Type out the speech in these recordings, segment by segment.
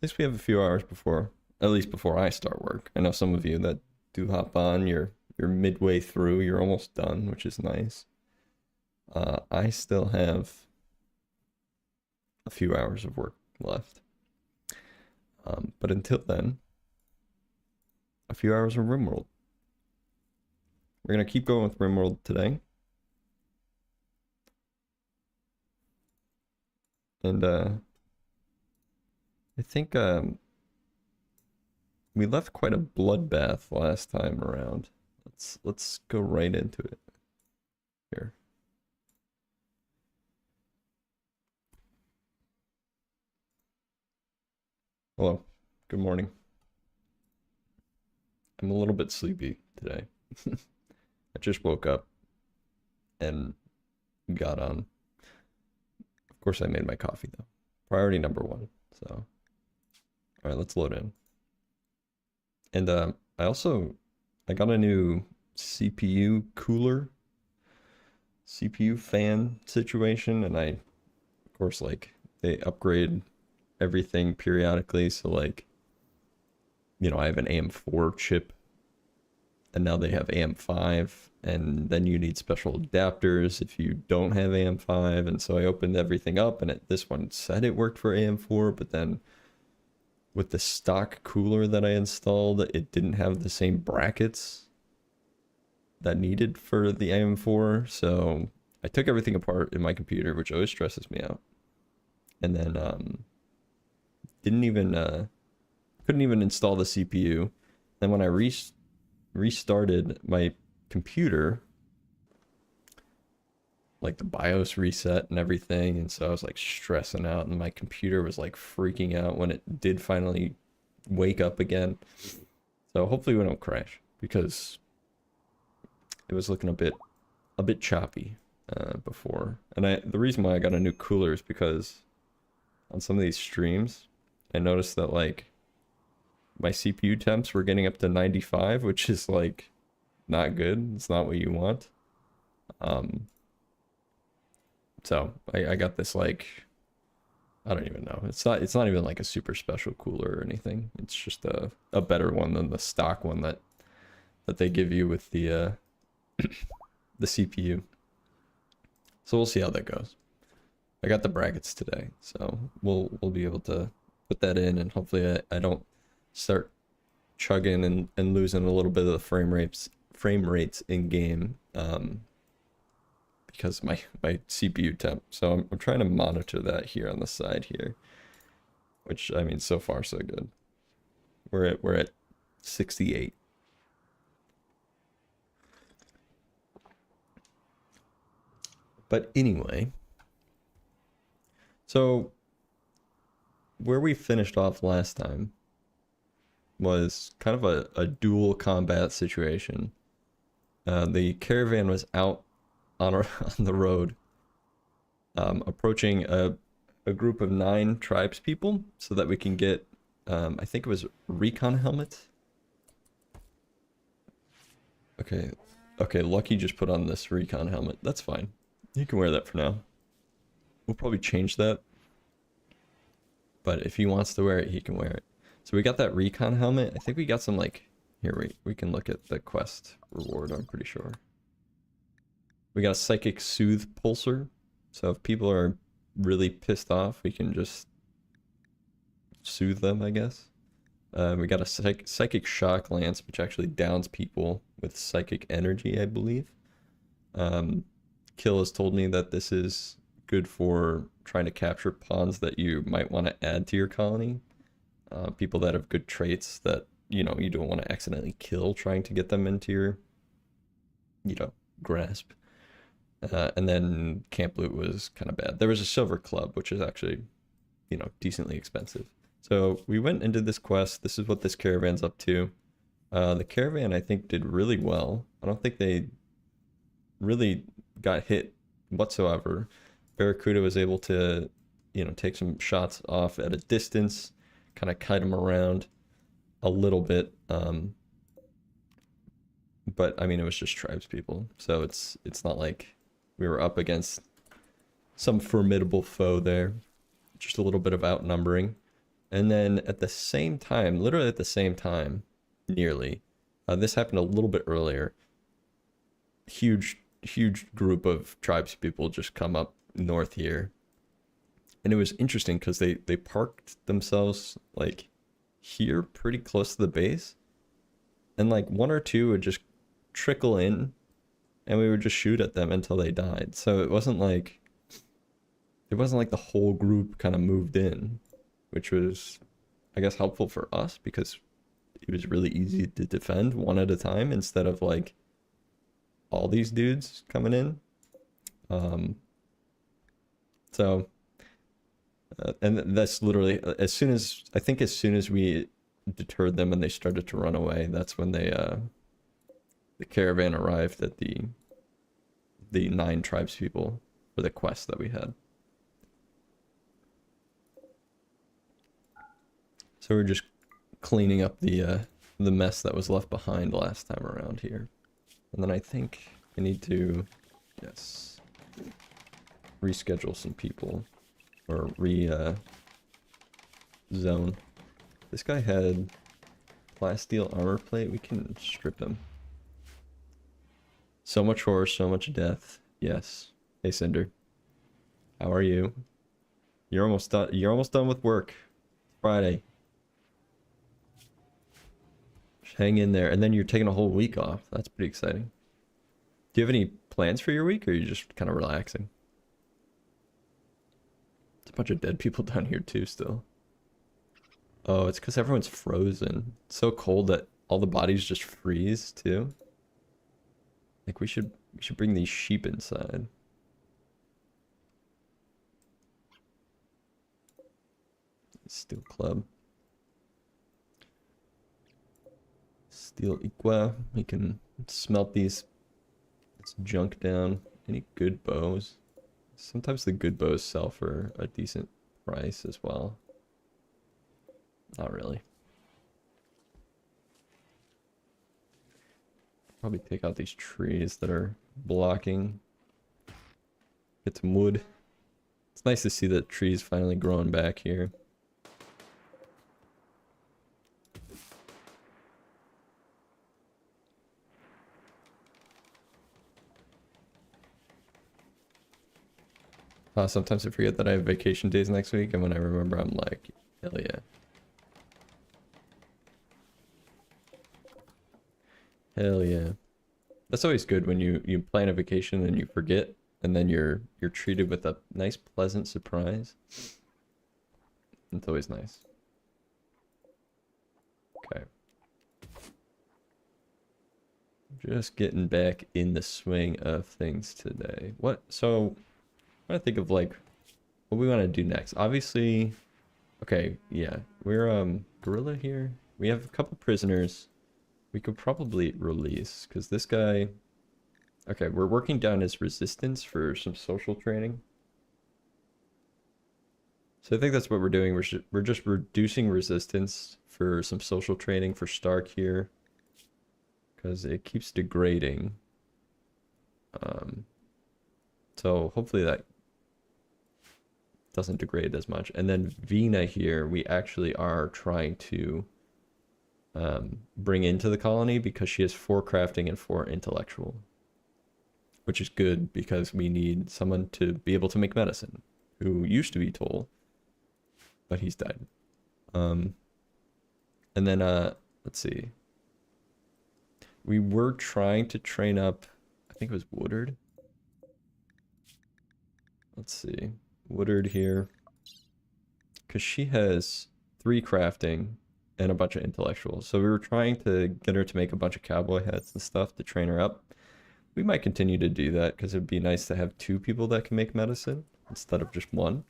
least we have a few hours before, at least before I start work. I know some of you that do hop on, you're midway through, you're almost done, which is nice. I still have a few hours of work left. But until then, a few hours of RimWorld. We're gonna keep going with RimWorld today. And I think we left quite a bloodbath last time around. Let's go right into it here. Hello, good morning. I'm a little bit sleepy today. I just woke up and got on. Of course, I made my coffee though. Priority number one. So, all right, let's load in. And I got a new CPU cooler, CPU fan situation, and of course, like they upgrade everything periodically. So like, I have an AM4 chip, and now they have AM5, and then you need special adapters if you don't have AM5. And so I opened everything up, and this one said it worked for AM4, but then with the stock cooler that I installed, it didn't have the same brackets that needed for the AM4. So I took everything apart in my computer, which always stresses me out, and then couldn't even install the CPU. And when I restarted my computer, like the BIOS reset and everything, and so I was like stressing out, and my computer was like freaking out when it did finally wake up again. So hopefully we don't crash, because it was looking a bit choppy before. And the reason why I got a new cooler is because on some of these streams I noticed that like my CPU temps were getting up to 95, which is like not good. It's not what you want. So I got this, like, I don't even know. It's not even like a super special cooler or anything. It's just a better one than the stock one that they give you with the the CPU. So we'll see how that goes. I got the brackets today, so we'll be able to put that in, and hopefully I don't start chugging and losing a little bit of the frame rates in game, because my CPU temp. So I'm trying to monitor that here on the side here, which, I mean, so far so good. We're at 68. But anyway, so where we finished off last time was kind of a dual combat situation. The caravan was out on the road, approaching a group of 9 tribespeople, so that we can get, I think it was recon helmet. Okay, Lucky just put on this recon helmet. That's fine. You can wear that for now. We'll probably change that, but if he wants to wear it, he can wear it. So we got that recon helmet. I think we got some, like, here, we can look at the quest reward, I'm pretty sure. We got a psychic soothe pulsar. So if people are really pissed off, we can just soothe them, I guess. We got a psychic shock lance, which actually downs people with psychic energy, I believe. Kill has told me that this is good for trying to capture pawns that you might want to add to your colony. People that have good traits that, you don't want to accidentally kill trying to get them into your, grasp. And then Camp Loot was kind of bad. There was a silver club, which is actually, decently expensive. So we went into this quest. This is what this caravan's up to. The caravan, I think, did really well. I don't think they really got hit whatsoever. Barracuda was able to, take some shots off at a distance, kind of kite them around a little bit. But I mean, it was just tribespeople, so it's not like we were up against some formidable foe there. Just a little bit of outnumbering. And then at the same time, literally at the same time, nearly, this happened a little bit earlier. Huge group of tribes people just come up north here. And it was interesting because they parked themselves like here pretty close to the base. And like one or two would just trickle in and we would just shoot at them until they died. So it wasn't like the whole group kind of moved in, which was, I guess, helpful for us because it was really easy to defend one at a time instead of like all these dudes coming in. And that's literally as soon as we deterred them and they started to run away, that's when the caravan arrived at the 9 tribespeople for the quest that we had. So we're just cleaning up the mess that was left behind last time around here. And then I think I need to, yes, reschedule some people. Or zone. This guy had plasteel armor plate. We can strip him. So much horror, so much death. Yes. Hey Cinder. How are you? You're almost done. You're almost done with work. It's Friday. Just hang in there. And then you're taking a whole week off. That's pretty exciting. Do you have any plans for your week, or are you just kind of relaxing? There's a bunch of dead people down here too still. Oh, it's because everyone's frozen. It's so cold that all the bodies just freeze too. Like we should bring these sheep inside. Steel club. Steel equa. We can smelt this junk down. Any good bows? Sometimes the good bows sell for a decent price as well. Not really. Probably take out these trees that are blocking. Get some wood. It's nice to see that trees finally growing back here. Sometimes I forget that I have vacation days next week, and when I remember, I'm like, hell yeah. Hell yeah. That's always good when you plan a vacation and you forget, and then you're treated with a nice pleasant surprise. It's always nice. Okay. Just getting back in the swing of things today. So I'm trying to think of like what we want to do next. Obviously, okay, yeah, we're gorilla here. We have a couple prisoners. We could probably release because this guy. Okay, we're working down his resistance for some social training. So I think that's what we're doing. We're just reducing resistance for some social training for Stark here because it keeps degrading. So hopefully that doesn't degrade as much. And then Vina here, we actually are trying to bring into the colony because she has 4 crafting and 4 intellectual, which is good because we need someone to be able to make medicine, who used to be Toll, but he's died. And then let's see, we were trying to train up, I think it was Woodard. Let's see, Woodard here, because she has 3 crafting and a bunch of intellectual. So we were trying to get her to make a bunch of cowboy hats and stuff to train her up. We might continue to do that because it'd be nice to have 2 people that can make medicine instead of just 1.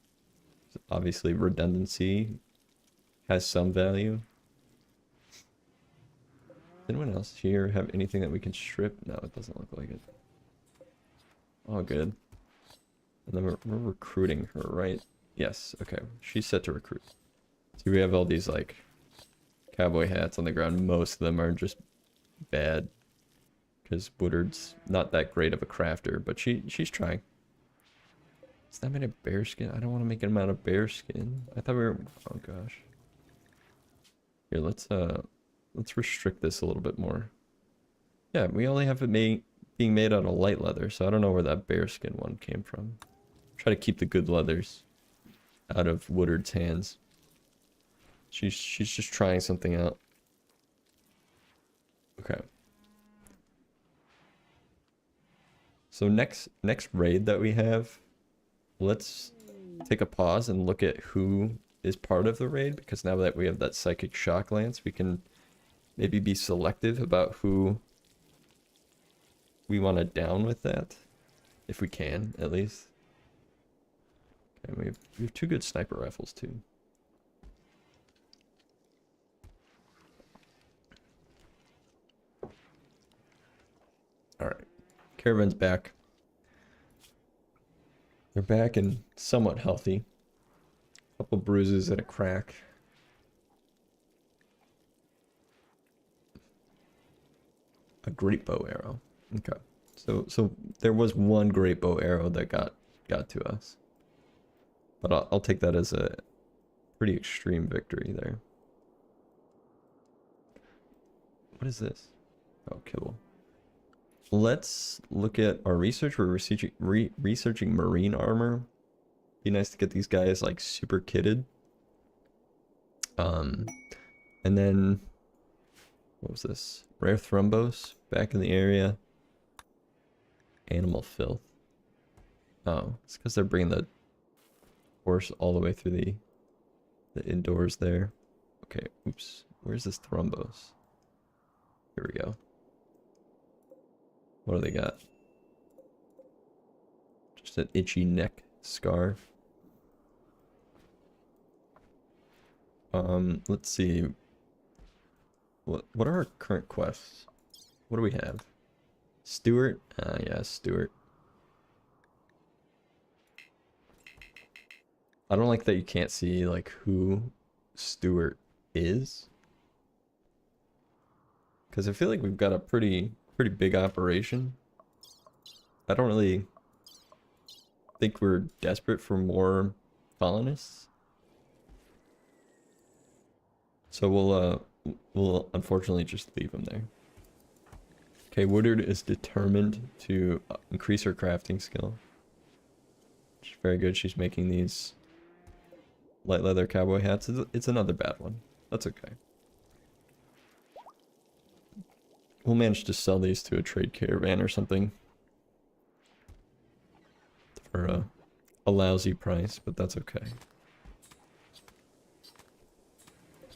So obviously redundancy has some value. Does anyone else here have anything that we can strip? No, it doesn't look like it. Oh, good. And then we're recruiting her, right? Yes, okay. She's set to recruit. So we have all these, like, cowboy hats on the ground. Most of them are just bad. Because Woodard's not that great of a crafter, but she's trying. Is that made of bear skin? I don't want to make him out of bear skin. I thought we were... Oh, gosh. Here, let's restrict this a little bit more. Yeah, we only have it being made out of light leather, so I don't know where that bearskin one came from. Try to keep the good leathers out of Woodard's hands. She's just trying something out. Okay. So next raid that we have, let's take a pause and look at who is part of the raid, because now that we have that psychic shock lance, we can maybe be selective about who we want to down with that, if we can, at least. Okay, we have 2 good sniper rifles too. All right, caravan's back. They're back and somewhat healthy. Couple bruises and a crack. A great bow arrow. Okay. So there was one great bow arrow that got to us. But I'll take that as a pretty extreme victory there. What is this? Oh, kibble. Let's look at our research. We're researching marine armor. Be nice to get these guys like super kitted. And then what was this? Rare thrombos back in the area. Animal filth. Oh, it's because they're bringing the horse all the way through the indoors there. Okay, oops. Where's this thrombos? Here we go. What do they got? Just an itchy neck scar. Let's see. What are our current quests? What do we have? Stewart? Yeah, Stewart. I don't like that you can't see like who Stewart is. Because I feel like we've got a pretty big operation. I don't really think we're desperate for more colonists. So we'll unfortunately just leave them there. Okay, Woodard is determined to increase her crafting skill. She's very good. She's making these light leather cowboy hats. It's another bad one. That's okay. We'll manage to sell these to a trade caravan or something for a lousy price, but that's okay.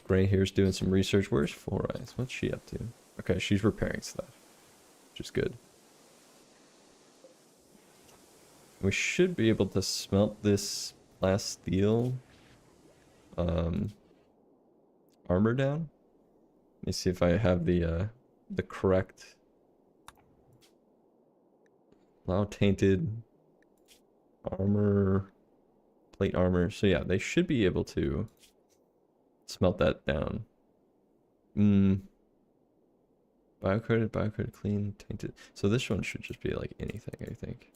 Gray Hair's doing some research. Where's Four Eyes? What's she up to? Okay, she's repairing stuff, which is good. We should be able to smelt this plasteel armor down. Let me see if I have the correct allow tainted armor, plate armor. So yeah, they should be able to smelt that down. Biocoated, clean, tainted. So this one should just be like anything, I think.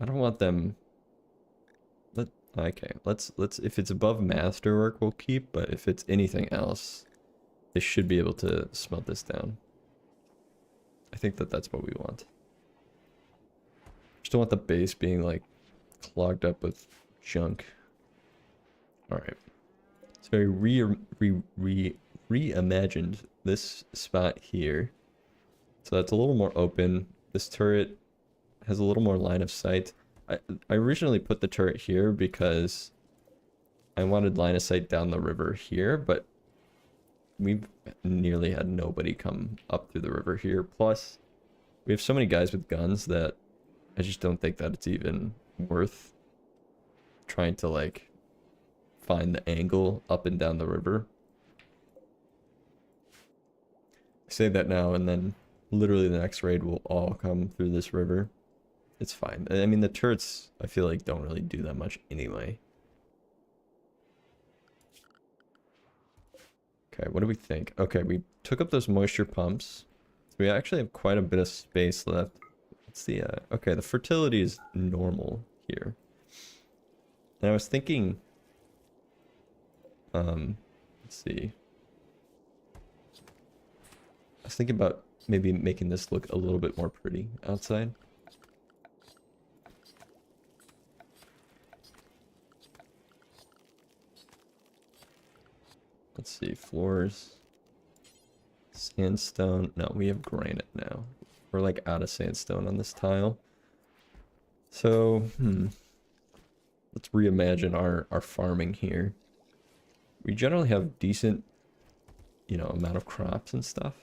I don't want them. Okay, let's if it's above masterwork we'll keep, but if it's anything else, they should be able to smelt this down. I think that's what we want. Just don't want the base being like clogged up with junk. All right. So I reimagined this spot here. So that's a little more open. This turret has a little more line of sight. I originally put the turret here because I wanted line of sight down the river here, but we've nearly had nobody come up through the river here. Plus, we have so many guys with guns that I just don't think that it's even worth trying to like find the angle up and down the river. I say that now and then literally the next raid will all come through this river. It's fine. I mean, the turrets, I feel like, don't really do that much anyway. Okay, what do we think? Okay, we took up those moisture pumps. So we actually have quite a bit of space left. Let's see. Okay, the fertility is normal here. And I was thinking Let's see. I was thinking about maybe making this look a little bit more pretty outside. Let's see, floors. Sandstone. No, we have granite now. We're like out of sandstone on this tile. So, let's reimagine our farming here. We generally have decent, you know, amount of crops and stuff.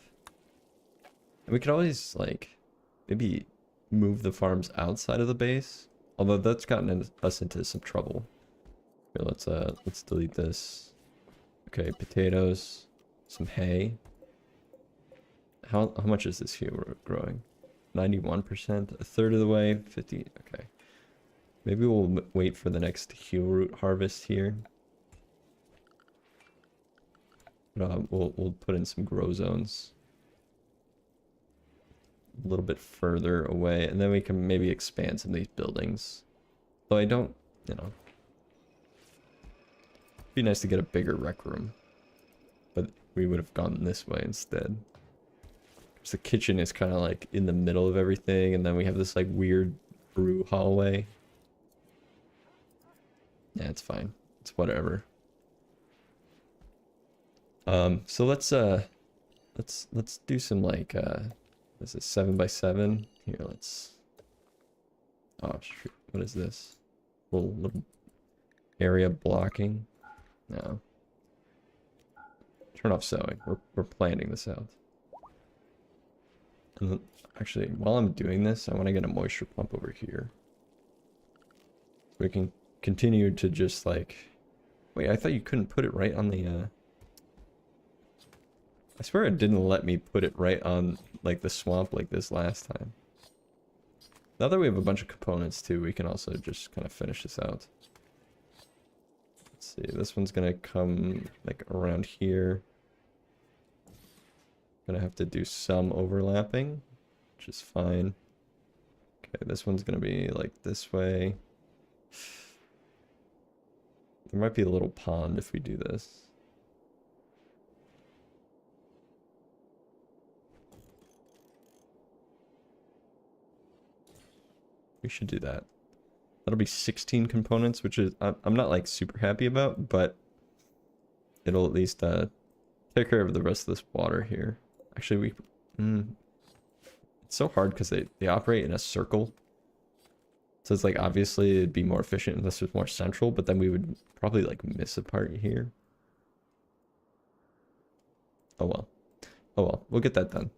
And we could always, like, maybe move the farms outside of the base. Although that's gotten us into some trouble. Here, let's delete this. Okay, potatoes, some hay. How much is this here we're growing? 91%, a third of the way, 50, okay. Maybe we'll wait for the next heel root harvest here. We'll put in some grow zones a little bit further away, and then we can maybe expand some of these buildings. Though I don't, you know. It'd be nice to get a bigger rec room, but we would have gone this way instead. Because the kitchen is kind of like in the middle of everything, and then we have this like weird brew hallway. Yeah, it's fine. It's whatever. So let's do some like this is 7x7. Here, let's. Oh shoot! What is this? Little area blocking. No. Turn off sewing. We're planning this out. And then, actually, while I'm doing this, I want to get a moisture pump over here. So we can continue to just like. Wait, I thought you couldn't put it right on the. I swear it didn't let me put it right on like the swamp like this last time. Now that we have a bunch of components too, we can also just kind of finish this out. Let's see, this one's gonna come like around here. Gonna have to do some overlapping, which is fine. Okay, this one's gonna be like this way. There might be a little pond if we do this. We should do that. That'll be 16 components, which is I'm not like super happy about, but it'll at least take care of the rest of this water here. Actually, it's so hard because they operate in a circle. So it's like obviously it'd be more efficient if this was more central, but then we would probably like miss a part here. Oh well. Oh well, we'll get that done.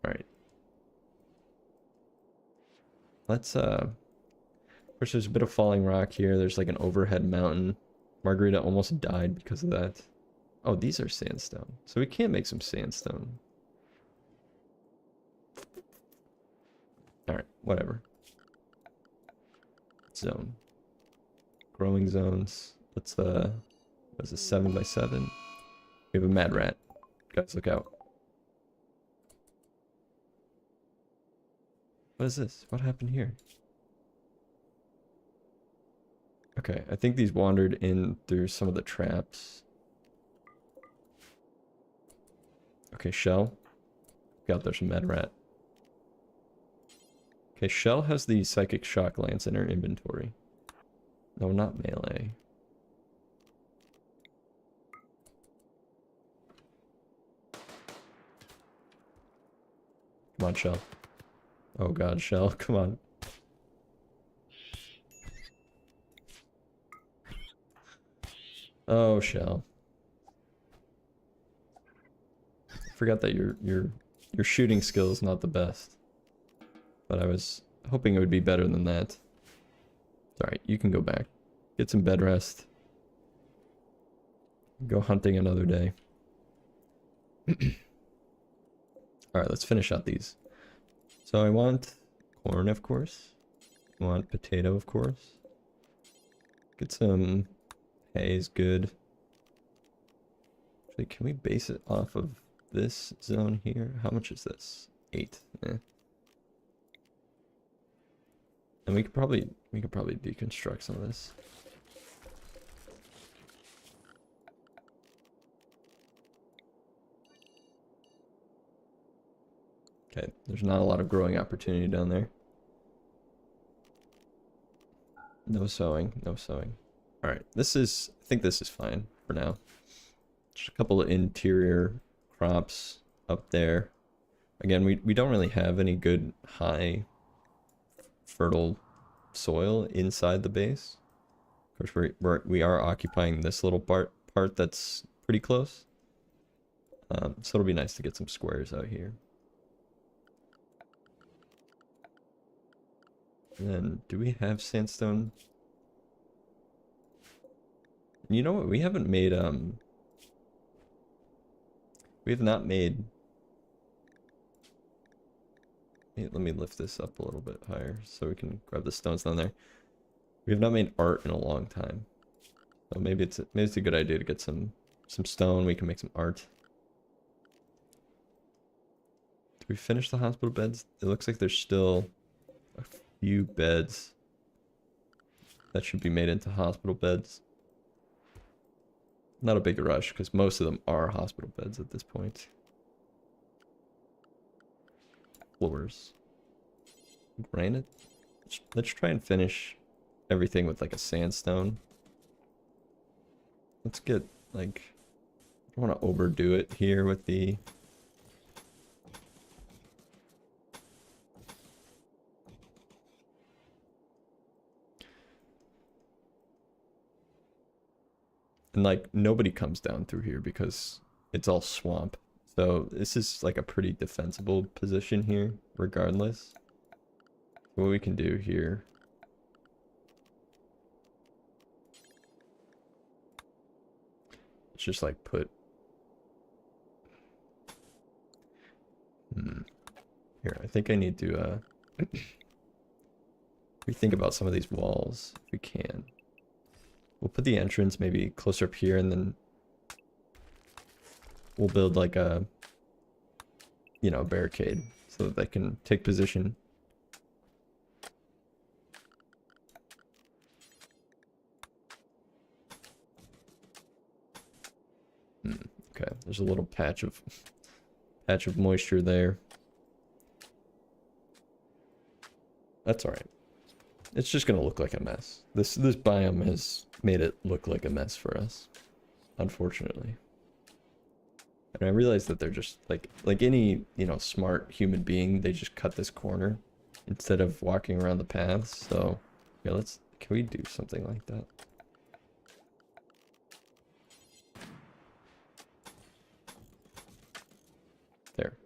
All right. Let's of course there's a bit of falling rock here. There's like an overhead mountain. Margarita almost died because of that. Oh, these are sandstone. So we can make some sandstone. Alright, whatever. Zone. Growing zones. Let's what's this, 7x7? We have a mad rat. Guys, look out. What is this? What happened here? Okay, I think these wandered in through some of the traps. Okay, Shell. Got there's a med rat. Okay, Shell has the psychic shock lance in her inventory. No, not melee. Come on, Shell. Oh god, Shell, come on. Oh, Shell. I forgot that your shooting skill is not the best. But I was hoping it would be better than that. Alright, you can go back. Get some bed rest. Go hunting another day. Alright, let's finish out these. So I want corn, of course. I want potato, of course. Get some hay is good. Actually, can we base it off of this zone here? How much is this? 8. And we could probably deconstruct some of this. Okay, there's not a lot of growing opportunity down there. No sowing, no sowing. All right, I think this is fine for now. Just a couple of interior crops up there. Again, we don't really have any good high fertile soil inside the base. Of course, we are occupying this little part that's pretty close. So it'll be nice to get some squares out here. And then, do we have sandstone? You know what? We haven't made, we have not made... Let me lift this up a little bit higher so we can grab the stones down there. We have not made art in a long time. So maybe it's a good idea to get some stone. We can make some art. Did we finish the hospital beds? It looks like there's still a few beds that should be made into hospital beds. Not a big rush because most of them are hospital beds at this point. Floors. Granite. Let's try and finish everything with like a sandstone. Let's get like, I don't want to overdo it here with the and like nobody comes down through here because it's all swamp. So this is like a pretty defensible position here regardless. What we can do here, it's just like put here. I think I need to rethink about some of these walls if we can. We'll put the entrance maybe closer up here, and then we'll build like a, you know, barricade so that they can take position. Okay, there's a little patch of moisture there. That's all right. It's just gonna look like a mess. This biome has made it look like a mess for us, unfortunately. And I realize that they're just like any, you know, smart human being, they just cut this corner instead of walking around the paths. So yeah, can we do something like that? There.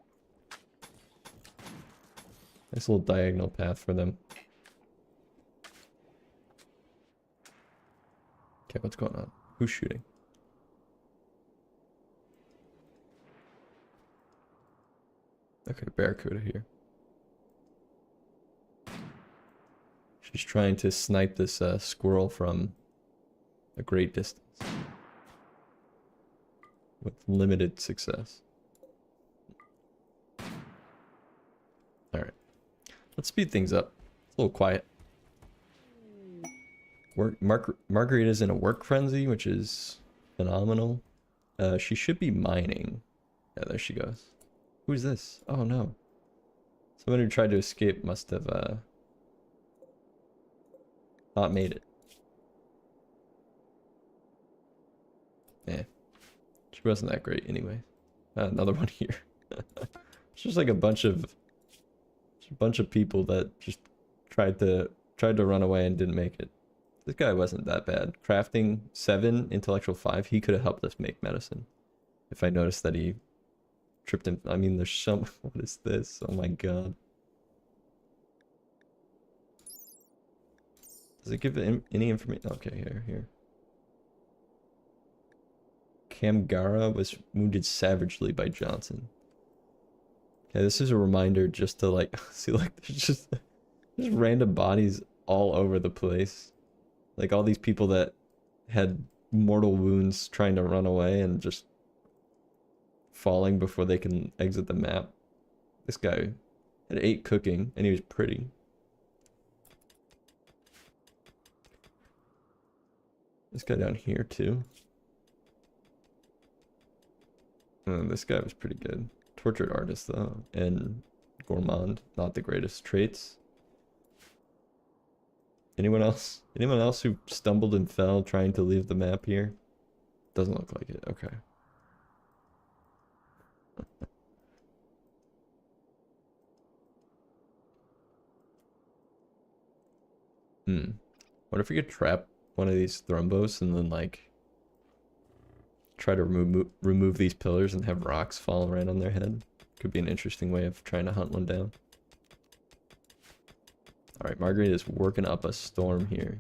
Nice little diagonal path for them. Okay, what's going on? Who's shooting? Okay, barracuda here. She's trying to snipe this squirrel from a great distance. With limited success. Alright. Let's speed things up. It's a little quiet. Margarita's in a work frenzy, which is phenomenal. She should be mining. Yeah, there she goes. Who's this? Oh no. Someone who tried to escape must have not made it. Eh. She wasn't that great anyway. Another one here. It's just like a bunch of people that just tried to run away and didn't make it. This guy wasn't that bad. Crafting 7, intellectual 5. He could have helped us make medicine. If I noticed that he tripped him. I mean, there's some. What is this? Oh my god. Does it give any information? Okay, here. Kamgara was wounded savagely by Johnson. Okay, this is a reminder just to like see, like there's just random bodies all over the place. Like all these people that had mortal wounds trying to run away and just falling before they can exit the map. This guy had 8 cooking and he was pretty. This guy down here too. This guy was pretty good. Tortured artist though. And Gourmand, not the greatest traits. Anyone else? Anyone else who stumbled and fell trying to leave the map here? Doesn't look like it. Okay. What if we could trap one of these thrombos and then like try to remove these pillars and have rocks fall right on their head? Could be an interesting way of trying to hunt one down. Alright, Marguerite is working up a storm here.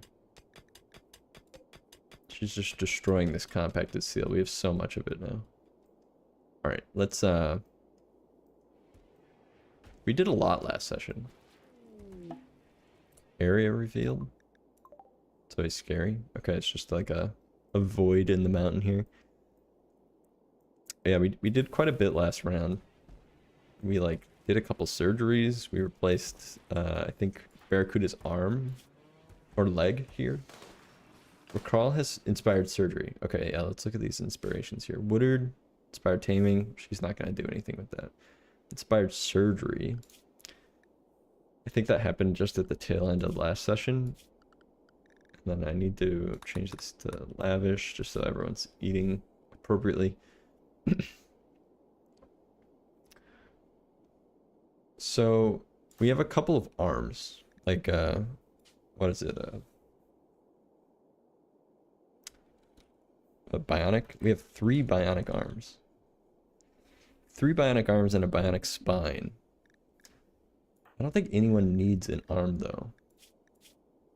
She's just destroying this compacted seal. We have so much of it now. Alright, let's we did a lot last session. Area revealed. It's always scary. Okay, it's just like a void in the mountain here. Yeah, we did quite a bit last round. We like did a couple surgeries. We replaced I think Barracuda's arm or leg here. Recall has inspired surgery. Okay, yeah, let's look at these inspirations here. Woodard, inspired taming. She's not gonna do anything with that. Inspired surgery. I think that happened just at the tail end of last session. And then I need to change this to lavish just so everyone's eating appropriately. So we have a couple of arms. Like what is it? A bionic? We have 3 bionic arms. 3 bionic arms and a bionic spine. I don't think anyone needs an arm though.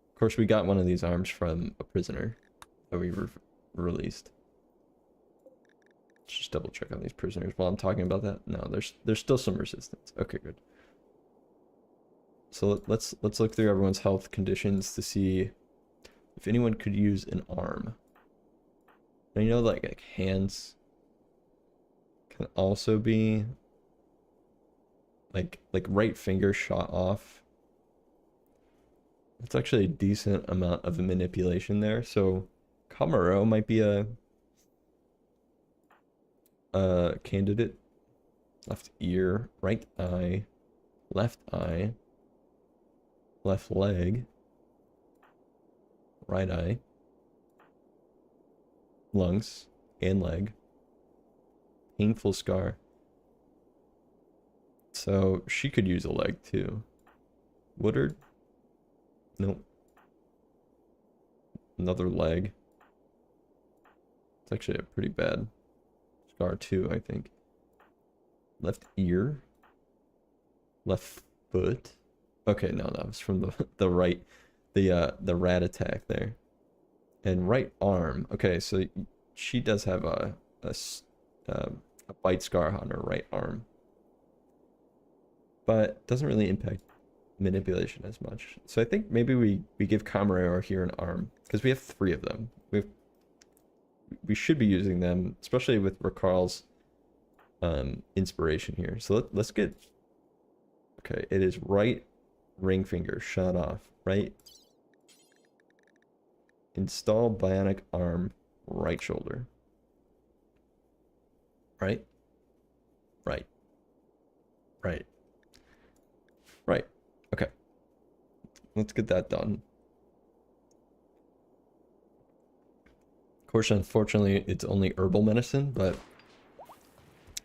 Of course, we got one of these arms from a prisoner that we released. Let's just double check on these prisoners while I'm talking about that. No, there's still some resistance. Okay, good. So let's look through everyone's health conditions to see if anyone could use an arm. And you know, like hands can also be like right finger shot off. It's actually a decent amount of manipulation there. So Camaro might be a candidate. Left ear, right eye, left leg, right eye, lungs and leg, painful scar. So she could use a leg too. Woodard? Nope. Another leg. It's actually a pretty bad scar too, I think. Left ear. Left foot. Okay, no, that was from the right, the rat attack there. And right arm. Okay, so she does have a bite scar on her right arm, but doesn't really impact manipulation as much. So I think maybe we give Camarero here an arm because we have 3 of them. We should be using them, especially with Ricard's inspiration here. So let's get. Okay, it is right ring finger shot off. Right. Install bionic arm, right shoulder. Right. Right. Right. Right. Okay. Let's get that done. Of course, unfortunately, it's only herbal medicine, but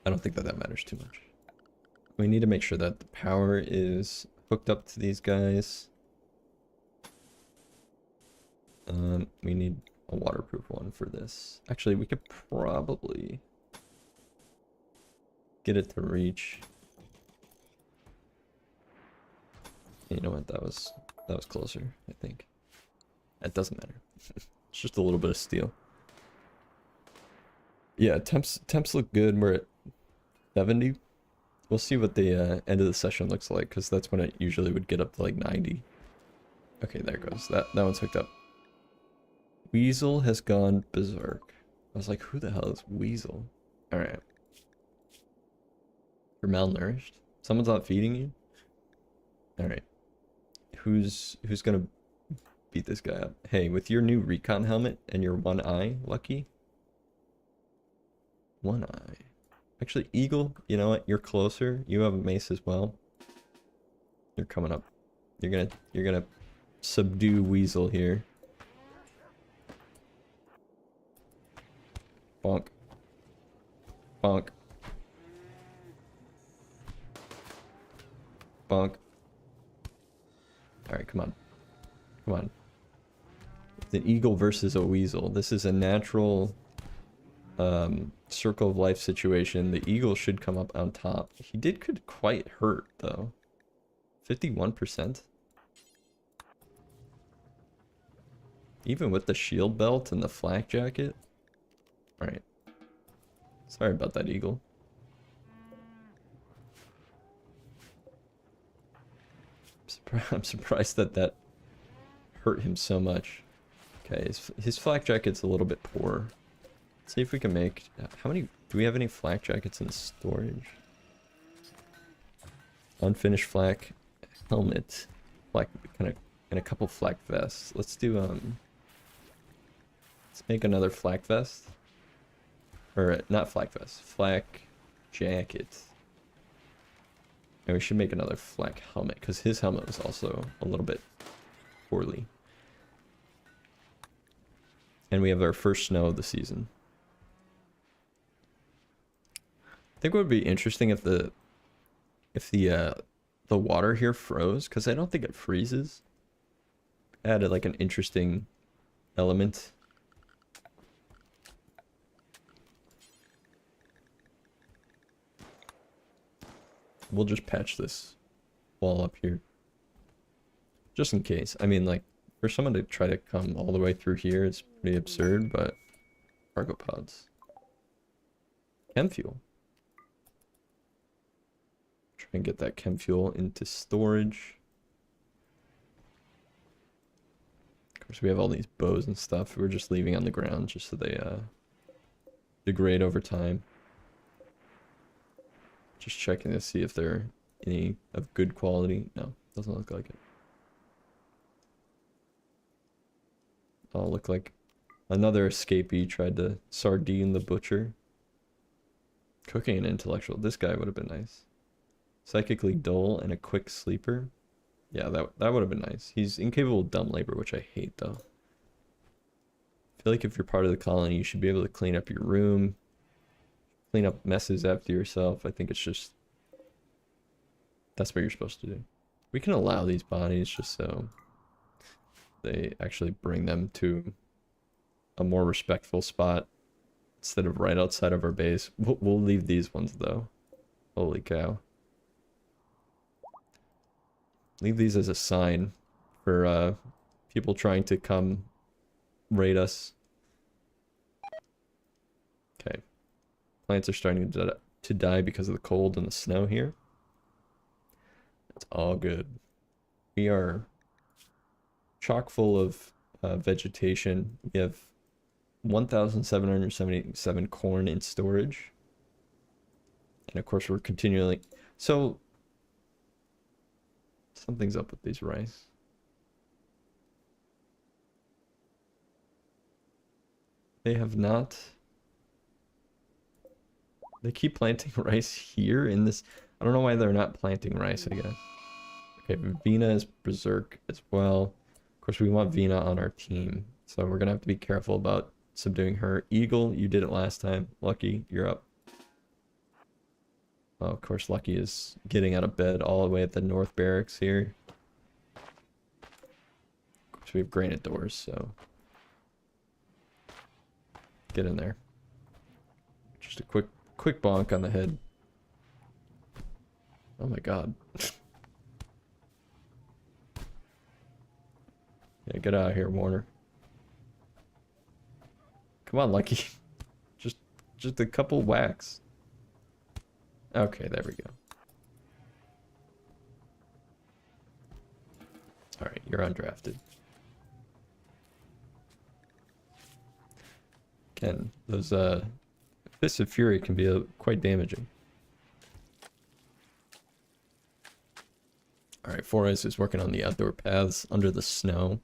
I don't think that matters too much. We need to make sure that the power is hooked up to these guys. We need a waterproof one for this. Actually, we could probably get it to reach. You know what? That was closer, I think. It doesn't matter. It's just a little bit of steel. Yeah, temps look good. We're at 70. We'll see what the end of the session looks like, because that's when it usually would get up to like 90. Okay, there it goes. That one's hooked up. Weasel has gone berserk. I was like, who the hell is Weasel? Alright. You're malnourished? Someone's not feeding you? Alright. Who's gonna beat this guy up? Hey, with your new recon helmet and your one eye, Lucky? One eye. Actually, Eagle, you know what? You're closer. You have a mace as well. You're coming up. You're gonna subdue Weasel here. Bonk. Bonk. Bonk. Alright, come on. Come on. It's an eagle versus a weasel. This is a natural circle of life situation. The eagle should come up on top. He did get quite hurt though. 51%. Even with the shield belt and the flak jacket. Alright. Sorry about that, eagle. I'm surprised that that hurt him so much. Okay, his flak jacket's a little bit poor. Let's see if we can make... How many... Do we have any flak jackets in storage? Unfinished flak helmet. Flak... kind of... And a couple flak vests. Let's do, let's make another flak vest. Or, not flak vest. Flak jacket. And we should make another flak helmet, because his helmet was also a little bit poorly. And we have our first snow of the season. I think what would be interesting if the water here froze, because I don't think it freezes. Added like an interesting element. We'll just patch this wall up here. Just in case. I mean, like, for someone to try to come all the way through here, it's pretty absurd, but... Cargo pods. Chem fuel. Try and get that chem fuel into storage. Of course, we have all these bows and stuff we're just leaving on the ground just so they degrade over time. Just checking to see if they're any of good quality. No, doesn't look like it. Oh, look like another escapee tried to sardine the butcher. Cooking and intellectual. This guy would have been nice. Psychically dull and a quick sleeper. Yeah, that would have been nice. He's incapable of dumb labor, which I hate though. I feel like if you're part of the colony, you should be able to clean up your room. Clean up messes after yourself. I think it's just... That's what you're supposed to do. We can allow these bodies just so they actually bring them to a more respectful spot instead of right outside of our base. We'll leave these ones though. Holy cow. Leave these as a sign for people trying to come raid us. Okay. Plants are starting to die because of the cold and the snow here. It's all good. We are chock full of vegetation. We have 1,777 corn in storage. And of course we're continually... So... Something's up with these rice. They have not... They keep planting rice here in this... I don't know why they're not planting rice, I guess. Okay, Vina is berserk as well. Of course, we want Vina on our team. So we're going to have to be careful about subduing her. Eagle, you did it last time. Lucky, you're up. Oh, of course, Lucky is getting out of bed all the way at the north barracks here. Of course, we have granite doors, so... Get in there. Just a quick bonk on the head. Oh my god. Yeah, get out of here, Warner. Come on, Lucky. Just a couple whacks. Okay, there we go. Alright, you're undrafted. Again, those Fists of Fury can be quite damaging. Alright, Forrest is working on the outdoor paths under the snow.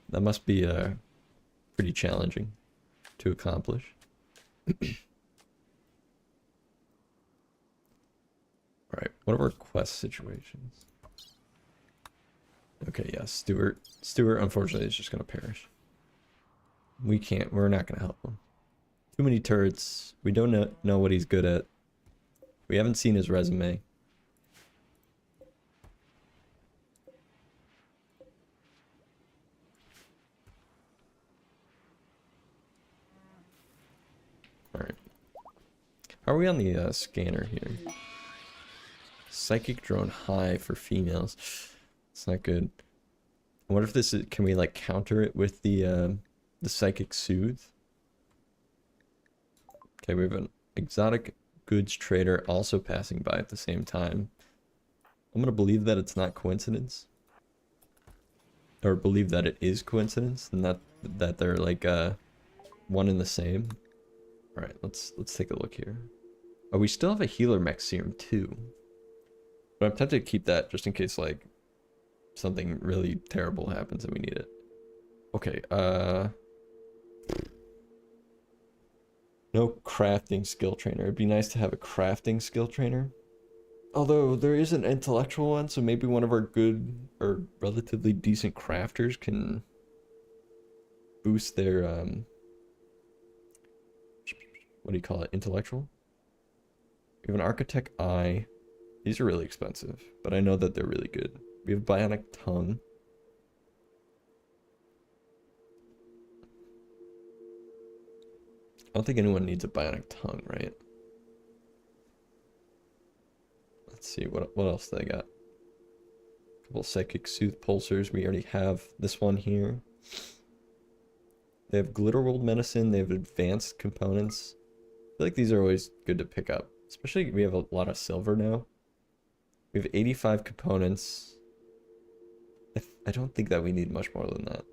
That must be pretty challenging to accomplish. Alright, what are our quest situations? Okay, yeah, Stuart. Stuart, unfortunately, is just gonna perish. We're not gonna help him. Too many turrets. We don't know what he's good at. We haven't seen his resume. Alright. How are we on the scanner here? Psychic drone high for females. It's not good. What if this is, can we like counter it with the psychic soothe? Okay, we have an exotic goods trader also passing by at the same time. I'm gonna believe that it's not coincidence. Or believe that it is coincidence and that they're like one and the same. Alright, let's take a look here. Oh, we still have a healer mech serum too. But I'm tempted to keep that just in case like something really terrible happens and we need it. Okay, no crafting skill trainer. It'd be nice to have a crafting skill trainer. Although there is an intellectual one, so maybe one of our good or relatively decent crafters can boost their what do you call it? Intellectual? We have an architect eye. These are really expensive, but I know that they're really good. We have bionic tongue. I don't think anyone needs a bionic tongue, right? Let's see, what else do they got? A couple psychic soothe pulsers. We already have this one here. They have glitter world medicine. They have advanced components. I feel like these are always good to pick up. Especially we have a lot of silver now. We have 85 components. I don't think that we need much more than that.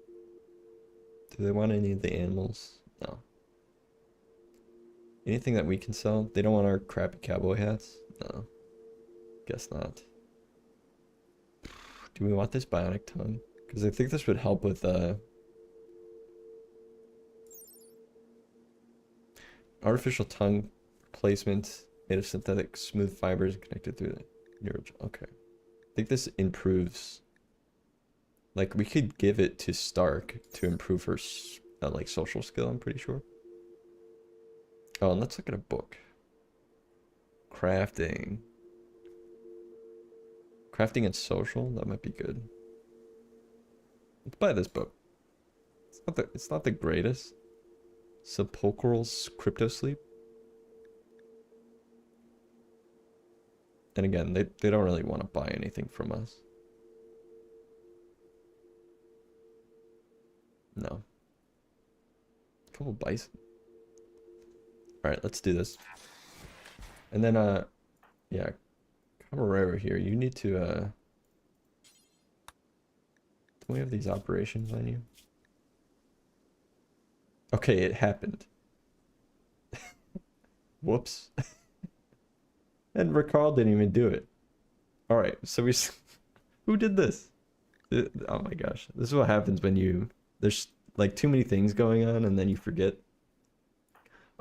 Do they want any of the animals? No. Anything that we can sell? They don't want our crappy cowboy hats? No. Guess not. Do we want this bionic tongue? Because I think this would help with artificial tongue replacement made of synthetic smooth fibers connected through the neural. Okay. I think this improves. Like we could give it to Stark to improve her like social skill, I'm pretty sure. Oh, and let's look at a book. Crafting. Crafting and social, that might be good. Let's buy this book. It's not the greatest. Sepulchral's crypto sleep. And again, they don't really want to buy anything from us. No. A couple bison. Alright, let's do this. And then yeah, Camarero here, you need to don't we have these operations on you? Okay, it happened. Whoops. And Ricard didn't even do it. Alright, so we... Who did this? Oh my gosh. This is what happens when you... There's like too many things going on and then you forget.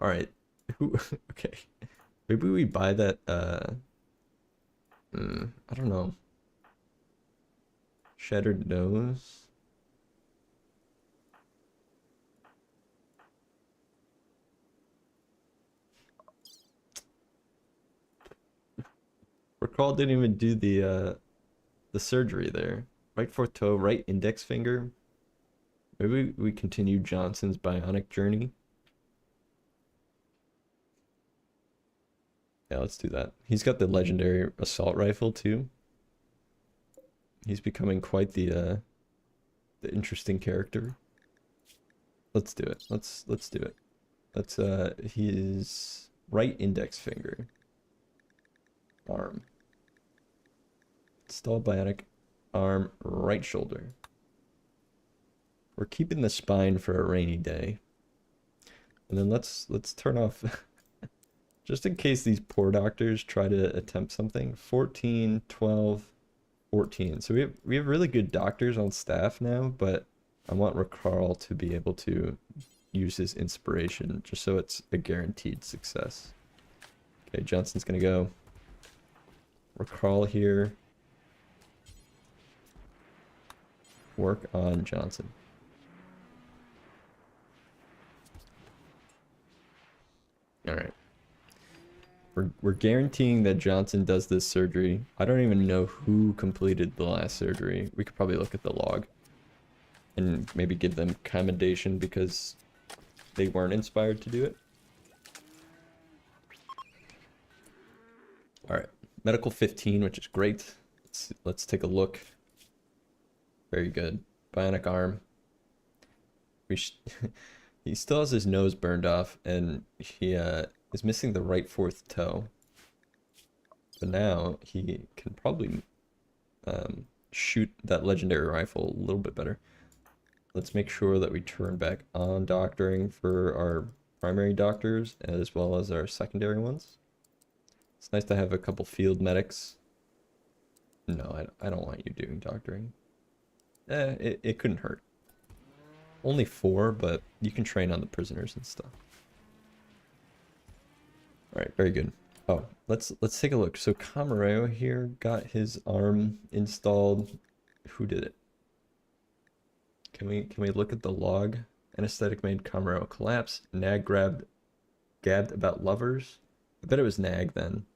Alright. Who... Okay. Maybe we buy that, I don't know. Shattered nose? Recall didn't even do the surgery there. Right fourth toe, right index finger. Maybe we continue Johnson's bionic journey. Yeah, let's do that. He's got the legendary assault rifle too. He's becoming quite the interesting character. Let's do it. Let's do it. Let's his right index finger. Arm. Install bionic arm, right shoulder. We're keeping the spine for a rainy day. And then let's turn off just in case these poor doctors try to attempt something. 14, 12, 14. So we have really good doctors on staff now, but I want Ricarl to be able to use his inspiration just so it's a guaranteed success. Okay, Johnson's gonna go. Ricarl here. work on Johnson. All right. We're guaranteeing that Johnson does this surgery. I don't even know who completed the last surgery. We could probably look at the log and maybe give them commendation because they weren't inspired to do it. All right, medical 15, which is great. Let's take a look. Very good. Bionic arm. He still has his nose burned off, and he is missing the right fourth toe. But now he can probably shoot that legendary rifle a little bit better. Let's make sure that we turn back on doctoring for our primary doctors as well as our secondary ones. It's nice to have a couple field medics. No, I don't want you doing doctoring. It couldn't hurt. Only 4, but you can train on the prisoners and stuff. Alright, very good. Oh, let's take a look. So Camarero here got his arm installed. Who did it? Can we look at the log? Anesthetic made Camarero collapse. Nag gabbed about lovers. I bet it was Nag then.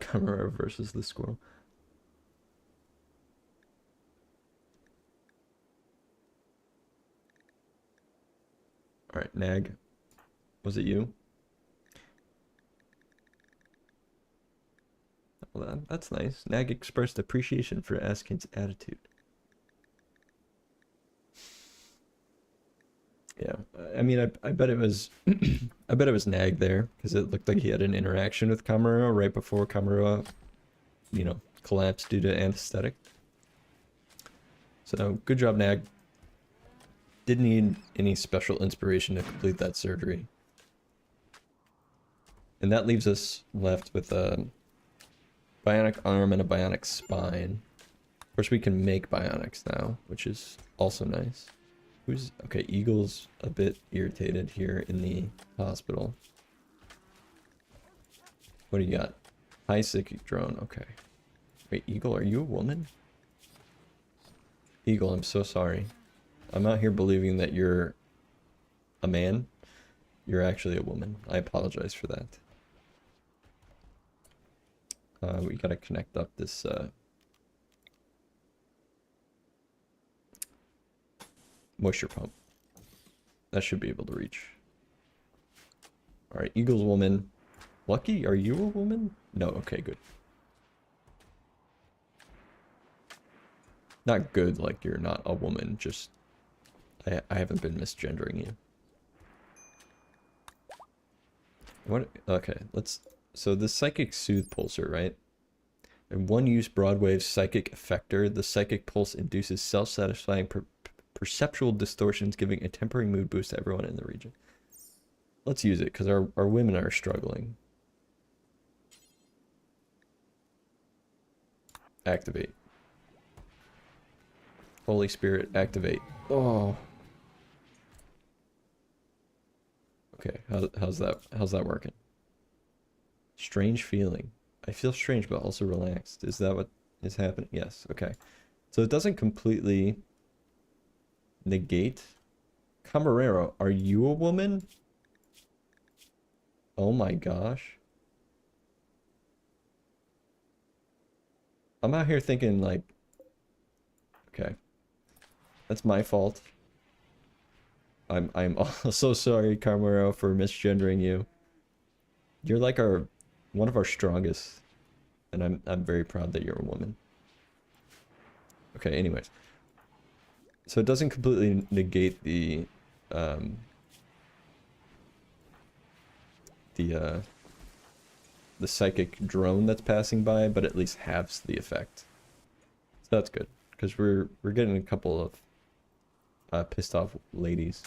Camarero versus the squirrel. Alright, Nag. Was it you? Well, that's nice. Nag expressed appreciation for Askin's attitude. Yeah, I mean, I bet it was, I bet it was Nag there because it looked like he had an interaction with Camarero right before Camarero, you know, collapsed due to anesthetic. So good job, Nag. Didn't need any special inspiration to complete that surgery. And that leaves us left with a bionic arm and a bionic spine. Of course, we can make bionics now, which is also nice. Okay, Eagle's a bit irritated here in the hospital. What do you got? High psychic drone, okay. Wait, Eagle, are you a woman? Eagle, I'm so sorry. I'm out here believing that you're a man. You're actually a woman. I apologize for that. We gotta connect up this moisture pump. That should be able to reach. Alright, Eagle's woman. Lucky, are you a woman? No, okay, good. Not good like you're not a woman, just I haven't been misgendering you. What? Okay, so the psychic soothe pulsar, right? And one use Broadwave's psychic effector, the psychic pulse induces self-satisfying perceptual distortions, giving a temporary mood boost to everyone in the region. Let's use it, because our women are struggling. Activate. Holy Spirit, activate. Oh. Okay, how's that working? Strange feeling. I feel strange but also relaxed. Is that what is happening? Yes, okay. So it doesn't completely negate. Camarero, are you a woman? Oh my gosh. I'm out here thinking like, okay, that's my fault. I'm also sorry, Camarero, for misgendering you. You're like one of our strongest, and I'm very proud that you're a woman. Okay, anyways. So it doesn't completely negate the psychic drone that's passing by, but at least halves the effect. So that's good, because we're getting a couple of pissed off ladies.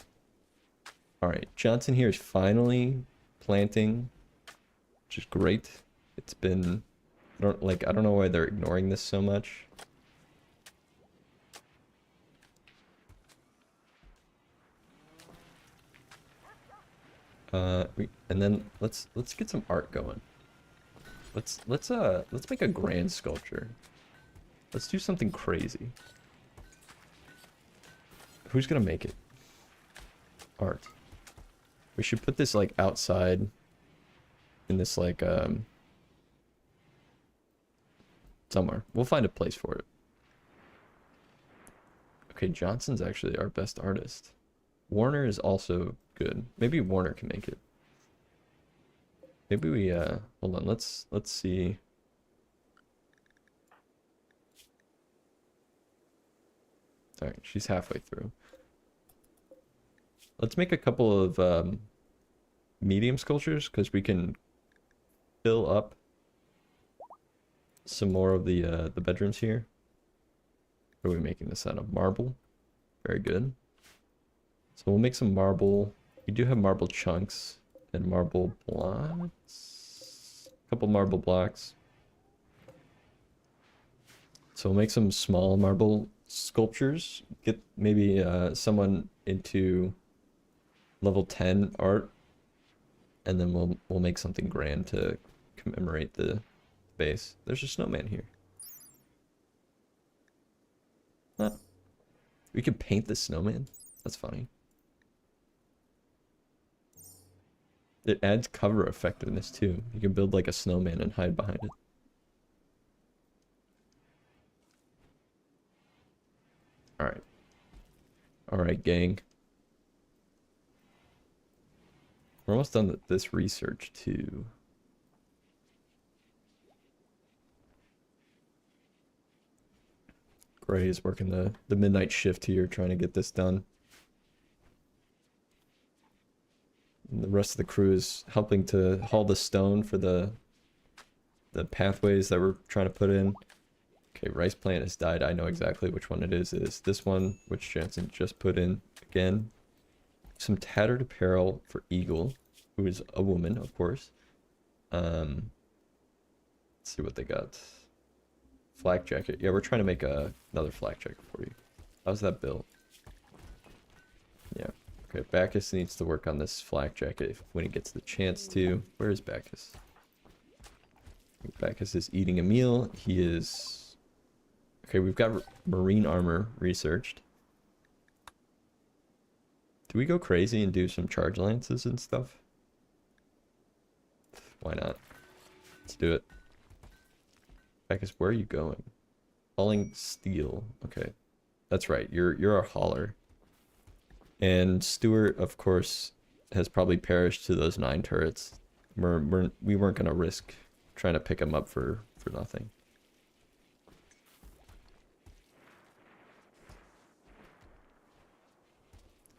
All right, Johnson here is finally planting, which is great. It's been, I don't know why they're ignoring this so much. And then let's get some art going. Let's make a grand sculpture. Let's do something crazy. Who's gonna make it? Art. We should put this like outside in this like somewhere. We'll find a place for it. Okay, Johnson's actually our best artist. Warner is also good. Maybe Warner can make it. Maybe we hold on, let's see. Alright, she's halfway through. Let's make a couple of medium sculptures because we can fill up some more of the bedrooms here. What are we making this out of? Marble. Very good. So we'll make some marble. We do have marble chunks and marble blocks. A couple marble blocks. So we'll make some small marble sculptures. Get maybe someone into level 10 art, and then we'll make something grand to commemorate the base. There's a snowman here. Huh. We can paint the snowman? That's funny. It adds cover effectiveness too. You can build like a snowman and hide behind it. Alright. Alright, gang. We're almost done with this research too. Gray is working the midnight shift here trying to get this done. And the rest of the crew is helping to haul the stone for the pathways that we're trying to put in. Okay, rice plant has died. I know exactly which one it is. It is this one, which Jensen just put in again. Some tattered apparel for Eagle, who is a woman, of course. Let's see what they got. Flak jacket. Yeah, we're trying to make another flak jacket for you. How's that built? Yeah. Okay, Bacchus needs to work on this flak jacket when he gets the chance to. Where is Bacchus? Bacchus is eating a meal. He is... Okay, we've got marine armor researched. Do we go crazy and do some charge lances and stuff? Why not? Let's do it. Bacchus, where are you going? Hauling steel. Okay. That's right. You're our hauler. And Stuart, of course, has probably perished to those 9 turrets. We weren't going to risk trying to pick him up for nothing.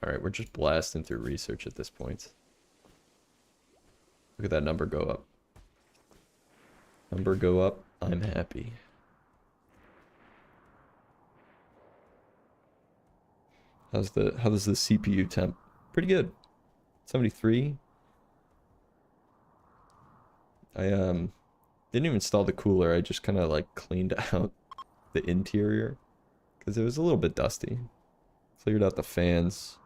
Alright, we're just blasting through research at this point. Look at that number go up. Number go up, I'm happy. How's the CPU temp? Pretty good. 73. I didn't even install the cooler. I just kind of like cleaned out the interior because it was a little bit dusty. Cleared out the fans.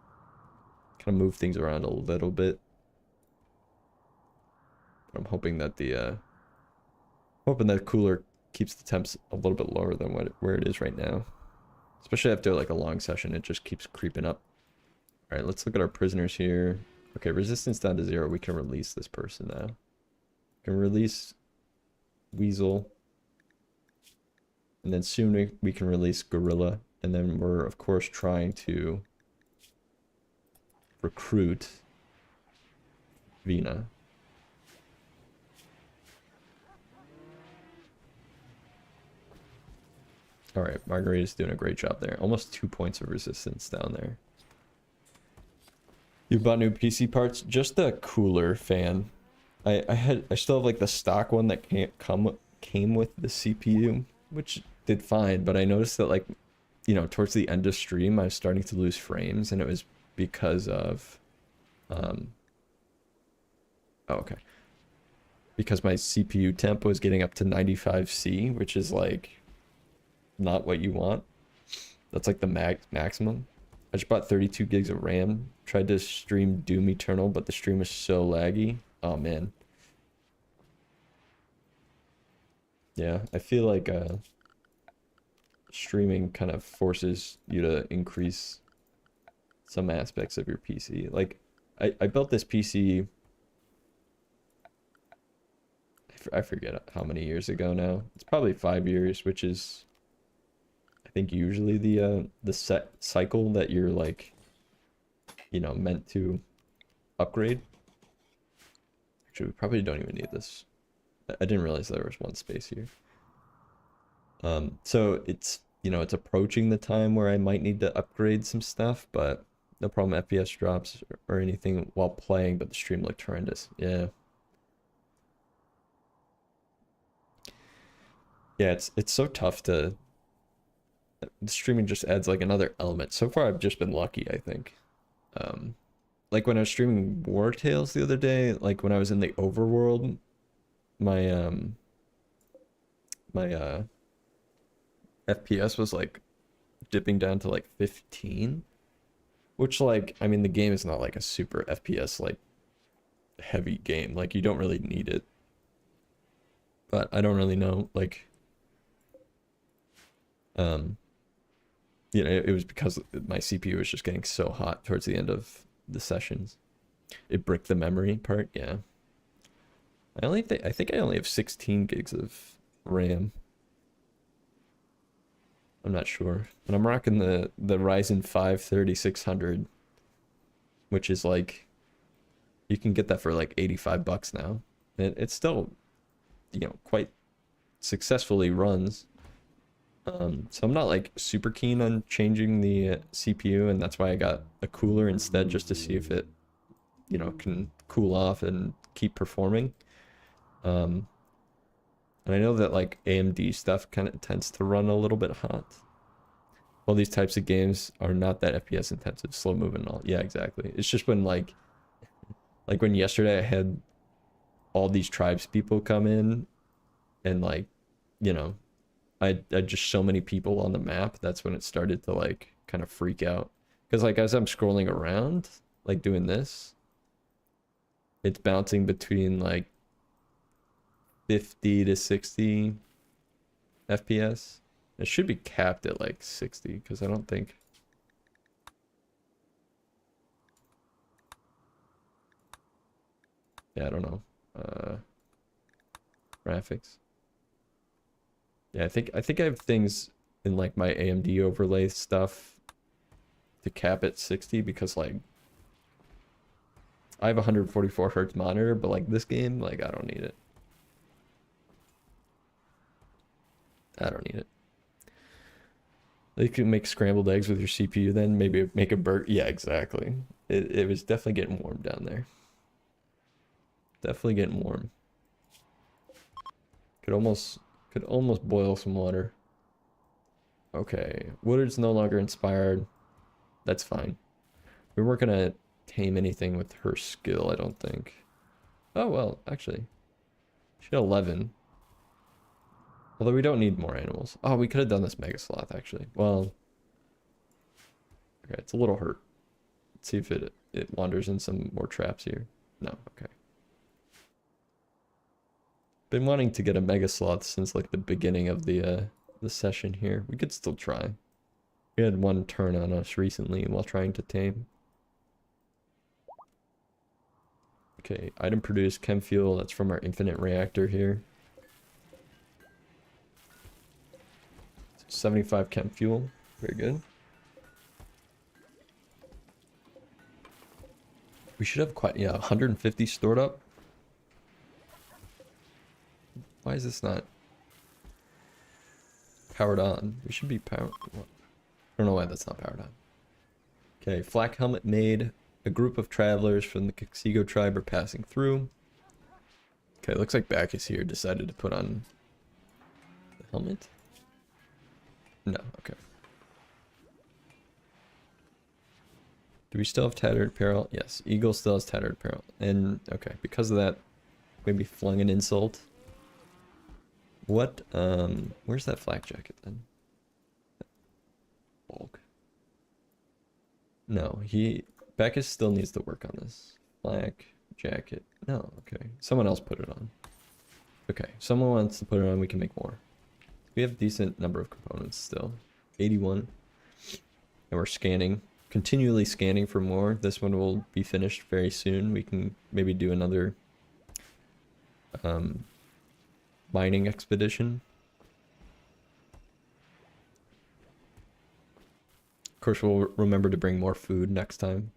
Kind of moved things around a little bit. But I'm hoping that the cooler keeps the temps a little bit lower than where it is right now. Especially after like a long session, it just keeps creeping up. All right, let's look at our prisoners here. Okay, resistance down to 0. We can release this person now. We can release Weasel. And then soon we can release Gorilla. And then we're, of course, trying to recruit Vina. Alright, Margarita's doing a great job there. Almost 2 points of resistance down there. You bought new PC parts? Just the cooler fan. I still have like the stock one that came with the CPU, which did fine, but I noticed that like, you know, towards the end of stream I was starting to lose frames, and it was because of oh, okay. Because my CPU temp was getting up to 95C, which is like not what you want. That's like the maximum. I just bought 32 gigs of RAM. Tried to stream Doom Eternal, but the stream was so laggy. Oh man. Yeah, I feel like streaming kind of forces you to increase some aspects of your PC. Like, I built this PC, I forget how many years ago now. It's probably 5 years, which is, I think, usually the set cycle that you're like, you know, meant to upgrade. Actually, we probably don't even need this. I didn't realize there was one space here. So it's, you know, it's approaching the time where I might need to upgrade some stuff, but no problem. FPS drops or anything while playing, but the stream looked horrendous. Yeah. Yeah, it's so tough to... The streaming just adds like another element. So far, I've just been lucky, I think. Like when I was streaming War Tales the other day, like when I was in the overworld, my my FPS was like dipping down to like 15, which, like, I mean, the game is not like a super FPS like heavy game. Like, you don't really need it. But I don't really know, like, you know, it was because my CPU was just getting so hot towards the end of the sessions. It bricked the memory part, yeah. I think I only have 16 gigs of RAM. I'm not sure. And I'm rocking the Ryzen 5 3600, which is like, you can get that for like 85 bucks now. And it's still, you know, quite successfully runs. So I'm not like super keen on changing the CPU, and that's why I got a cooler instead, just to see if it, you know, can cool off and keep performing. And I know that like AMD stuff kind of tends to run a little bit hot. Well, these types of games are not that FPS intensive, slow moving and all. Yeah, exactly. It's just when like when yesterday I had all these tribes people come in, and like, you know, I just so many people on the map. That's when it started to like kind of freak out. Because like as I'm scrolling around, like doing this, it's bouncing between like 50 to 60 FPS. It should be capped at like 60, because I don't think... Yeah, I don't know. Graphics. Yeah, I think I have things in like my AMD overlay stuff to cap at 60, because like I have a 144 hertz monitor, but like this game, like I don't need it. I don't need it. You can make scrambled eggs with your CPU, then maybe make a burger. Yeah, exactly. It was definitely getting warm down there. Definitely getting warm. Could almost boil some water. Okay, Woodard's no longer inspired. That's fine. We weren't gonna tame anything with her skill, I don't think. Oh well, actually, she had 11. Although we don't need more animals. Oh, we could have done this mega sloth actually. Well, okay, it's a little hurt. Let's see if it wanders in some more traps here. No, okay. Been wanting to get a mega sloth since like the beginning of the session here. We could still try. We had one turn on us recently while trying to tame. Okay, item produced, chem fuel. That's from our infinite reactor here. 75 chem fuel. Very good. We should have quite, yeah, 150 stored up. Why is this not powered on? We should be powered. I don't know why that's not powered on. Okay, flak helmet made. A group of travelers from the Kixigo tribe are passing through. Okay, looks like Bacchus here decided to put on the helmet. No, okay. Do we still have tattered apparel? Yes, Eagle still has tattered apparel. And, okay, because of that, maybe flung an insult. What, where's that flak jacket then? Bulk. No, Bacchus still needs to work on this. Flak jacket. No, okay. Someone else put it on. Okay, someone wants to put it on, we can make more. We have a decent number of components still. 81. And we're scanning, continually scanning for more. This one will be finished very soon. We can maybe do another mining expedition. Of course, we'll remember to bring more food next time.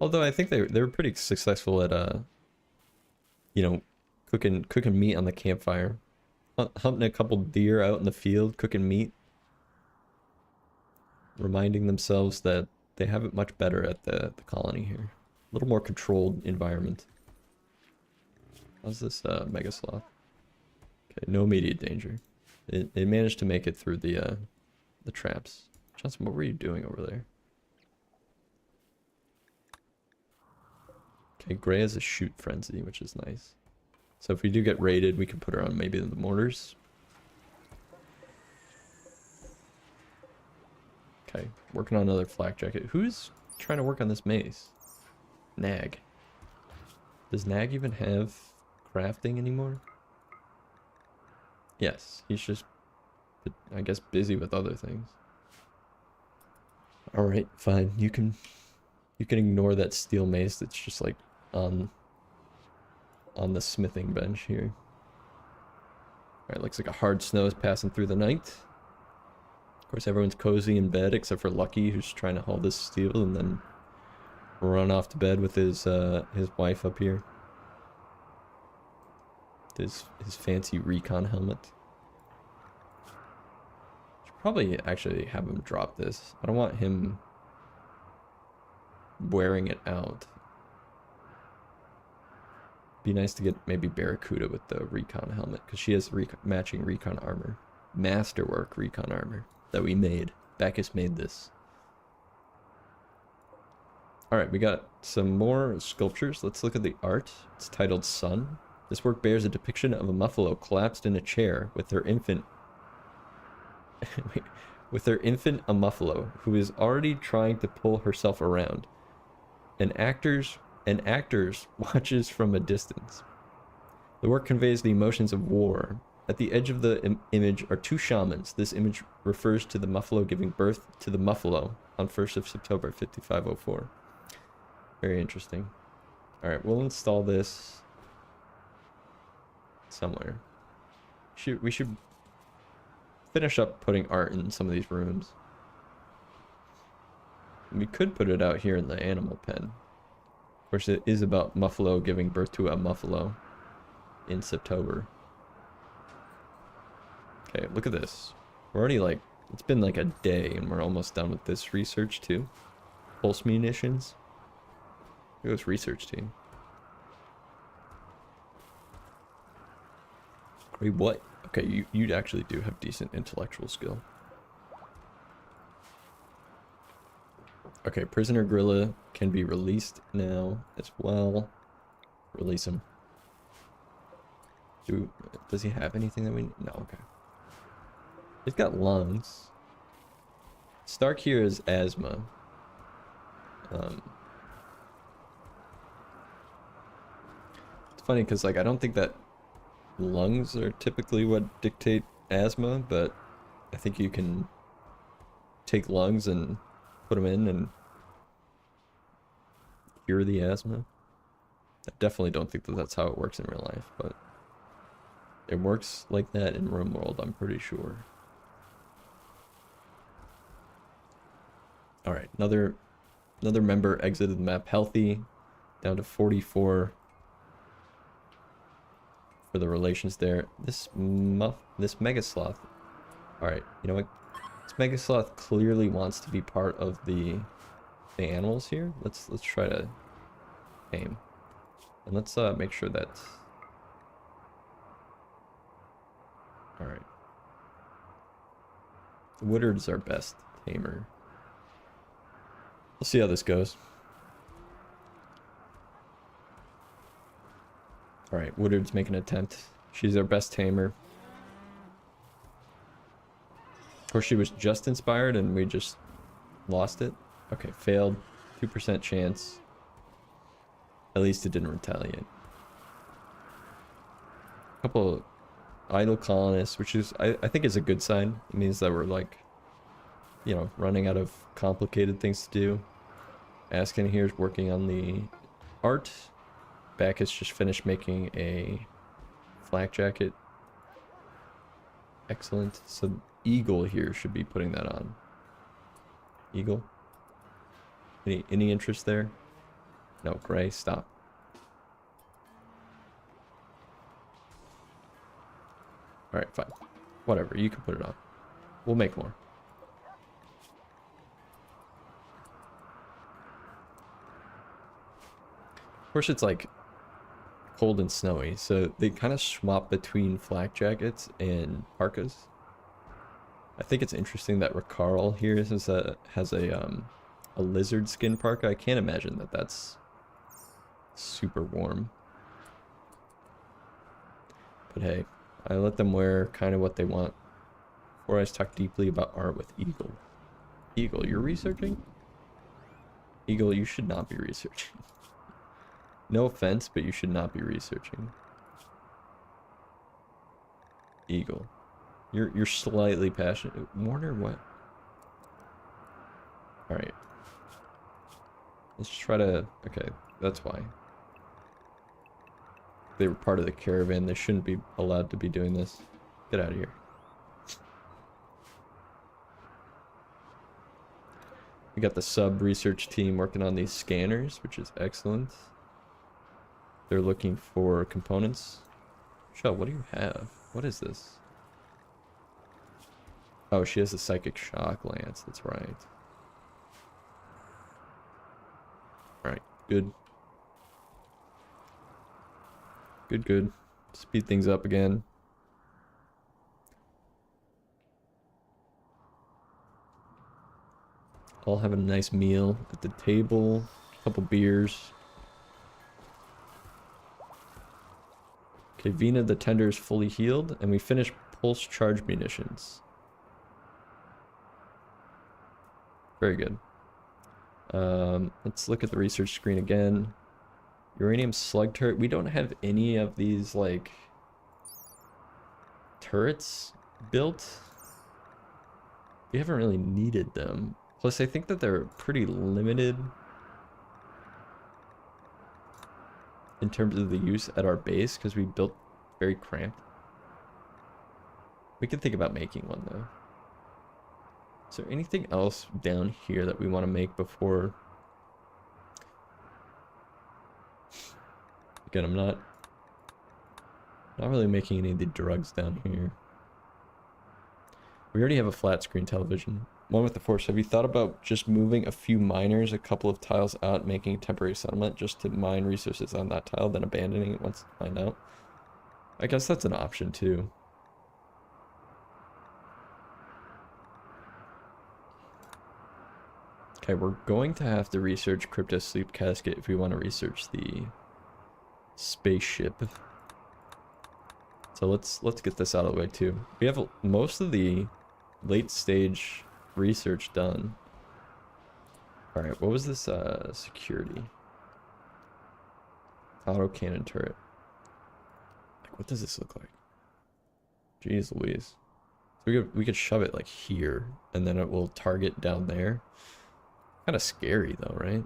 Although I think they were pretty successful at you know, cooking meat on the campfire, hunting a couple deer out in the field, cooking meat, reminding themselves that they have it much better at the colony here. A little more controlled environment. How's this mega sloth? Okay, no immediate danger. It managed to make it through the traps. Johnson, what were you doing over there? Okay, Gray has a shoot frenzy, which is nice. So if we do get raided, we can put her on maybe the mortars. Okay, working on another flak jacket. Who's trying to work on this maze? Nag. Does Nag even have crafting anymore? Yes, he's just, I guess, busy with other things. Alright, fine. You can ignore that steel mace that's just like on the smithing bench here. Alright, looks like a hard snow is passing through the night. Of course, everyone's cozy in bed except for Lucky, who's trying to haul this steel and then run off to bed with his wife up here. His fancy recon helmet. Should probably actually have him drop this. I don't want him wearing it out. Be nice to get maybe Barracuda with the recon helmet, because she has matching recon armor. Masterwork recon armor that we made. Bacchus made this. Alright, we got some more sculptures. Let's look at the art. It's titled Sun. This work bears a depiction of a muffalo collapsed in a chair with their infant a muffalo who is already trying to pull herself around. And actors watches from a distance. The work conveys the emotions of war. At the edge of the image are two shamans. This image refers to the muffalo giving birth to the muffalo on 1st of September 5504. Very interesting. Alright, we'll install this somewhere. We should finish up putting art in some of these rooms. We could put it out here in the animal pen. Of course, it is about muffalo giving birth to a muffalo in September. Okay, look at this. We're already like, it's been like a day and we're almost done with this research too. Pulse munitions. Look at this research team. Wait, what? Okay, you actually do have decent intellectual skill. Okay, prisoner gorilla can be released now as well. Release him. Does he have anything that we need? No, okay. He's got lungs. Stark here is asthma. It's funny because like I don't think that lungs are typically what dictate asthma, but I think you can take lungs and put them in and cure the asthma. I definitely don't think that that's how it works in real life, but it works like that in RimWorld, I'm pretty sure. Alright, another member exited the map healthy, down to 44 for the relations there. This mega sloth. Alright, you know what? This mega sloth clearly wants to be part of the animals here. Let's try to aim. And let's make sure that. Alright. Woodard's our best tamer. We'll see how this goes. Alright, Woodard's making an attempt. She's our best tamer. Of course, she was just inspired and we just lost it. Okay, failed. 2% chance. At least it didn't retaliate. idle colonists, which is, I think is a good sign. It means that we're like, you know, running out of complicated things to do. Askin here is working on the art. Bacchus just finished making a flak jacket. Excellent. So Eagle here should be putting that on. Eagle? Any interest there? No, Gray, stop. Alright, fine. Whatever, you can put it on. We'll make more. Of course, it's like cold and snowy, so they kind of swap between flak jackets and parkas. I think it's interesting that Ricarl here has a lizard skin parka. I can't imagine that that's super warm. But hey, I let them wear kind of what they want. Before I talk deeply about art with Eagle. Eagle, you're researching? Eagle, you should not be researching. No offense, but you should not be researching. Eagle. You're slightly passionate. Warner, what? Alright. Let's try to... Okay, that's why. They were part of the caravan. They shouldn't be allowed to be doing this. Get out of here. We got the sub-research team working on these scanners, which is excellent. They're looking for components. Shell, what do you have? What is this? Oh, she has a psychic shock lance. That's right. Alright, good. Good. Speed things up again. All have a nice meal at the table. A couple beers. Okay, Vina the tender is fully healed, and we finished pulse charge munitions. Very good. Let's look at the research screen again. Uranium slug turret. We don't have any of these, like, turrets built. We haven't really needed them. Plus, I think that they're pretty limited in terms of the use at our base, because we built very cramped. We could think about making one, though. Is there anything else down here that we want to make before... Again, I'm not really making any of the drugs down here. We already have a flat screen television. One with the force. Have you thought about just moving a few miners a couple of tiles out, making a temporary settlement just to mine resources on that tile, then abandoning it once it's mined out? I guess that's an option too. Okay, we're going to have to research Crypto Sleep Casket if we want to research the spaceship. So let's get this out of the way too. We have most of the late stage research done. All right, what was this security? Auto cannon turret. Like, what does this look like? Jeez Louise. So we could shove it like here, and then it will target down there. Kind of scary though, right?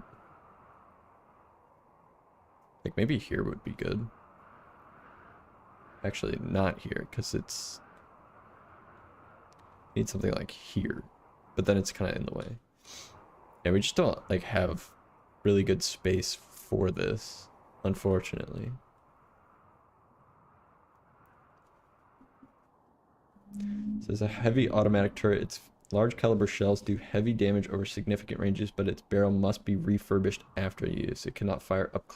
Like maybe here would be good. Actually, not here, because it's... Need something like here. But then it's kind of in the way. And we just don't, like, have really good space for this, unfortunately. So there's a heavy automatic turret. Its large caliber shells do heavy damage over significant ranges, but its barrel must be refurbished after use. It cannot fire up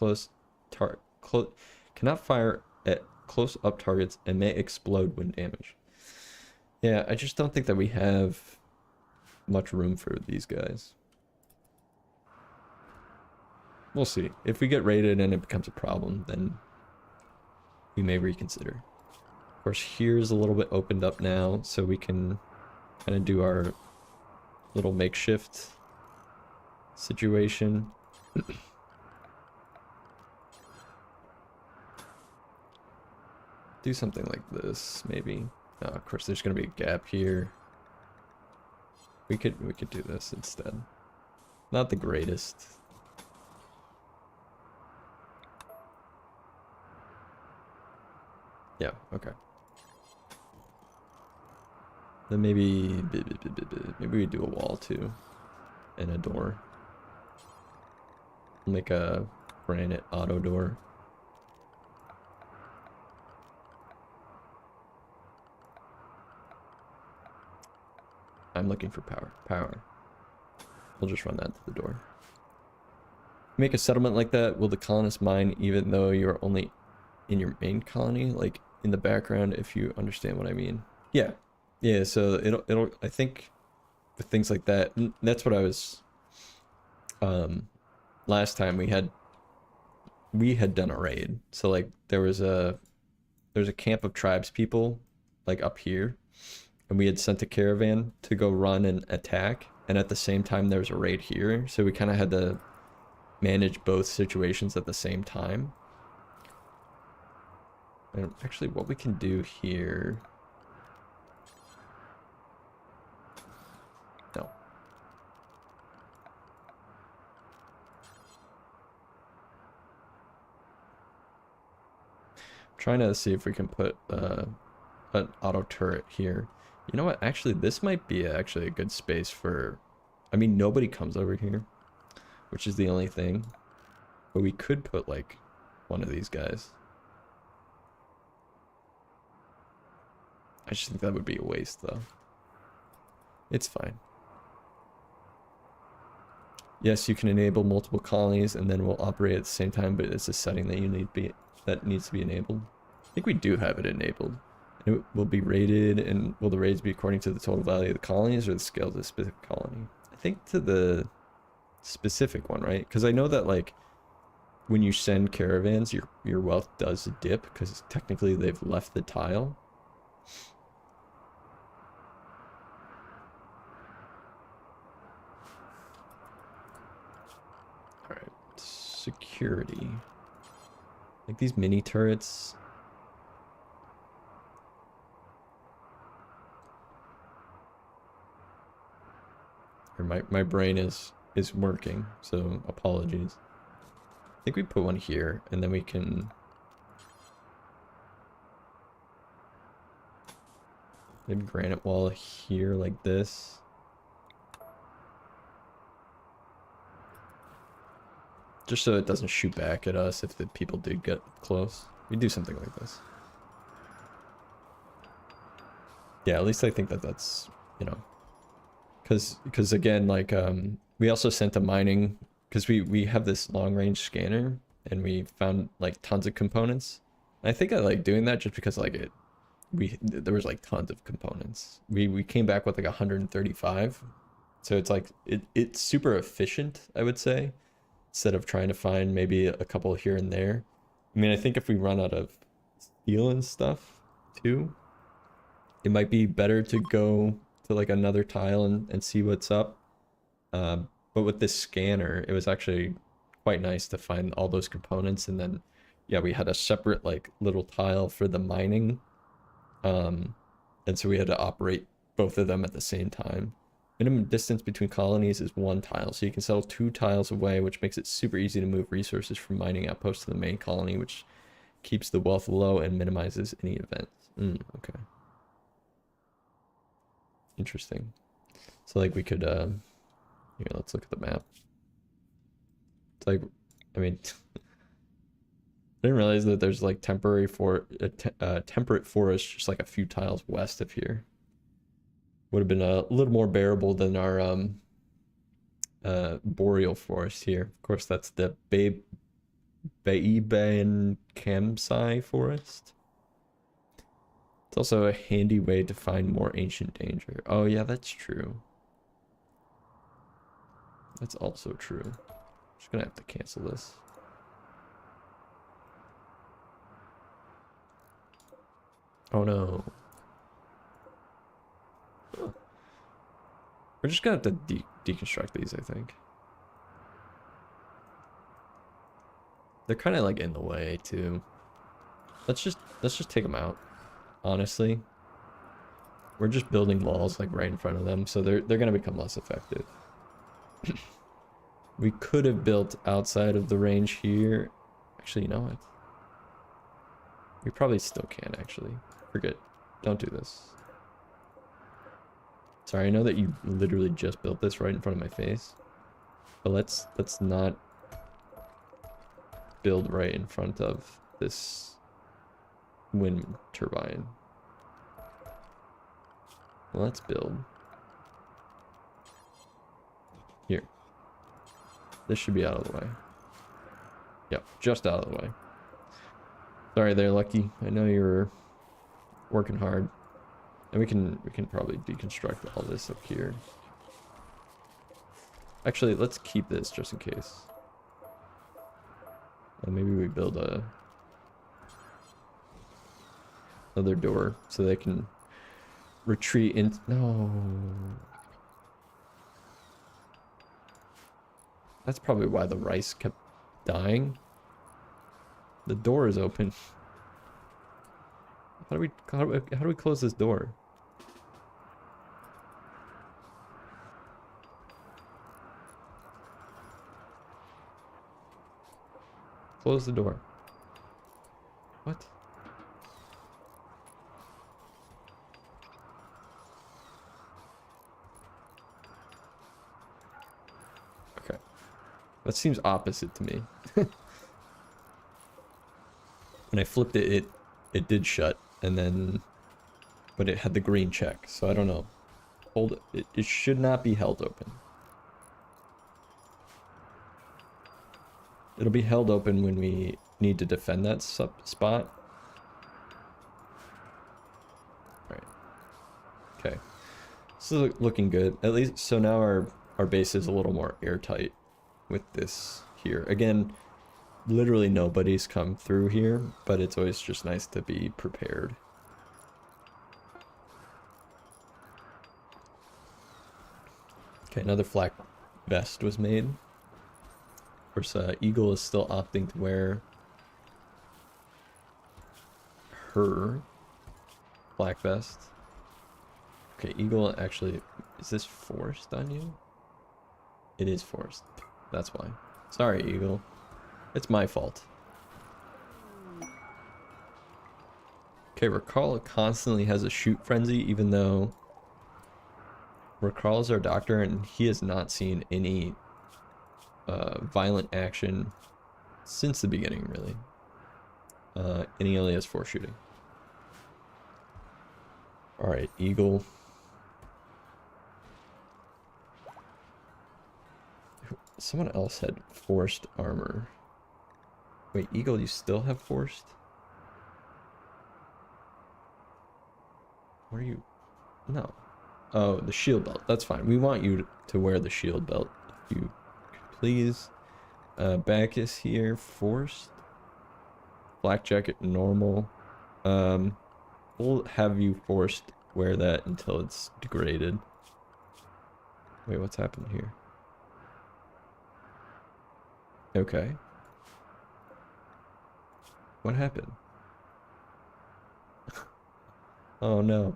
cannot fire at close up targets and may explode when damaged. Yeah, I just don't think that we have much room for these guys. We'll see. If we get raided and it becomes a problem, then we may reconsider. Of course, here's a little bit opened up now, so we can kind of do our little makeshift situation. Do something like this, maybe. Oh, of course, there's gonna be a gap here. We could do this instead. Not the greatest. Yeah, okay. Then maybe we do a wall too. And a door. Make a granite auto door. I'm looking for power. Power. We'll just run that to the door. Make a settlement like that, will the colonists mine even though you're only in your main colony? Like in the background, if you understand what I mean. Yeah. Yeah, so it'll I think with things like that, that's what I was last time we had done a raid. So like there's a camp of tribespeople like up here, and we had sent a caravan to go run and attack, and at the same time there's a raid here, so we kind of had to manage both situations at the same time. And actually what we can do here, no, trying to see if we can put an auto turret here. You know what? Actually, this might be actually a good space for... I mean, nobody comes over here, which is the only thing. But we could put, like, one of these guys. I just think that would be a waste, though. It's fine. Yes, you can enable multiple colonies, and then we'll operate at the same time, but it's a setting that needs to be enabled. I think we do have it enabled. It will be rated, and will the raids be according to the total value of the colonies or the scale of the specific colony? I think to the specific one, right? Because I know that like when you send caravans, your wealth does dip because technically they've left the tile. All right, security. Like these mini turrets. Or my brain is working, so apologies. I think we put one here, and then we can maybe granite wall here like this. Just so it doesn't shoot back at us if the people do get close. We do something like this. Yeah, at least I think that's, you know, because again, like we also sent a mining, because we have this long range scanner and we found like tons of components. And I think I like doing that just because like there was like tons of components. We came back with like 135, so it's like it's super efficient, I would say, instead of trying to find maybe a couple here and there. I mean, I think if we run out of steel and stuff too, it might be better to go to like another tile and see what's up. But with this scanner, it was actually quite nice to find all those components. And then, yeah, we had a separate like little tile for the mining. And so we had to operate both of them at the same time. Minimum distance between colonies is 1 tile, so you can settle 2 tiles away, which makes it super easy to move resources from mining outposts to the main colony, which keeps the wealth low and minimizes any events. Okay. Interesting. So like we could here, let's look at the map. It's like, I mean, I didn't realize that there's like temporary temperate forest just like a few tiles west of here. Would have been a little more bearable than our boreal forest here. Of course, that's the Baiban Kamsai forest. It's also a handy way to find more ancient danger. Oh yeah, that's true. That's also true. Just gonna have to cancel this. Oh no. We're just gonna have to deconstruct these, I think. They're kind of like in the way too. let's just take them out. Honestly, we're just building walls like right in front of them, so they're gonna become less effective. We could have built outside of the range here. Actually, you know what? We probably still can, actually. Forget. Don't do this. Sorry, I know that you literally just built this right in front of my face. But let's not build right in front of this wind turbine. Let's build. Here. This should be out of the way. Yep, just out of the way. Sorry there, Lucky. I know you're working hard. And we can probably deconstruct all this up here. Actually, let's keep this just in case. And maybe we build another door so they can retreat in. No. That's probably why the rice kept dying. The door is open. How do we close this door? Close the door. What? Okay. That seems opposite to me. When I flipped it, it did shut, and then, but it had the green check, so I don't know. Hold it. It should not be held open. It'll be held open when we need to defend that spot. Right. Okay. This is looking good. At least, so now our base is a little more airtight with this here. Again, literally nobody's come through here, but it's always just nice to be prepared. Okay, another flak vest was made. Of course, Eagle is still opting to wear her black vest. Okay, Eagle actually, is this forced on you? It is forced. That's why. Sorry, Eagle. It's my fault. Okay, Rakal constantly has a shoot frenzy, even though Rakal is our doctor and he has not seen any violent action since the beginning, really. And he only has 4 shooting. Alright, Eagle. Someone else had forced armor. Wait, Eagle, you still have forced? Where are you? No. Oh, the shield belt. That's fine. We want you to wear the shield belt, if you please. Bacchus here, forced. Black jacket, normal. We'll have you forced wear that until it's degraded. Wait, what's happened here? Okay. What happened? Oh no.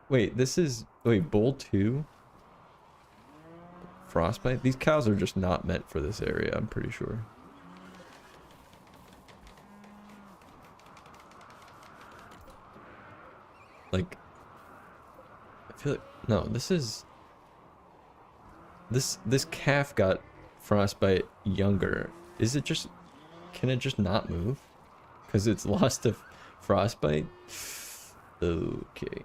Wait, this is... Wait, Bull 2? Frostbite? These cows are just not meant for this area, I'm pretty sure. Like... I feel like... No, this is... This calf got frostbite younger. Is it just... Can it just not move? Because it's lost to frostbite? Okay.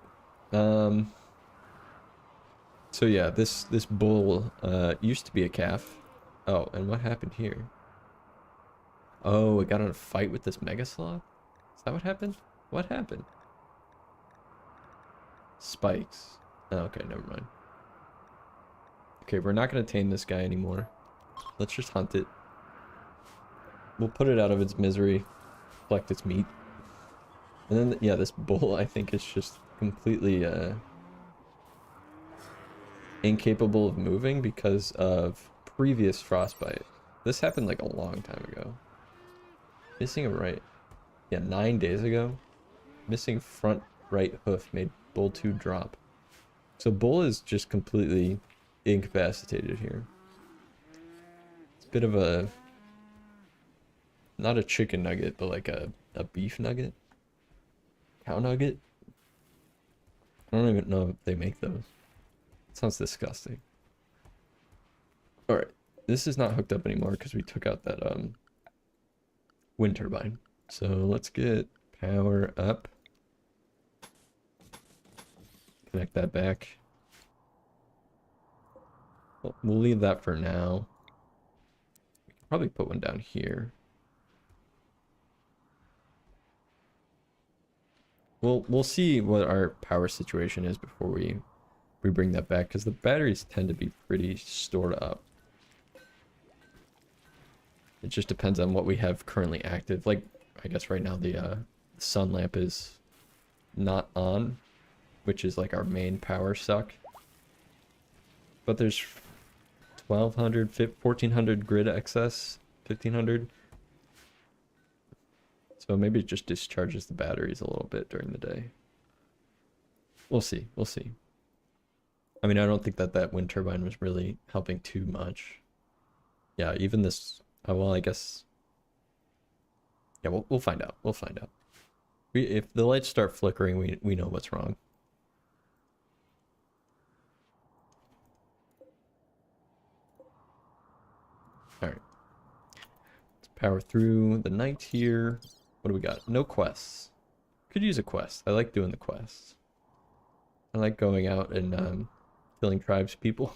So yeah, this bull used to be a calf. Oh, and what happened here? Oh, it got in a fight with this mega sloth? Is that what happened? What happened? Spikes. Oh, okay, never mind. Okay, we're not going to tame this guy anymore. Let's just hunt it. We'll put it out of its misery. Collect its meat. And then, yeah, this bull, I think, is just completely incapable of moving because of previous frostbite. This happened like a long time ago. Missing a right. Yeah, 9 days ago. Missing front right hoof made bull 2 drop. So bull is just completely incapacitated here. It's a bit of a, not a chicken nugget, but like a beef nugget. Cow nugget. I don't even know if they make those. It sounds disgusting. Alright, this is not hooked up anymore because we took out that wind turbine. So let's get power up. Connect that back. We'll leave that for now. We can probably put one down here. We'll see what our power situation is before we bring that back, because the batteries tend to be pretty stored up. It just depends on what we have currently active. Like, I guess right now the sun lamp is not on, which is like our main power suck. But there's 1200, 1400 grid excess, 1500. So maybe it just discharges the batteries a little bit during the day. We'll see, we'll see. I mean, I don't think that that wind turbine was really helping too much. Yeah, even this, well, I guess, yeah, we'll find out, we'll find out. If the lights start flickering, we know what's wrong. Alright. Let's power through the night here. What do we got? No quests. Could use a quest. I like doing the quests. I like going out and killing tribespeople.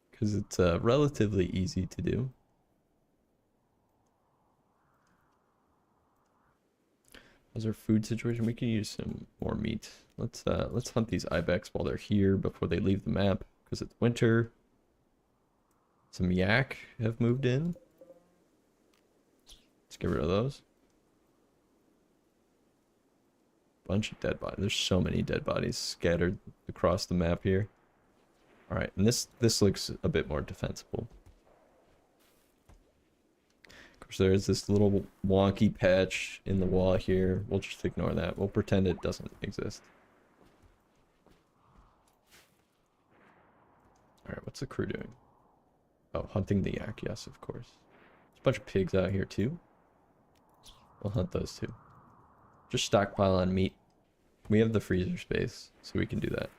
Because it's relatively easy to do. How's our food situation? We can use some more meat. Let's hunt these ibex while they're here before they leave the map, because it's winter. Some yak have moved in. Let's get rid of those. Bunch of dead bodies. There's so many dead bodies scattered across the map here. All right, and this looks a bit more defensible. Of course, there's this little wonky patch in the wall here. We'll just ignore that. We'll pretend it doesn't exist. All right, what's the crew doing? Oh, hunting the yak. Yes, of course. There's a bunch of pigs out here too. We'll hunt those too. Just stockpile on meat. We have the freezer space, so we can do that.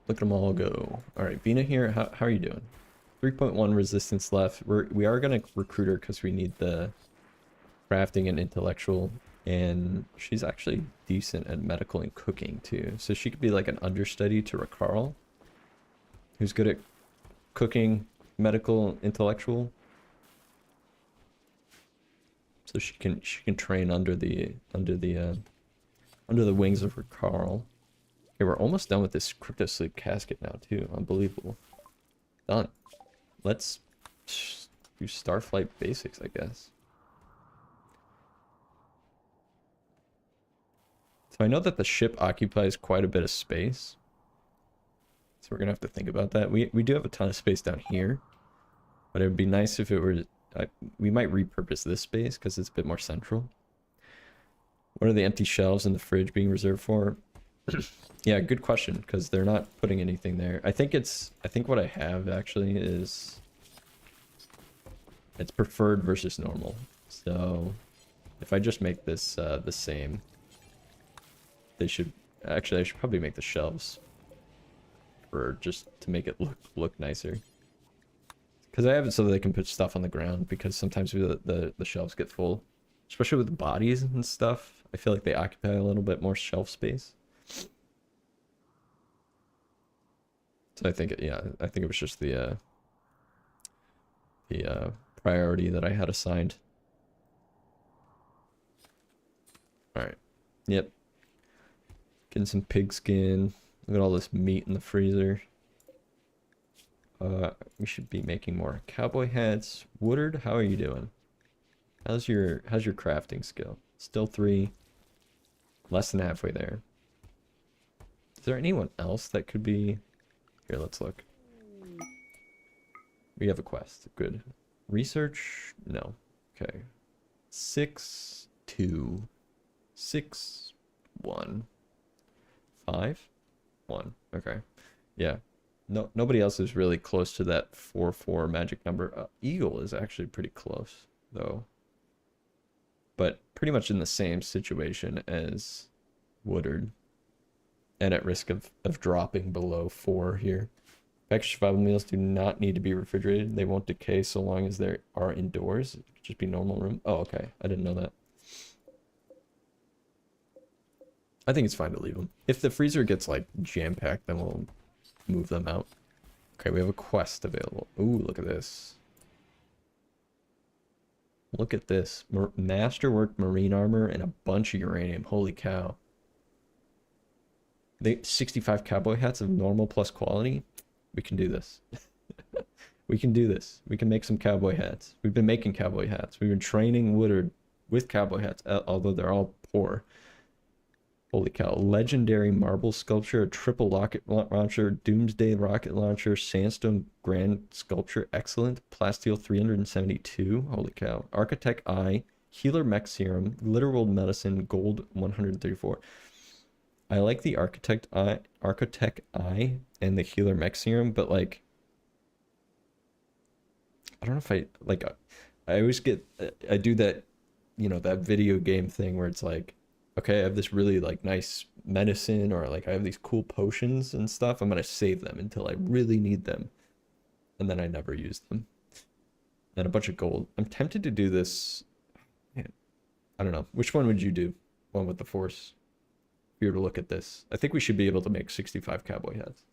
Look at them all go. All right, Vina here. How are you doing? 3.1 resistance left. We are gonna recruit her because we need the crafting and intellectual, and she's actually decent at medical and cooking too. So she could be like an understudy to Rakarl, who's good at cooking, medical, intellectual. So she can train under the wings of Rakarl. Okay, we're almost done with this crypto sleep casket now too. Unbelievable. Done. Let's do Starflight basics, I guess. So I know that the ship occupies quite a bit of space. So we're gonna have to think about that. We do have a ton of space down here, but it would be nice if it were. We might repurpose this space because it's a bit more central. What are the empty shelves in the fridge being reserved for? Yeah, good question, because they're not putting anything there. I think what I have actually is it's preferred versus normal. So if I just make this the same, they should actually, I should probably make the shelves for just to make it look nicer. Because I have it so that they can put stuff on the ground, because sometimes the shelves get full, especially with the bodies and stuff. I feel like they occupy a little bit more shelf space. So I think it was just the priority that I had assigned. All right. Yep. Getting some pig skin. Look at all this meat in the freezer. We should be making more cowboy hats. Woodard, how are you doing? How's your crafting skill? Still 3. Less than halfway there. there anyone else that could be... Here, let's look. We have a quest. Good. Research? No. Okay. 6, 2, 6, 1, 5, 1. Okay. Yeah. No, nobody else is really close to that 4-4 magic number. Eagle is actually pretty close, though. But pretty much in the same situation as Woodard. And at risk of dropping below 4 here. Packaged survival meals do not need to be refrigerated. They won't decay so long as they are indoors. It could just be normal room. Oh, okay. I didn't know that. I think it's fine to leave them. If the freezer gets like jam-packed, then we'll move them out. Okay, we have a quest available. Ooh, look at this. Look at this. Masterwork marine armor and a bunch of uranium. Holy cow. 65 cowboy hats of normal plus quality. We can do this. We can do this. We can make some cowboy hats. We've been making cowboy hats. We've been training Woodard with cowboy hats, although they're all poor. Holy cow. Legendary marble sculpture, a triple rocket launcher, doomsday rocket launcher, sandstone grand sculpture, excellent. Plasteel 372. Holy cow. Architect eye, healer mech serum, literal medicine, gold 134. I like the architect eye and the healer mech serum, but like I don't know if I like I always get I do that, you know, that video game thing where it's like, okay, I have this really like nice medicine, or like I have these cool potions and stuff. I'm gonna save them until I really need them, and then I never use them. And a bunch of gold. I'm tempted to do this. Man, I don't know. Which one would you do? One with the force? If you were to look at this, I think we should be able to make 65 cowboy hats.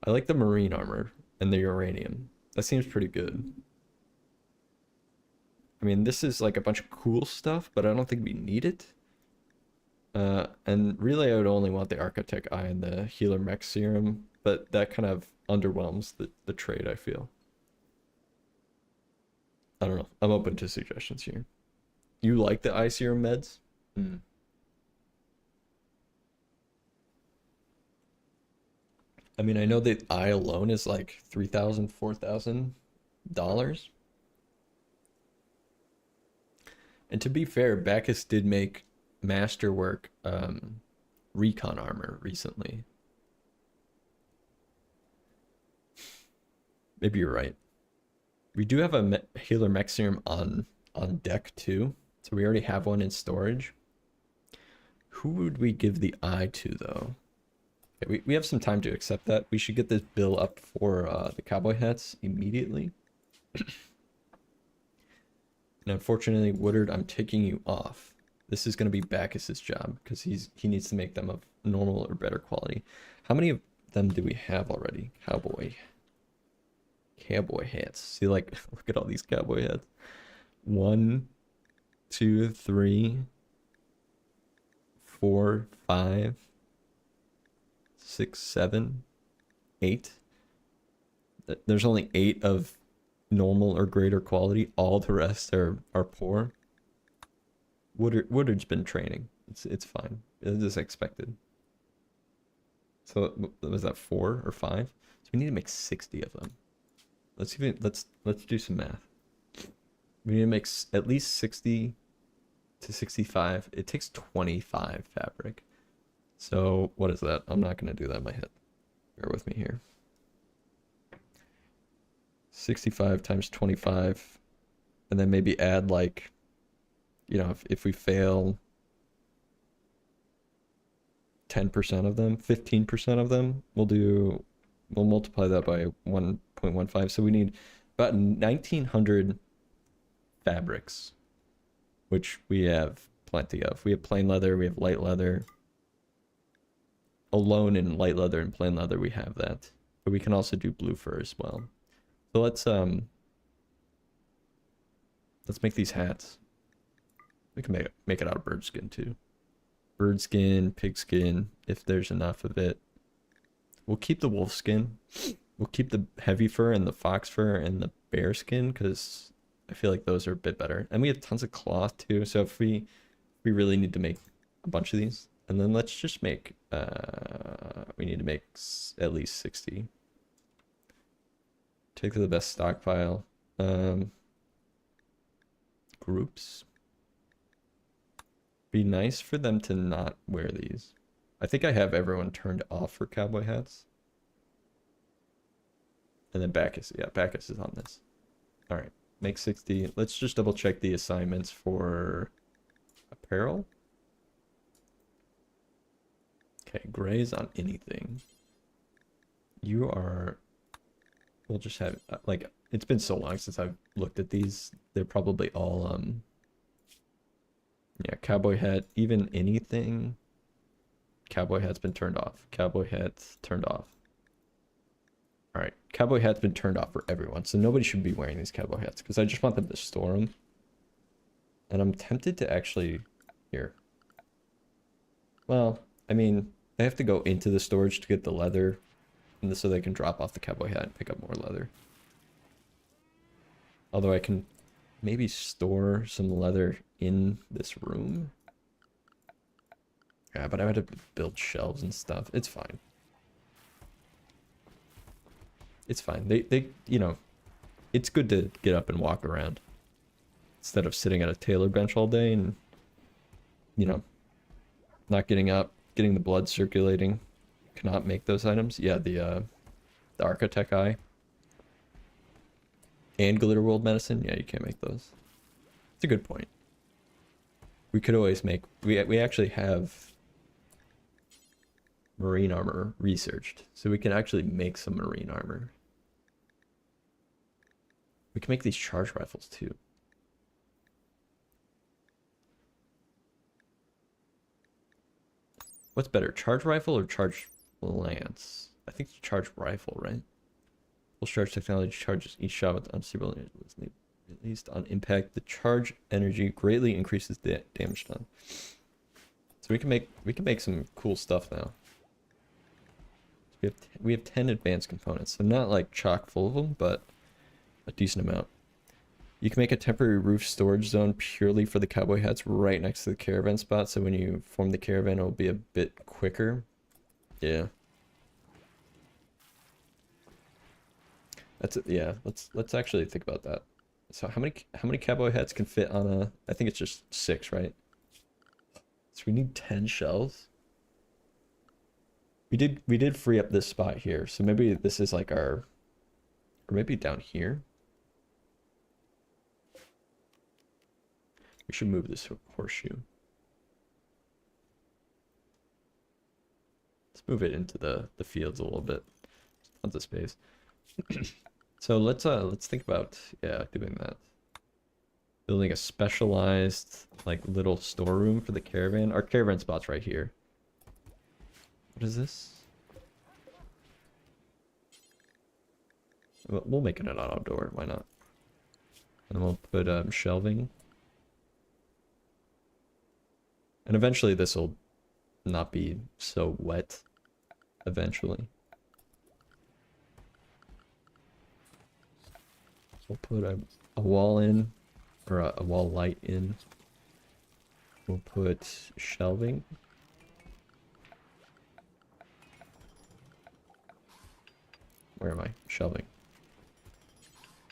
I like the marine armor and the uranium. That seems pretty good. I mean, this is like a bunch of cool stuff, but I don't think we need it. And really, I would only want the architect eye and the healer mech serum, but that kind of underwhelms the trade, I feel. I don't know. I'm open to suggestions here. You like the eye serum meds? Hmm. I mean, I know that eye alone is like $3,000, $4,000. And to be fair, Bacchus did make masterwork recon armor recently. Maybe you're right. We do have a healer mech serum on deck too, so we already have one in storage. Who would we give the eye to though? Okay, we have some time to accept that. We should get this bill up for the cowboy hats immediately. And unfortunately, Woodard, I'm taking you off. This is going to be Bacchus's job because he needs to make them of normal or better quality. How many of them do we have already? Cowboy hats. See, like, look at all these cowboy hats. 1, 2, 3, 4, 5, 6, 7, 8. There's only 8 of normal or greater quality. All the rest are poor. Woodard's been training. It's fine. It is expected. So was that 4 or 5? So we need to make 60 of them. Let's do some math. We need to make at least 60 to 65. It takes 25 fabric. So what is that? I'm not gonna do that in my head. Bear with me here. 65 times 25, and then maybe add like, you know, if we fail 10% of them, 15% of them, we'll multiply that by 1.15. So we need about 1,900 fabrics, which we have plenty of. We have plain leather, we have light leather. Alone in light leather and plain leather, we have that. But we can also do blue fur as well. So let's make these hats. We can make it out of bird skin too. Bird skin, pig skin, if there's enough of it. We'll keep the wolf skin. We'll keep the heavy fur and the fox fur and the bear skin because I feel like those are a bit better. And we have tons of cloth too. So if we really need to make a bunch of these, And then let's just make, we need to make at least 60. Take to the best stockpile. Groups. Be nice for them to not wear these. I think I have everyone turned off for cowboy hats. And then Bacchus, yeah, Bacchus is on this. All right, make 60. Let's just double check the assignments for apparel. Okay, grays on anything. You are, we'll just have, like, it's been so long since I've looked at these. They're probably all, yeah, cowboy hat, even anything. Cowboy hat's been turned off. Cowboy hat's turned off. All right, cowboy hat's been turned off for everyone, so nobody should be wearing these cowboy hats because I just want them to store them. And I'm tempted to actually, here. Well, I mean, they have to go into the storage to get the leather, and so they can drop off the cowboy hat and pick up more leather. Although I can maybe store some leather in this room. Yeah, but I would have to build shelves and stuff. It's fine. It's fine. They, you know, it's good to get up and walk around instead of sitting at a tailor bench all day and, you know, not getting up, getting the blood circulating. Cannot make those items. Yeah, the architect eye and glitter world medicine. Yeah, you can't make those. It's a good point. We could always make, we actually have marine armor researched, so we can actually make some marine armor. We can make these charge rifles too. What's better, charge rifle or charge lance? I think it's charge rifle, right? Full charge technology charges each shot with unstable, at least on impact. The charge energy greatly increases the damage done. So we can make some cool stuff now. We have 10 advanced components, so not like chock full of them, but a decent amount. You can make a temporary roof storage zone purely for the cowboy hats right next to the caravan spot, so when you form the caravan, it'll be a bit quicker. Yeah. That's it. Yeah, let's actually think about that. So how many cowboy hats can fit on a, I think it's just 6, right? So we need 10 shelves. We did free up this spot here, so maybe this is like our, or maybe down here. We should move this horseshoe. Let's move it into the fields a little bit. Tons of space. So let's think about, yeah, doing that. Building a specialized like little storeroom for the caravan. Our caravan spot's right here. What is this? We'll make it an auto door, why not? And then we'll put shelving. And eventually this will not be so wet. Eventually. We'll put a wall in, or a wall light in. We'll put shelving. Where am I? Shelving.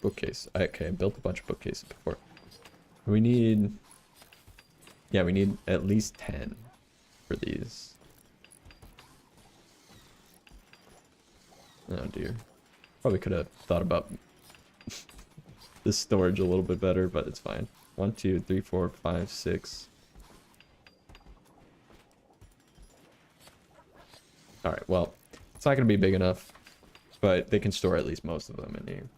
Bookcase. Okay, I built a bunch of bookcases before. We need... Yeah, we need at least 10 for these. Oh dear. Probably could have thought about this storage a little bit better, but it's fine. 1, 2, 3, 4, 5, 6. Alright, well, it's not going to be big enough, but they can store at least most of them in here.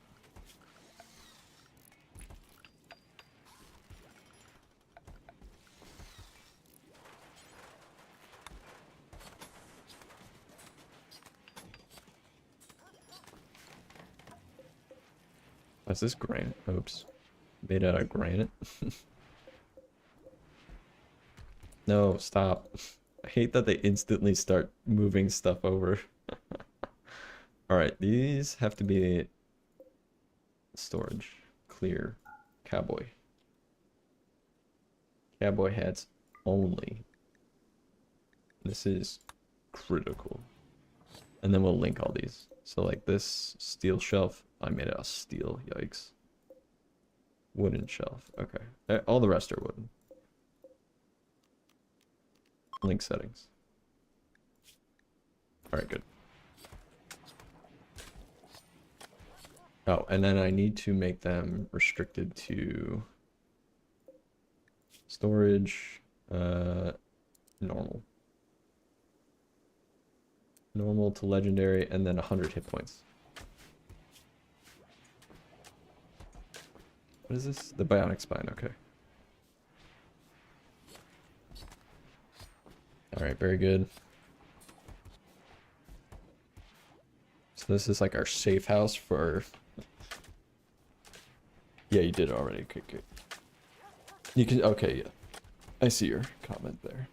Is this granite? Oops. Made out of granite? No, stop. I hate that they instantly start moving stuff over. Alright, these have to be storage. Clear. Cowboy. Cowboy hats only. This is critical. And then we'll link all these. So like this steel shelf, I made it out of steel, yikes. Wooden shelf, okay. All the rest are wooden. Link settings. All right, good. Oh, and then I need to make them restricted to storage, normal. Normal to legendary, and then 100 hit points. What is this? The bionic spine, okay. Alright, very good. So this is like our safe house for... Yeah, you did already. Okay, good. You can... Okay, yeah. I see your comment there.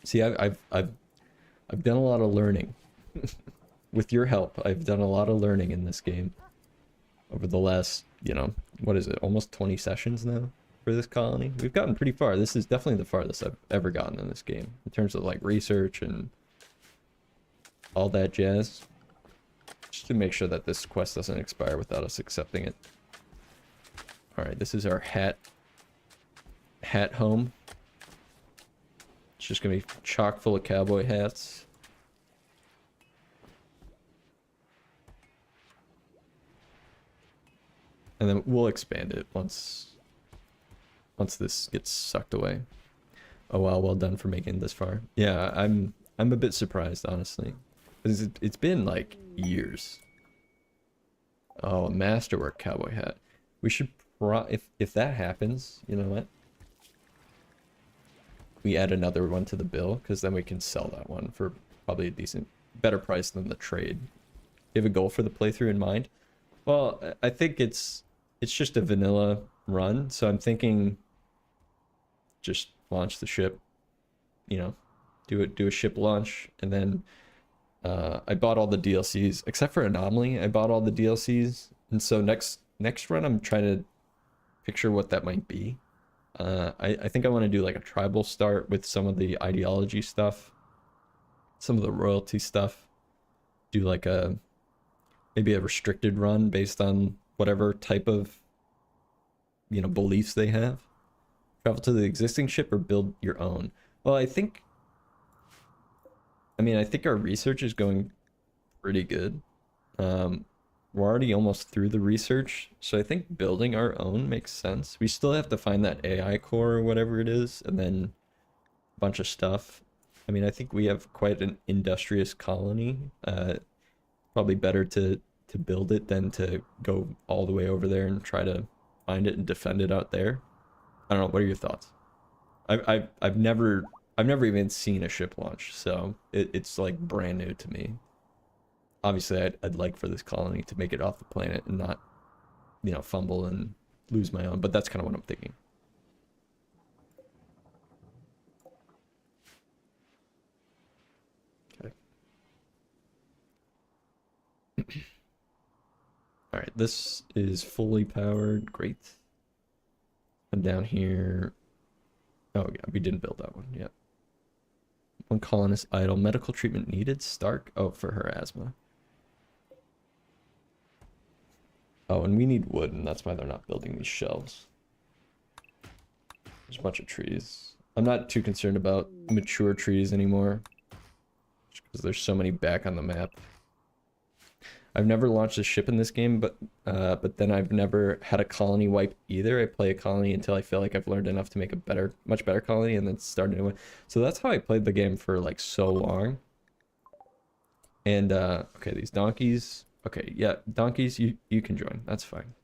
See, I've done a lot of learning. With your help, I've done a lot of learning in this game. Over the last, you know, what is it? Almost 20 sessions now for this colony. We've gotten pretty far. This is definitely the farthest I've ever gotten in this game. In terms of, like, research and all that jazz. Just to make sure that this quest doesn't expire without us accepting it. Alright, this is our hat home. It's just gonna be chock full of cowboy hats. And then we'll expand it once this gets sucked away. Oh wow, well done for making it this far. Yeah, I'm a bit surprised, honestly. It's been like years. Oh, a masterwork cowboy hat. We should if that happens, you know what? We add another one to the bill, because then we can sell that one for probably a better price than the trade. You have a goal for the playthrough in mind? Well, I think it's just a vanilla run, so I'm thinking just launch the ship, you know, do a ship launch, and then I bought all the DLCs except for Anomaly. I bought all the DLCs, and so next run I'm trying to picture what that might be. I think I want to do like a tribal start with some of the ideology stuff, some of the royalty stuff. Do like maybe a restricted run based on whatever type of, you know, beliefs they have. Travel to the existing ship or build your own. Well, I think our research is going pretty good. We're already almost through the research, so I think building our own makes sense. We still have to find that AI core or whatever it is, and then a bunch of stuff. I mean, I think we have quite an industrious colony. Probably better to build it than to go all the way over there and try to find it and defend it out there. I don't know. What are your thoughts? I've never even seen a ship launch, so it's like brand new to me. Obviously, I'd like for this colony to make it off the planet and not, you know, fumble and lose my own, but that's kind of what I'm thinking. Okay. All right, this is fully powered. Great. And down here. Oh yeah, we didn't build that one yet. One colonist idle. Medical treatment needed. Stark. Oh, for her asthma. Oh, and we need wood, and that's why they're not building these shelves. There's a bunch of trees. I'm not too concerned about mature trees anymore, just because there's so many back on the map. I've never launched a ship in this game, but then I've never had a colony wipe either. I play a colony until I feel like I've learned enough to make a much better colony, and then start a new one. So that's how I played the game for like so long. And okay, these donkeys. Okay, yeah, donkeys, you can join. That's fine.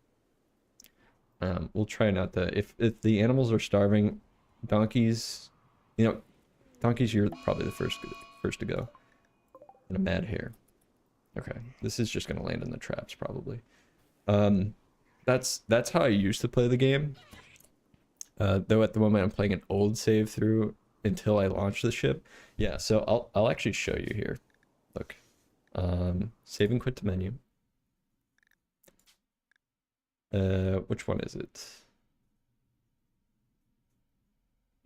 We'll try not to. If the animals are starving, donkeys, you know, donkeys, you're probably the first to go. And a mad hare. Okay, this is just gonna land in the traps probably. That's how I used to play the game. Though at the moment I'm playing an old save through until I launch the ship. Yeah, so I'll actually show you here. Look. Save and quit to menu. Which one is it?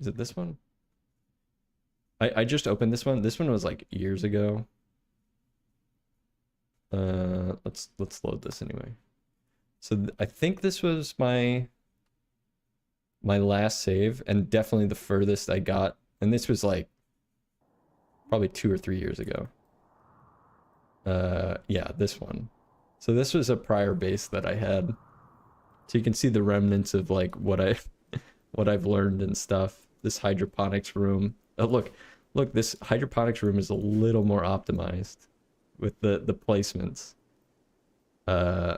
Is it this one? I just opened this one. This one was like years ago. Let's load this anyway. So I think this was my last save and definitely the furthest I got. And this was like probably 2 or 3 years ago. Yeah, this one. So this was a prior base that I had. So you can see the remnants of like what what I've learned and stuff. This hydroponics room. Oh, look, this hydroponics room is a little more optimized with the placements. Uh,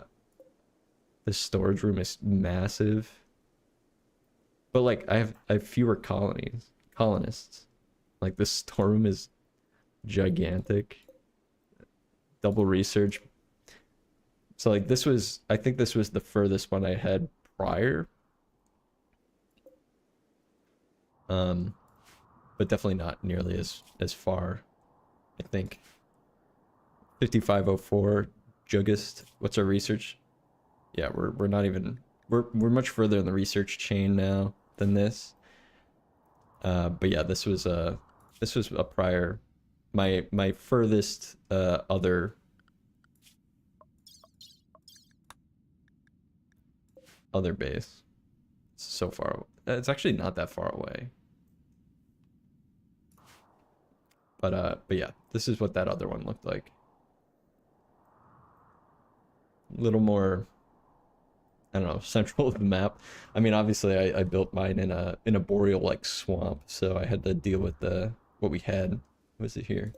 the storage room is massive, but like I have fewer colonists. Like this storeroom is gigantic. Double research. So like this was, I think this was the furthest one I had prior. But definitely not nearly as far. I think 5504 Juggist. What's our research? Yeah, we're not even we're much further in the research chain now than this. But yeah, this was a prior my furthest other base. It's so far. It's actually not that far away. But yeah, this is what that other one looked like. A little more, I don't know, central of the map. I mean, obviously, I built mine in a boreal like swamp, so I had to deal with the what we had. What is it here?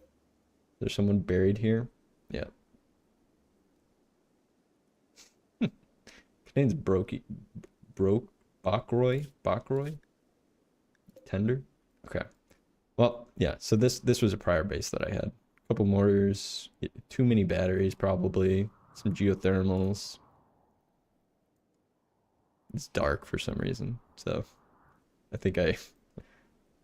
There's someone buried here. Yeah. Contains broke Bachroy tender. Okay. Well, yeah. So this was a prior base that I had. A couple mortars, too many batteries probably, some geothermals. It's dark for some reason, so I think I.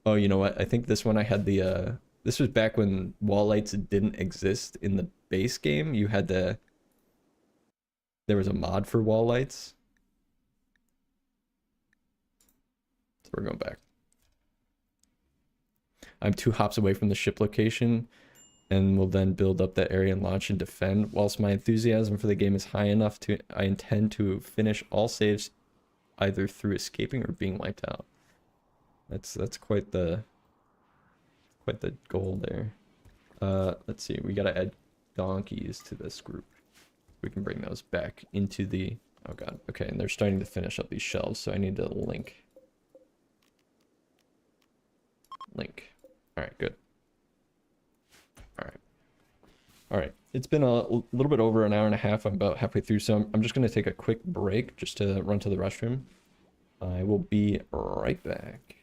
Oh, you know what? I think this one I had the. This was back when wall lights didn't exist in the base game. You had to. There was a mod for wall lights. So we're going back. I'm 2 hops away from the ship location and will then build up that area and launch and defend. Whilst my enthusiasm for the game is high enough to, I intend to finish all saves either through escaping or being wiped out. That's quite the goal there. Let's see, we gotta add donkeys to this group. We can bring those back into the, oh god, okay, and they're starting to finish up these shelves, so I need to link. All right, good. All right. It's been a little bit over an hour and a half. I'm about halfway through, so I'm just going to take a quick break just to run to the restroom. I will be right back.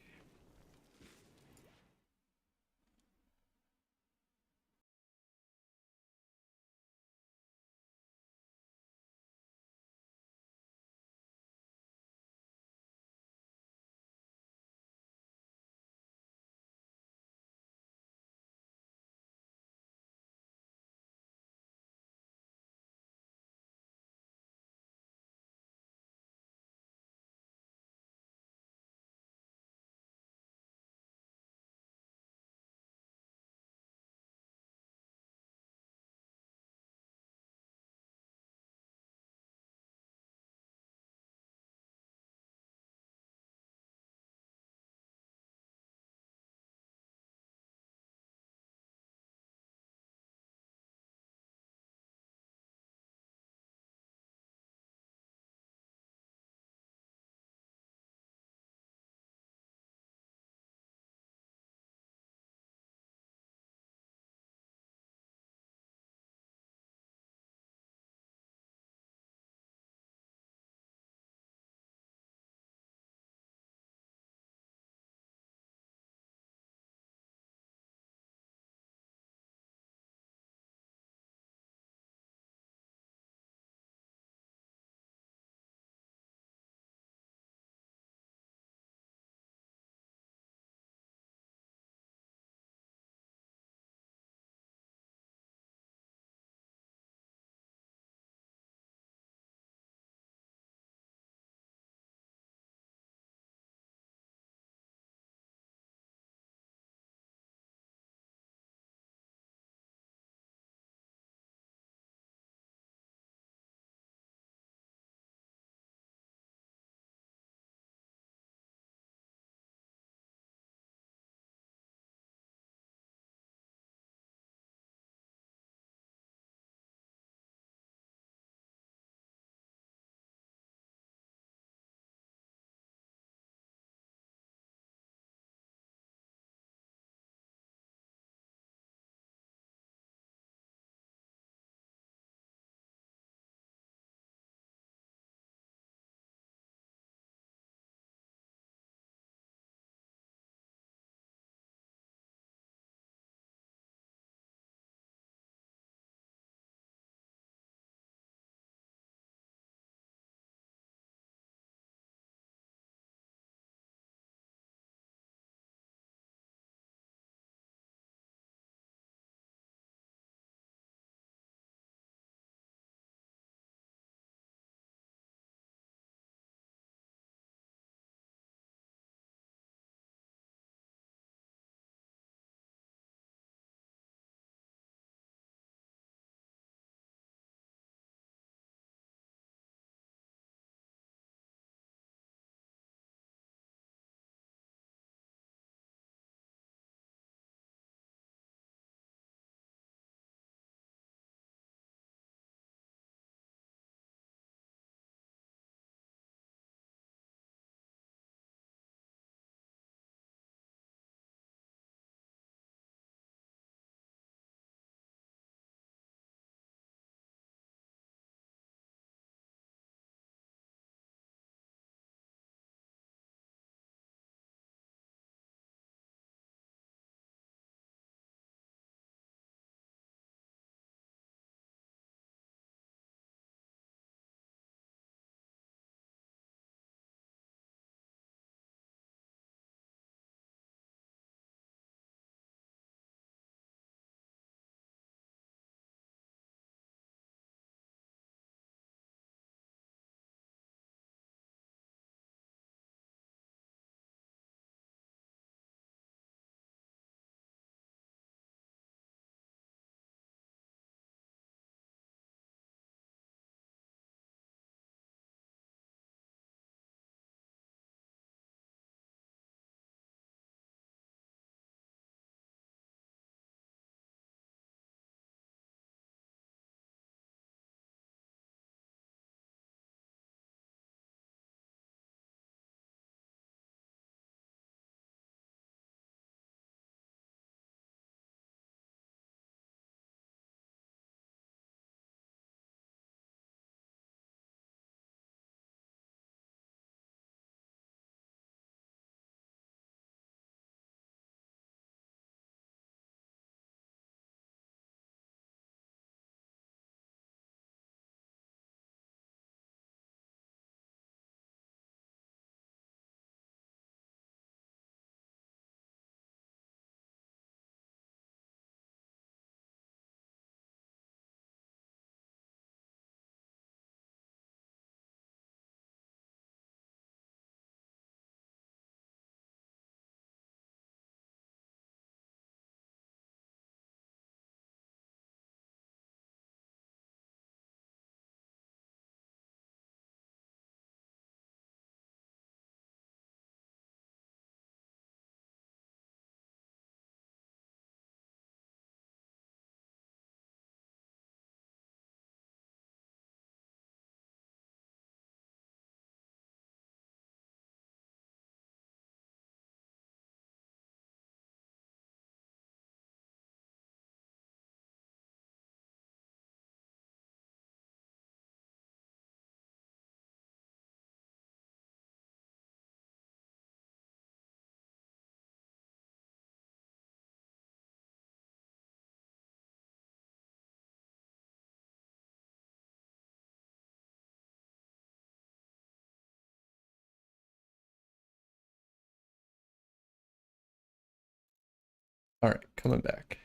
All right, coming back.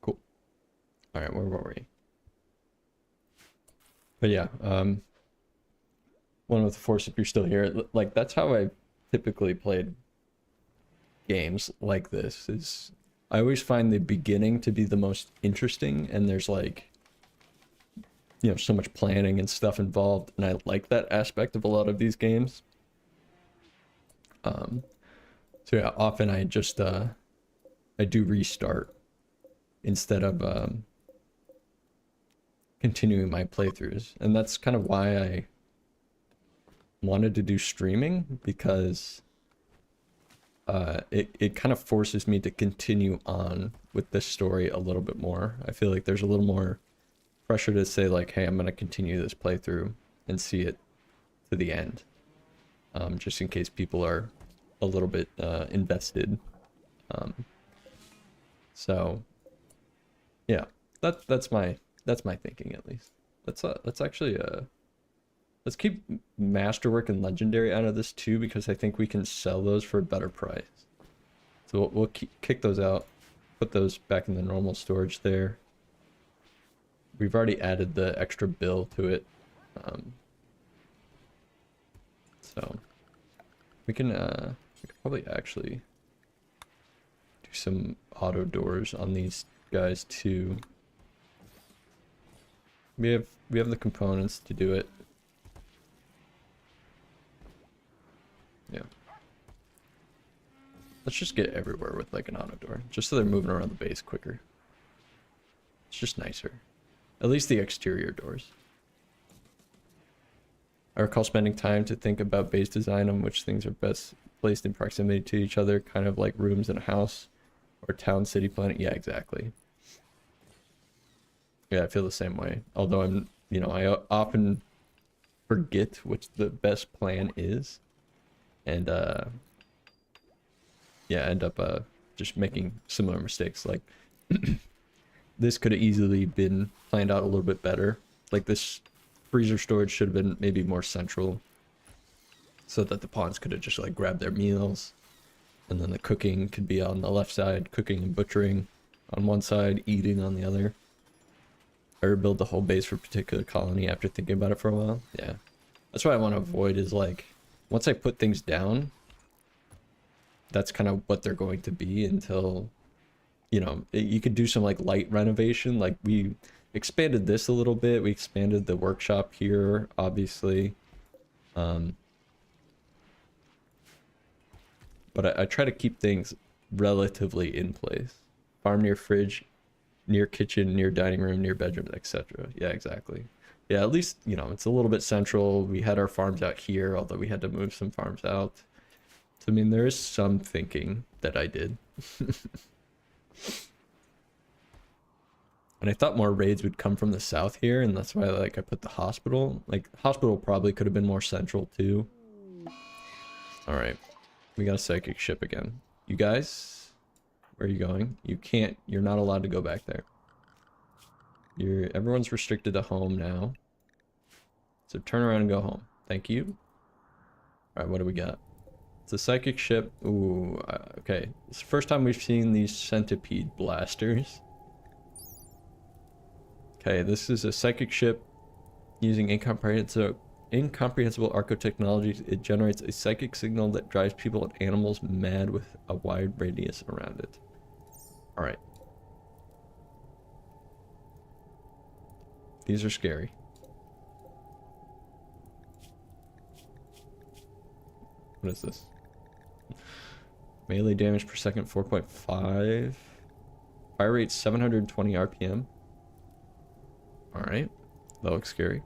Cool. All right, where were we? But yeah, one with the force if you're still here. Like that's how I typically played games like this. Is I always find the beginning to be the most interesting, and there's like so much planning and stuff involved, and I like that aspect of a lot of these games. So yeah, often I just I do restart instead of continuing my playthroughs, and that's kind of why I wanted to do streaming, because it kind of forces me to continue on with this story a little bit more. I feel like there's a little more pressure to say like, hey, I'm gonna continue this playthrough and see it to the end, just in case people are a little bit invested. So yeah, that's my thinking at least. Let's actually let's keep Masterwork and Legendary out of this too, because I think we can sell those for a better price. So we'll kick those out, put those back in the normal storage there. We've already added the extra bill to it. So we can probably actually do some auto doors on these guys too. We have the components to do it. Yeah. Let's just get everywhere with like an auto door, just so they're moving around the base quicker. It's just nicer. At least the exterior doors. I recall spending time to think about base design on which things are best placed in proximity to each other, kind of like rooms in a house or town city planning. Yeah, exactly. Yeah, I feel the same way. Although I often forget which the best plan is, and yeah, end up just making similar mistakes. Like this could have easily been planned out a little bit better. Like this freezer storage should have been maybe more central, so that the pawns could have just like grabbed their meals, and then the cooking could be on the left side, cooking and butchering on one side, eating on the other. I rebuild the whole base for a particular colony after thinking about it for a while. Yeah, that's what I want to avoid, is like once I put things down, that's kind of what they're going to be until, you could do some like light renovation. Like we expanded this a little bit. We expanded the workshop here, obviously. But I try to keep things relatively in place. Farm near fridge, near kitchen, near dining room, near bedrooms, etc. Yeah, exactly. Yeah, at least, it's a little bit central. We had our farms out here, although we had to move some farms out. So, I mean, there is some thinking that I did. And I thought more raids would come from the south here, and that's why I put the hospital. Like, hospital probably could have been more central too. All right, we got a psychic ship again. You guys, where are you going? You're not allowed to go back there. Everyone's restricted to home now. So turn around and go home. Thank you. All right, what do we got? It's a psychic ship. Ooh, okay. It's the first time we've seen these centipede blasters. Okay, this is a psychic ship using incomprehensible arco technologies. It generates a psychic signal that drives people and animals mad with a wide radius around it. All right. These are scary. What is this? Melee damage per second 4.5. Fire rate 720 RPM. Alright. That looks scary.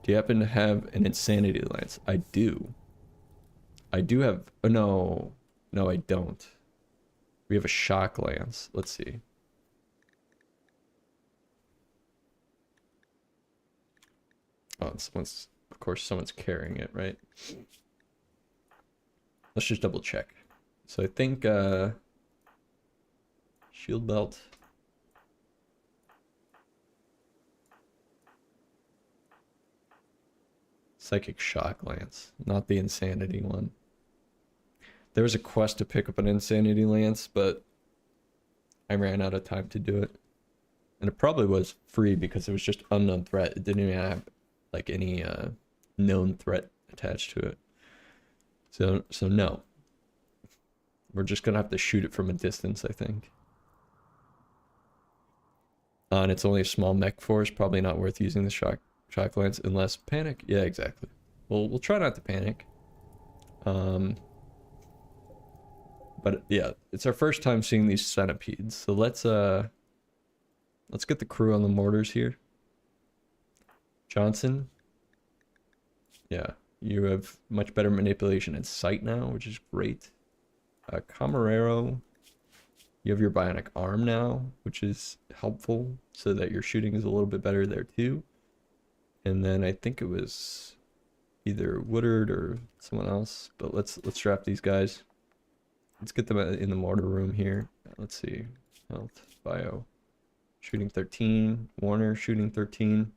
Do you happen to have an insanity lance? I do. I do have... Oh, no. No, I don't. We have a shock lance. Let's see. Oh, of course someone's carrying it, right? Let's just double check. So I think shield belt. Psychic shock lance, not the insanity one. There was a quest to pick up an Insanity Lance, but I ran out of time to do it. And it probably was free because it was just unknown threat. It didn't even have like any known threat attached to it. So no. We're just gonna have to shoot it from a distance, I think. And it's only a small mech force, probably not worth using the shock lance unless panic. Yeah, exactly. We'll try not to panic. But yeah, it's our first time seeing these centipedes. So let's get the crew on the mortars here. Johnson. Yeah, you have much better manipulation and sight now, which is great. Camarero, you have your bionic arm now, which is helpful so that your shooting is a little bit better there too. And then I think it was either Woodard or someone else, but let's draft these guys. Let's get them in the mortar room here. Let's see. Health, bio, shooting 13. Warner shooting 13.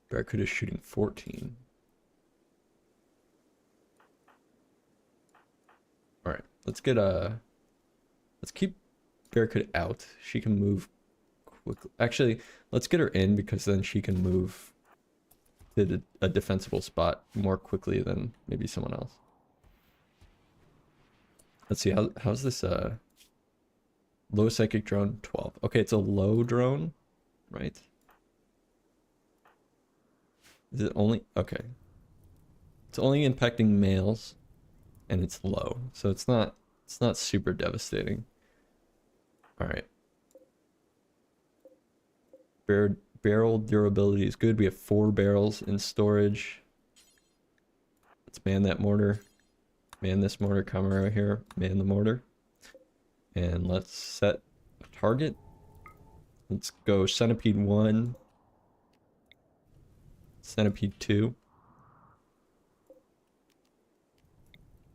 Barracuda shooting 14. All right, let's keep Barracuda out. She can move quickly. Actually, let's get her in because then she can move to a defensible spot more quickly than maybe someone else. Let's see, how's this low psychic drone? 12. Okay, it's a low drone, right? Is it only okay? It's only impacting males. And it's low, so it's not super devastating. All right. Barrel durability is good. We have 4 barrels in storage. Let's man that mortar. Man this mortar. Camarero here. Man the mortar. And let's set a target. Let's go Centipede 1. Centipede 2.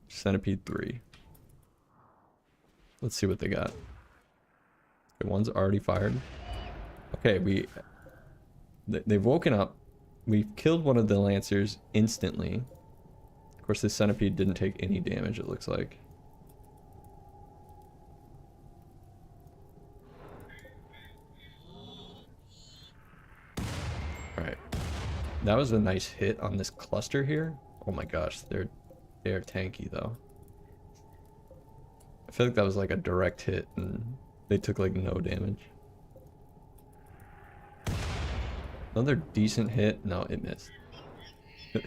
Centipede 3. Let's see what they got. Okay, one's already fired. Okay, they've woken up. We've killed one of the lancers instantly. Of course, this centipede didn't take any damage, it looks like. Alright. That was a nice hit on this cluster here. Oh my gosh, they are tanky though. I feel like that was like a direct hit and they took like no damage. Another decent hit. No, it missed. I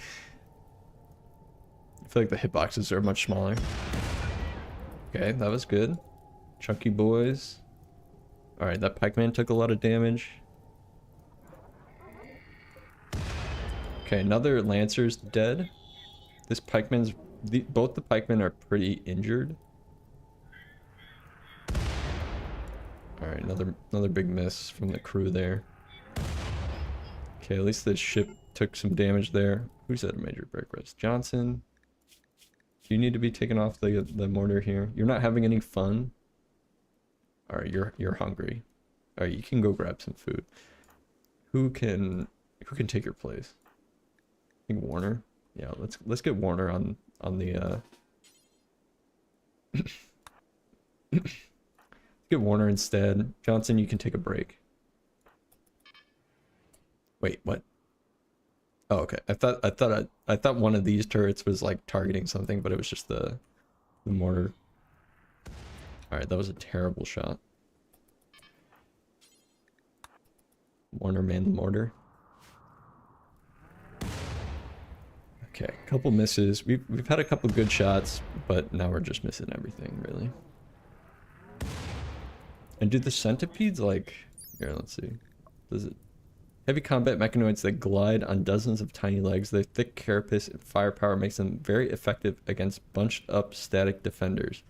feel like the hitboxes are much smaller. Okay, that was good. Chunky boys. Alright, that pikeman took a lot of damage. Okay, another lancer's dead. This pikeman's... both the pikemen are pretty injured. Alright, another big miss from the crew there. Okay, at least the ship took some damage there. Who's at a major break rest? Johnson. Do you need to be taken off the mortar here? You're not having any fun? Alright, you're hungry. Alright, you can go grab some food. Who can take your place? I think Warner. Yeah, let's get Warner on the get Warner instead. Johnson, you can take a break. Wait, what? Oh, okay. I thought one of these turrets was like targeting something, but it was just the mortar. All right, that was a terrible shot. Warner manned the mortar. Okay, a couple misses. We've had a couple good shots, but now we're just missing everything, really. And do the centipedes like... Here, let's see. Does it... Heavy combat mechanoids that glide on dozens of tiny legs. Their thick carapace and firepower makes them very effective against bunched up static defenders.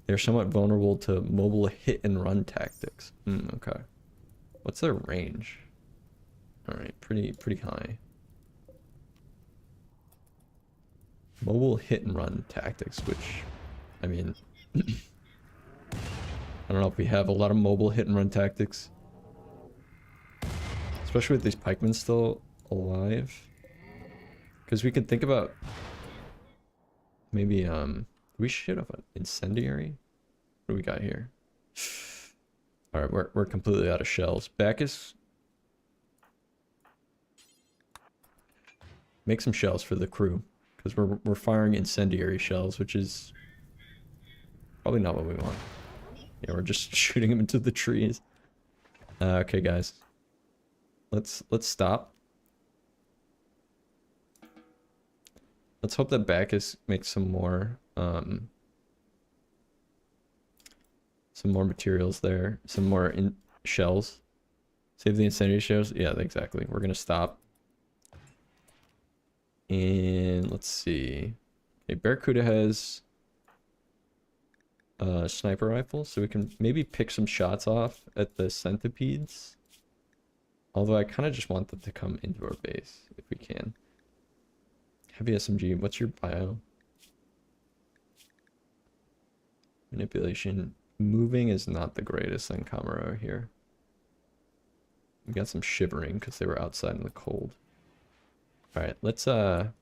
They're somewhat vulnerable to mobile hit and run tactics. Okay. What's their range? Alright, pretty high. Mobile hit and run tactics, which, I mean, I don't know if we have a lot of mobile hit and run tactics. Especially with these pikemen still alive. Because we could think about Maybe, we should have an incendiary. What do we got here? All right, we're completely out of shells. Bacchus, make some shells for the crew, because we're firing incendiary shells, which is probably not what we want. Yeah, we're just shooting them into the trees. Okay, guys, let's stop. Let's hope that Bacchus makes some more materials there, some more shells. Save the incendiary shells. Yeah, exactly. We're gonna stop. And let's see. Okay, Barracuda has a sniper rifle, so we can maybe pick some shots off at the centipedes. Although I kind of just want them to come into our base if we can. Heavy SMG, what's your bio? Manipulation. Moving is not the greatest on Camaro here. We got some shivering because they were outside in the cold. Alright, let's get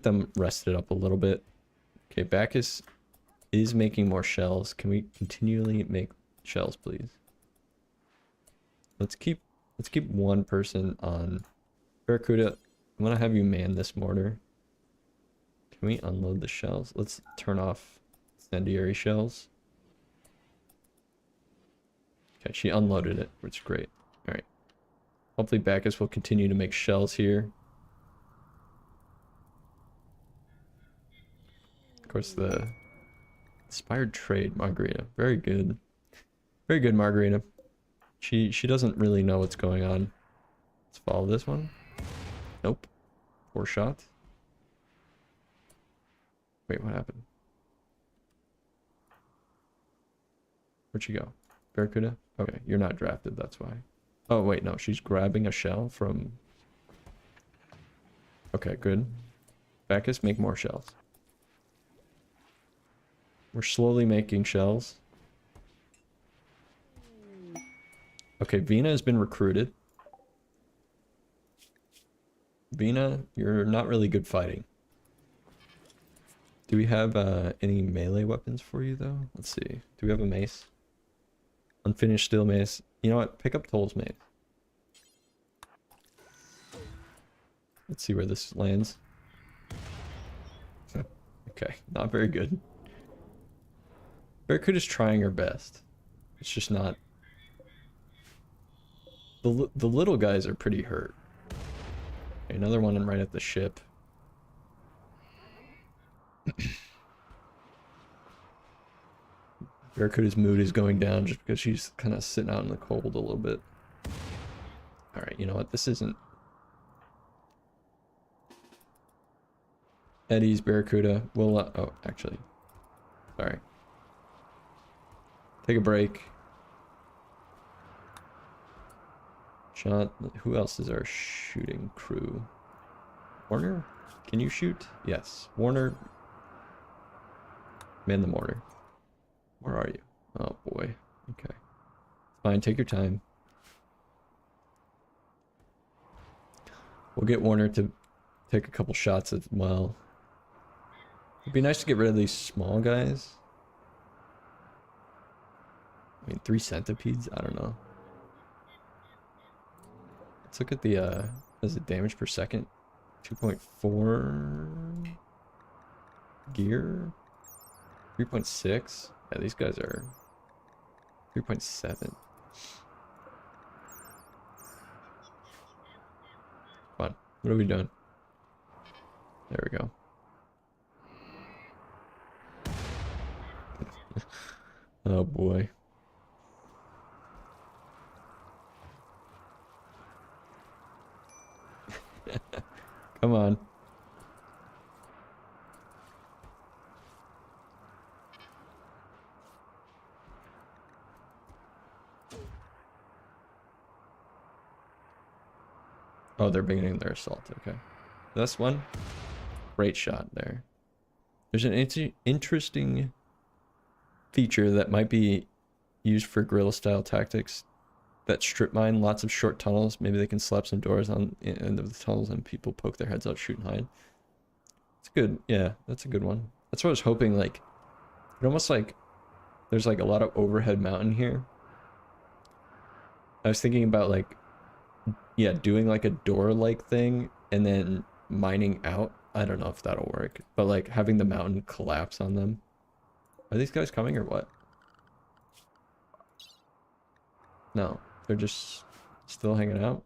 them rested up a little bit. Okay, Bacchus is making more shells. Can we continually make shells, please? Let's keep one person on Barracuda. I'm gonna have you man this mortar. Can we unload the shells? Let's turn off incendiary shells. Okay, she unloaded it, which is great. Alright. Hopefully Bacchus will continue to make shells here. Of course, the inspired trade, Margarita. Very good. Very good, Margarita. She doesn't really know what's going on. Let's follow this one. Nope. Poor shot. Wait, what happened? Where'd she go? Barracuda? Okay, you're not drafted, that's why. Oh, wait, no, she's grabbing a shell from... Okay, good. Bacchus, make more shells. We're slowly making shells. Okay, Vina has been recruited. Vina, you're not really good fighting. Do we have any melee weapons for you, though? Let's see. Do we have a mace? Unfinished steel mace. You know what? Pick up Toll's mace. Let's see where this lands. Okay, not very good. Barracuda's trying her best. It's just not... The little guys are pretty hurt. Okay, another one right at the ship. Barracuda's mood is going down just because she's kind of sitting out in the cold a little bit. Alright, you know what? This isn't... Eddie's Barracuda. We'll... oh, actually. Sorry. Take a break. Shot. Who else is our shooting crew? Warner? Can you shoot? Yes. Warner. Man the mortar. Where are you? Oh boy. Okay. Fine, take your time. We'll get Warner to take a couple shots as well. It'd be nice to get rid of these small guys. I mean, 3 centipedes? I don't know. Let's look at the, what is it, damage per second? 2.4 gear? 3.6? Yeah, these guys are 3.7. Come on, what are we doing? There we go. Oh boy. Come on. Oh, they're beginning their assault. Okay. That's one. Great shot there. There's an interesting feature that might be used for guerrilla style tactics that strip mine lots of short tunnels. Maybe they can slap some doors on the end of the tunnels and people poke their heads out, shoot and hide. It's good. Yeah, that's a good one. That's what I was hoping, like, it almost like there's like a lot of overhead mountain here. I was thinking about like, yeah, doing like a door-like thing and then mining out. I don't know if that'll work, but like having the mountain collapse on them. Are these guys coming or what? No, they're just still hanging out.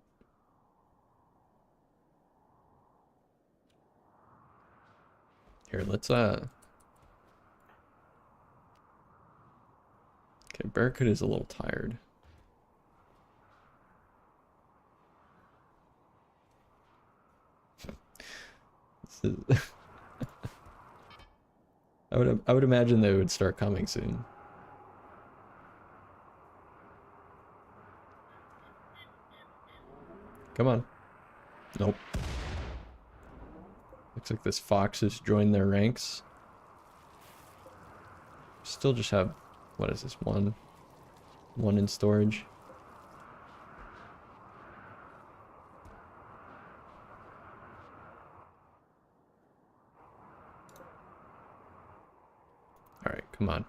Here, let's okay, Barracuda is a little tired. This is I would imagine they would start coming soon. Come on. Nope. Looks like this fox has joined their ranks. Still just have, what is this, one in storage. All right, come on.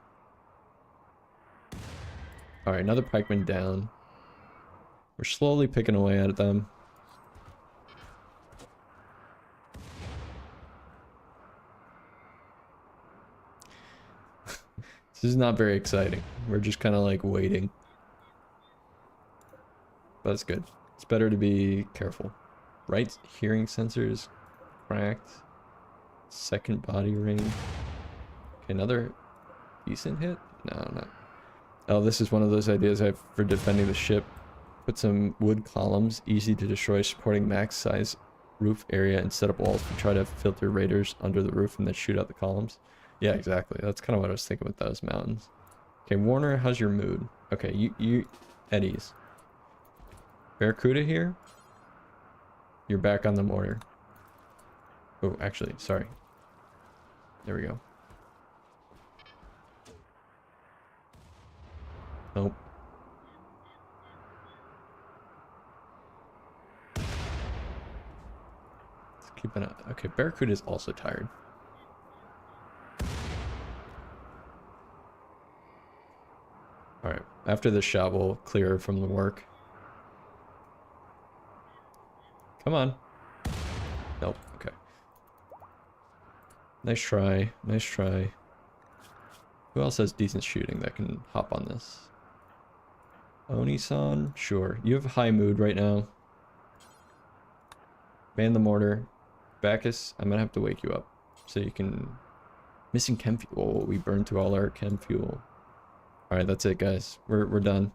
All right, another pikeman down. We're slowly picking away at them. This is not very exciting. We're just kind of like waiting. But it's good. It's better to be careful. Right hearing sensors cracked. Second body ring. Okay, another decent hit? No, no. Oh, this is one of those ideas I have for defending the ship. Put some wood columns, easy to destroy, supporting max size roof area, and set up walls to try to filter raiders under the roof and then shoot out the columns. Yeah, exactly. That's kind of what I was thinking with those mountains. Okay, Warner, how's your mood? Okay, you Eddie's. Barracuda here? You're back on the mortar. Oh, actually, sorry. There we go. Nope. Let's keep an eye. Okay, Barracuda is also tired. Alright, after this shot, we'll clear her from the work. Come on. Nope, okay. Nice try, nice try. Who else has decent shooting that can hop on this? Oni-san? Sure. You have high mood right now. Man the mortar. Bacchus, I'm gonna have to wake you up so you can... Missing chem fuel. Oh, we burned through all our chem fuel. Alright, that's it, guys. We're done.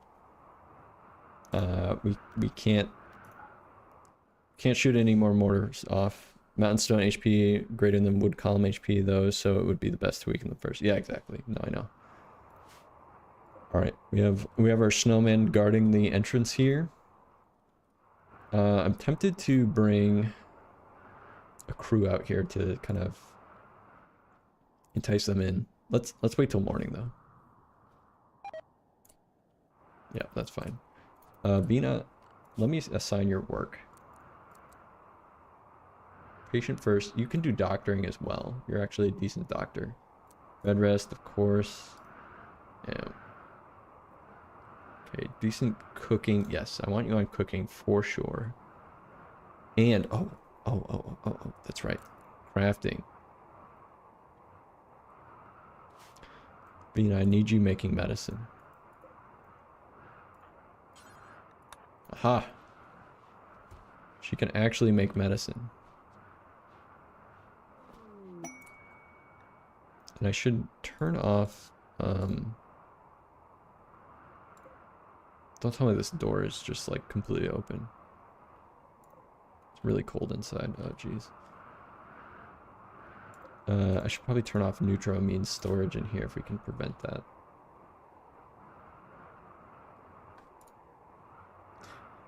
We can't shoot any more mortars off. Mountain stone HP greater than wood column HP though, so it would be the best to weaken the first. Yeah, exactly. No, I know. Alright, we have our snowman guarding the entrance here. I'm tempted to bring a crew out here to kind of entice them in. Let's wait till morning though. Yeah, that's fine. Vina, let me assign your work. Patient first. You can do doctoring as well. You're actually a decent doctor. Bed rest, of course. Yeah. Okay, decent cooking. Yes, I want you on cooking for sure. And, oh, that's right. Crafting. Vina, I need you making medicine. Aha. She can actually make medicine. And I should turn off, don't tell me this door is just like completely open. It's really cold inside. Oh, jeez. I should probably turn off neutroamine storage in here if we can prevent that.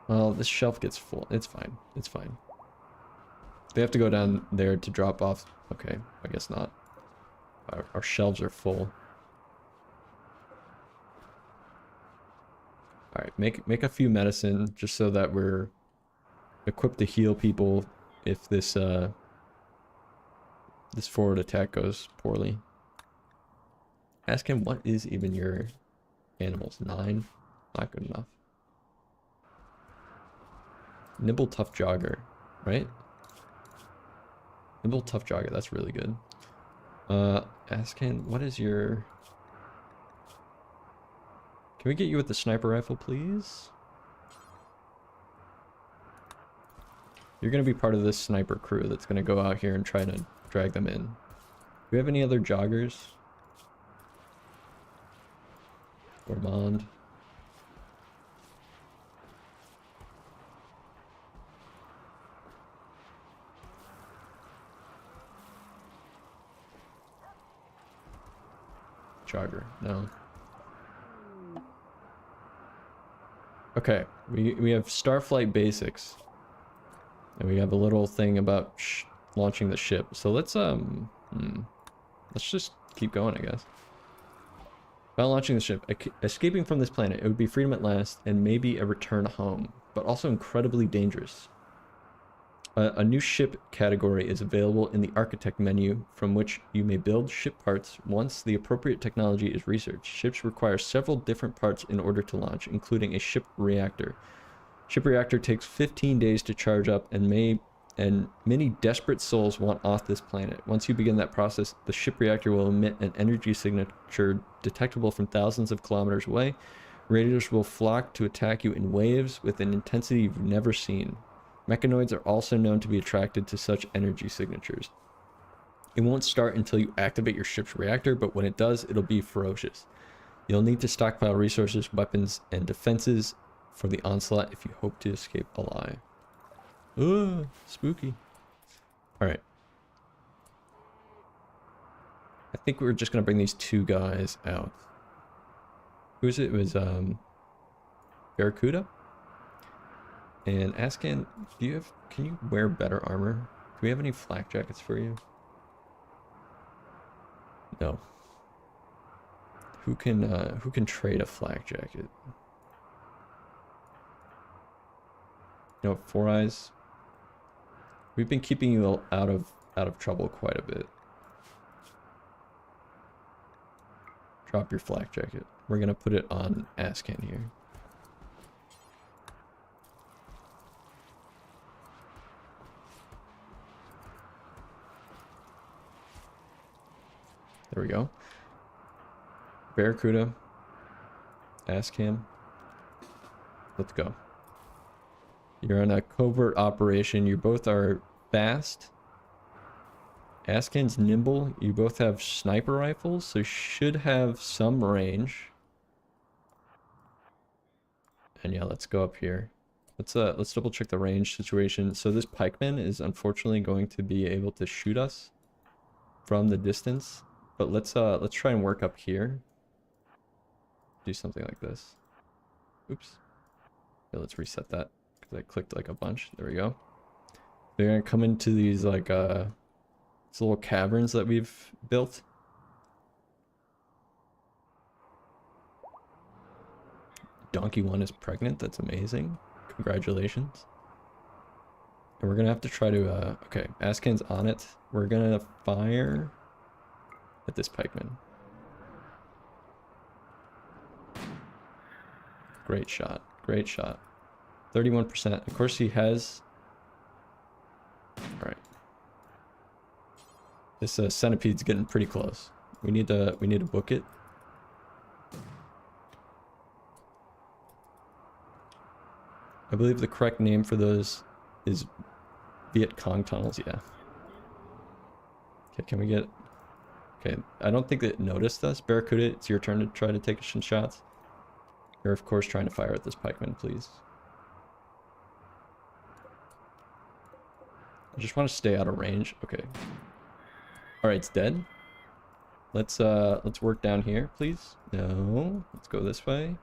Well, this shelf gets full. It's fine. It's fine. They have to go down there to drop off. Okay, I guess not. Our shelves are full. Alright, make a few medicine just so that we're equipped to heal people if this this forward attack goes poorly. Ask him what is even your animals. 9? Not good enough. Nimble tough jogger, right? Nimble tough jogger, that's really good. Ask him what is your... Can we get you with the sniper rifle, please? You're gonna be part of this sniper crew that's gonna go out here and try to drag them in. Do we have any other joggers? Ormond. Jogger, no. Okay, we have Starflight basics. And we have a little thing about launching the ship. So let's just keep going, I guess. About launching the ship, escaping from this planet, it would be freedom at last and maybe a return home, but also incredibly dangerous. A new ship category is available in the architect menu, from which you may build ship parts once the appropriate technology is researched. Ships require several different parts in order to launch, including a ship reactor. Ship reactor takes 15 days to charge up, and many desperate souls want off this planet. Once you begin that process, the ship reactor will emit an energy signature detectable from thousands of kilometers away. Raiders will flock to attack you in waves with an intensity you've never seen. Mechanoids are also known to be attracted to such energy signatures. It won't start until you activate your ship's reactor, but when it does, it'll be ferocious. You'll need to stockpile resources, weapons, and defenses for the onslaught if you hope to escape alive. Ooh, spooky. Alright. I think we're just gonna bring these two guys out. Who is it? It was, Barracuda? And Ascan, can you wear better armor? Do we have any flak jackets for you? No. Who can trade a flak jacket? You know, Four Eyes. We've been keeping you out of trouble quite a bit. Drop your flak jacket. We're gonna put it on Ascan here. There we go. Barracuda. Ascan. Let's go. You're on a covert operation. You both are fast. Ascan's nimble. You both have sniper rifles, so should have some range. And yeah, let's go up here. Let's double check the range situation. So this pikeman is unfortunately going to be able to shoot us from the distance. But let's try and work up here. Do something like this. Oops. Yeah, let's reset that. I clicked like a bunch. There we go. They're gonna come into these like these little caverns that we've built. Donkey 1 is pregnant. That's amazing. Congratulations. And we're gonna have to try to okay, Ascan's on it. We're gonna fire at this pikeman. Great shot. Great shot. 31%. Of course he has... Alright. This centipede's getting pretty close. We need to book it. I believe the correct name for those is Viet Cong tunnels, yeah. Okay, can we get... Okay, I don't think it noticed us. Barracuda, it's your turn to try to take some shots. You're of course trying to fire at this pikeman, please. I just want to stay out of range. Okay. Alright, it's dead. Let's work down here, please. No. Let's go this way.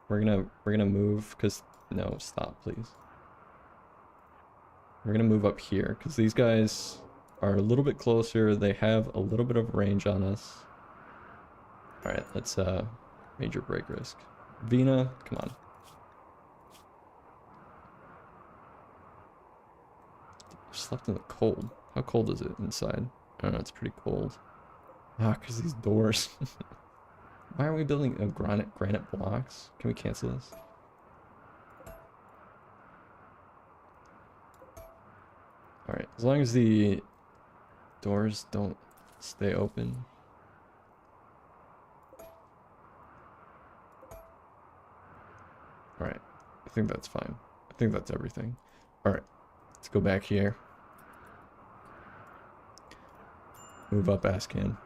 We're gonna move because no, stop, please. We're gonna move up here because these guys are a little bit closer. They have a little bit of range on us. Alright, let's major break risk. Vina, come on. Slept in the cold. How cold is it inside? I don't know, it's pretty cold. Ah, because these doors. Why are we building granite blocks? Can we cancel this? Alright, as long as the doors don't stay open. Alright, I think that's fine. I think that's everything. Alright, let's go back here. Move up Ascan.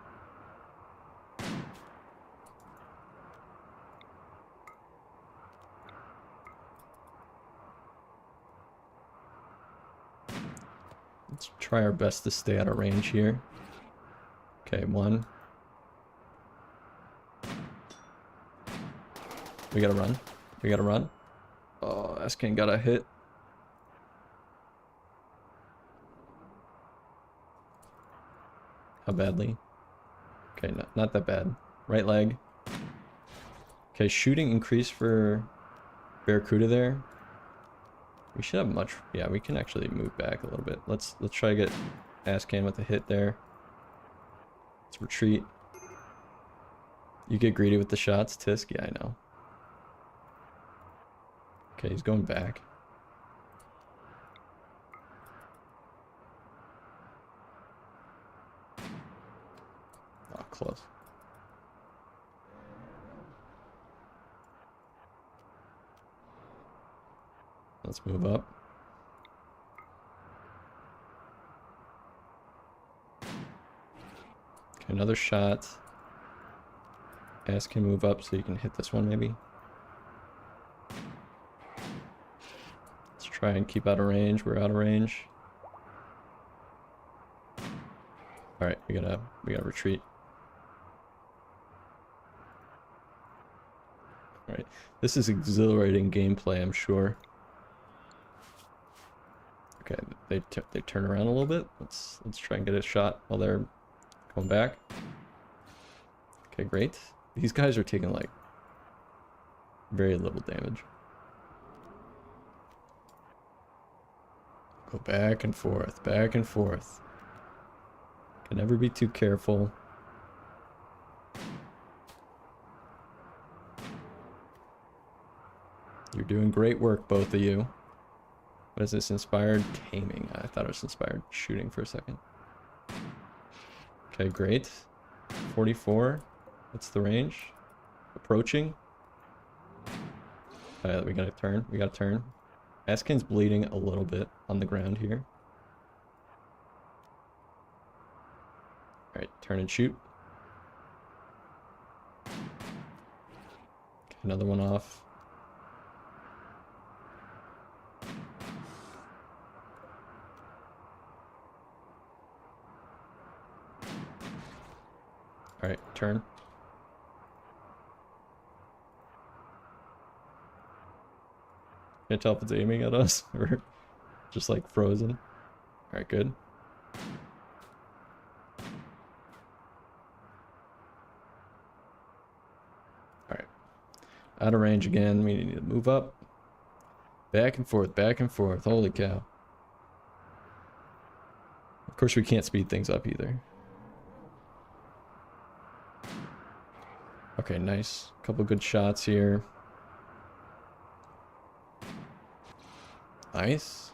Let's try our best to stay out of range here. Okay, one. We gotta run. We gotta run. Oh, Ascan got a hit. How badly? Okay, not that bad. Right leg. Okay, shooting increase for Barracuda there. We should have much. Yeah, we can actually move back a little bit. Let's try to get Ascan with a hit there. Let's retreat. You get greedy with the shots, Tisk? Yeah, I know. Okay, he's going back. Oh, close. Let's move up. Okay, another shot. Ascan move up so you can hit this one maybe. Let's try and keep out of range. We're out of range. Alright, we gotta retreat. Alright. This is exhilarating gameplay, I'm sure. Okay, they turn around a little bit. Let's try and get a shot while they're going back. Okay, great. These guys are taking like very little damage. Go back and forth, back and forth. Can never be too careful. You're doing great work, both of you. What is this? Inspired taming. I thought it was inspired shooting for a second. Okay, great. 44. What's the range? Approaching. We gotta turn. We gotta turn. Ascan's bleeding a little bit on the ground here. Alright, turn and shoot. Okay, another one off. Alright, turn. Can't tell if it's aiming at us or just like frozen. Alright, good. Alright. Out of range again. We need to move up. Back and forth, back and forth. Holy cow. Of course, we can't speed things up either. Okay, nice. Couple good shots here. Nice.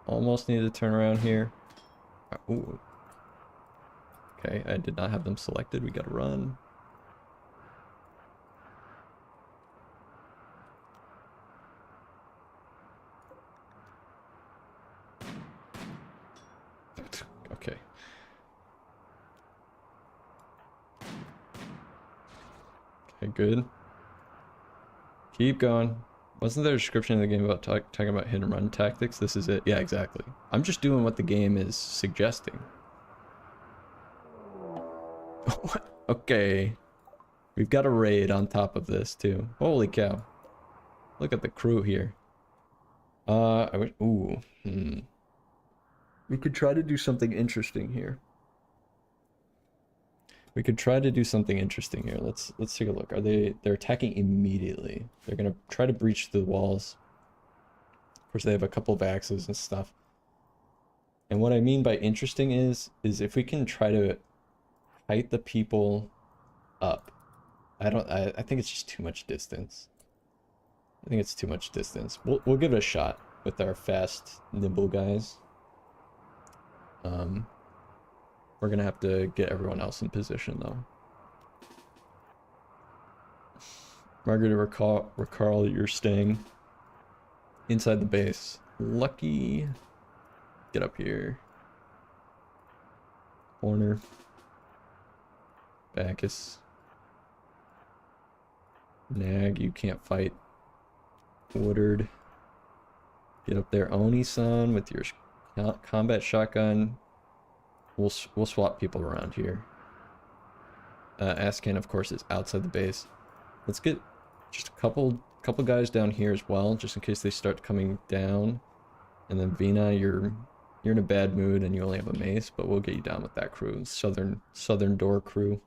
Almost needed to turn around here. Ooh. Okay, I did not have them selected. We gotta run. Okay. Okay, good. Keep going. Wasn't there a description in the game about talking about hit and run tactics? This is it. Yeah, exactly. I'm just doing what the game is suggesting. Okay. We've got a raid on top of this too. Holy cow. Look at the crew here. I wish. Ooh. We could try to do something interesting here. We could try to do something interesting here. Let's take a look. They're attacking immediately. They're gonna try to breach the walls. Of course, they have a couple of axes and stuff. And what I mean by interesting is if we can try to height the people up. I think it's just too much distance. I think it's too much distance. We'll give it a shot with our fast, nimble guys. We're gonna have to get everyone else in position though. Margaret or Carl, you're staying inside the base. Lucky. Get up here. Horner. Bacchus. Nag, you can't fight. Woodard. Get up there. Oni-san with your combat shotgun. We'll swap people around here. Ascan, of course, is outside the base. Let's get just a couple guys down here as well, just in case they start coming down. And then Vina, you're in a bad mood and you only have a mace, but we'll get you down with that crew. Southern door crew.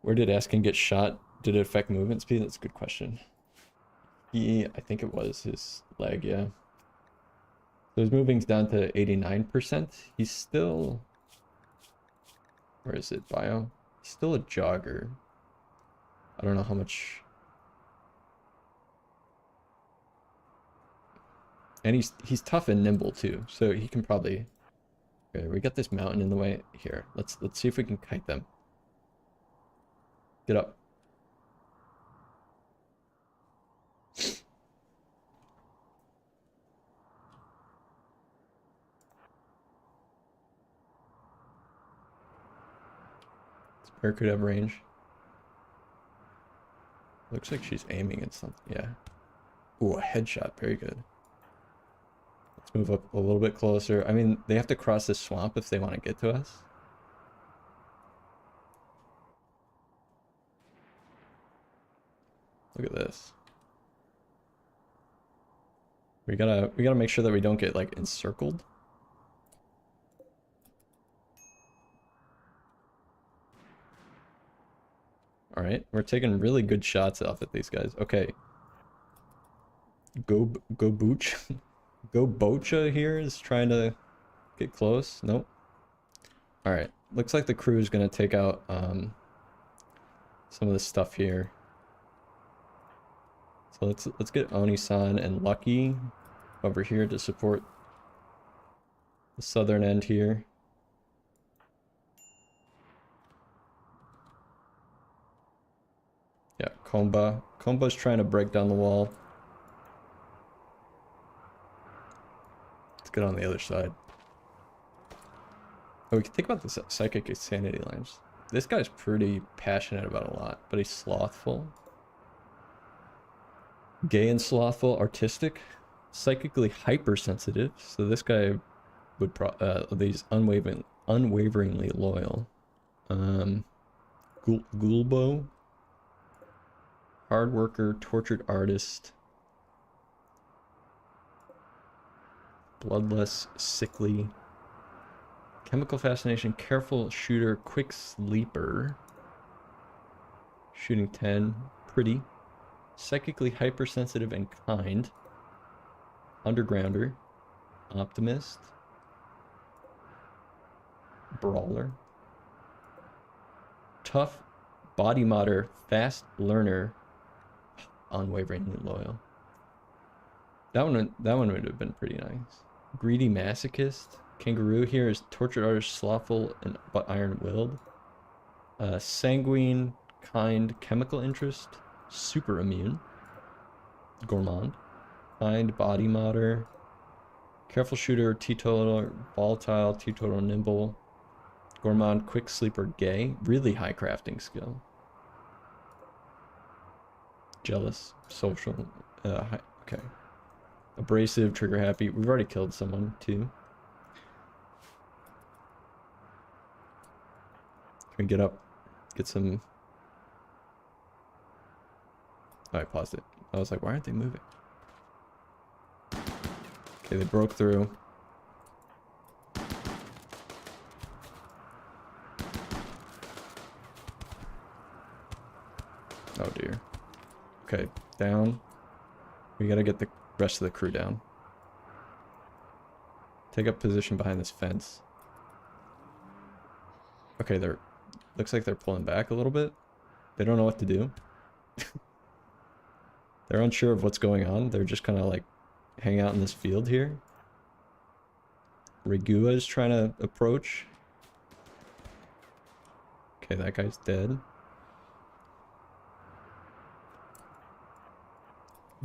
Where did Ascan get shot? Did it affect movement speed? That's a good question. I think it was his leg, yeah. So his moving's down to 89%. He's still... Where is it? Bio? He's still a jogger. I don't know how much... And he's tough and nimble too, so he can probably... Okay, we got this mountain in the way. Here, let's see if we can kite them. Get up. Spare could have range. Looks like she's aiming at something. Yeah. Ooh, a headshot. Very good. Let's move up a little bit closer. I mean, they have to cross this swamp if they want to get to us. Look at this. We gotta make sure that we don't get like encircled. All right, we're taking really good shots off at these guys. Okay. Go Booch. Go Bocha here is trying to get close. Nope. All right. Looks like the crew is gonna take out some of the stuff here. So let's get Oni-san and Lucky over here to support the southern end here. Yeah, Komba. Komba's trying to break down the wall. Let's get on the other side. Oh, we can think about the psychic insanity lines. This guy's pretty passionate about a lot, but he's slothful. Gay and slothful, artistic, psychically hypersensitive. So this guy would these unwaveringly loyal. Gulbo, hard worker, tortured artist, bloodless, sickly, chemical fascination, careful shooter, quick sleeper, shooting 10, pretty. Psychically hypersensitive and kind. Undergrounder. Optimist. Brawler. Tough. Body modder. Fast learner. Unwaveringly loyal. That one would have been pretty nice. Greedy masochist. Kangaroo here is tortured artist, slothful but iron-willed. Sanguine, kind, chemical interest. Super immune. Gourmand. Kind, body modder. Careful shooter, teetotaler, volatile, teetotal, nimble. Gourmand, quick sleeper, gay. Really high crafting skill. Jealous, social. Okay. Abrasive, trigger happy. We've already killed someone too. Can we get up? Get some... Oh, I paused it. I was like, why aren't they moving? Okay, they broke through. Oh dear. Okay, down. We gotta get the rest of the crew down. Take up position behind this fence. Okay, looks like they're pulling back a little bit. They don't know what to do. They're unsure of what's going on. They're just kind of like hang out in this field here. Regua is trying to approach. Okay, that guy's dead.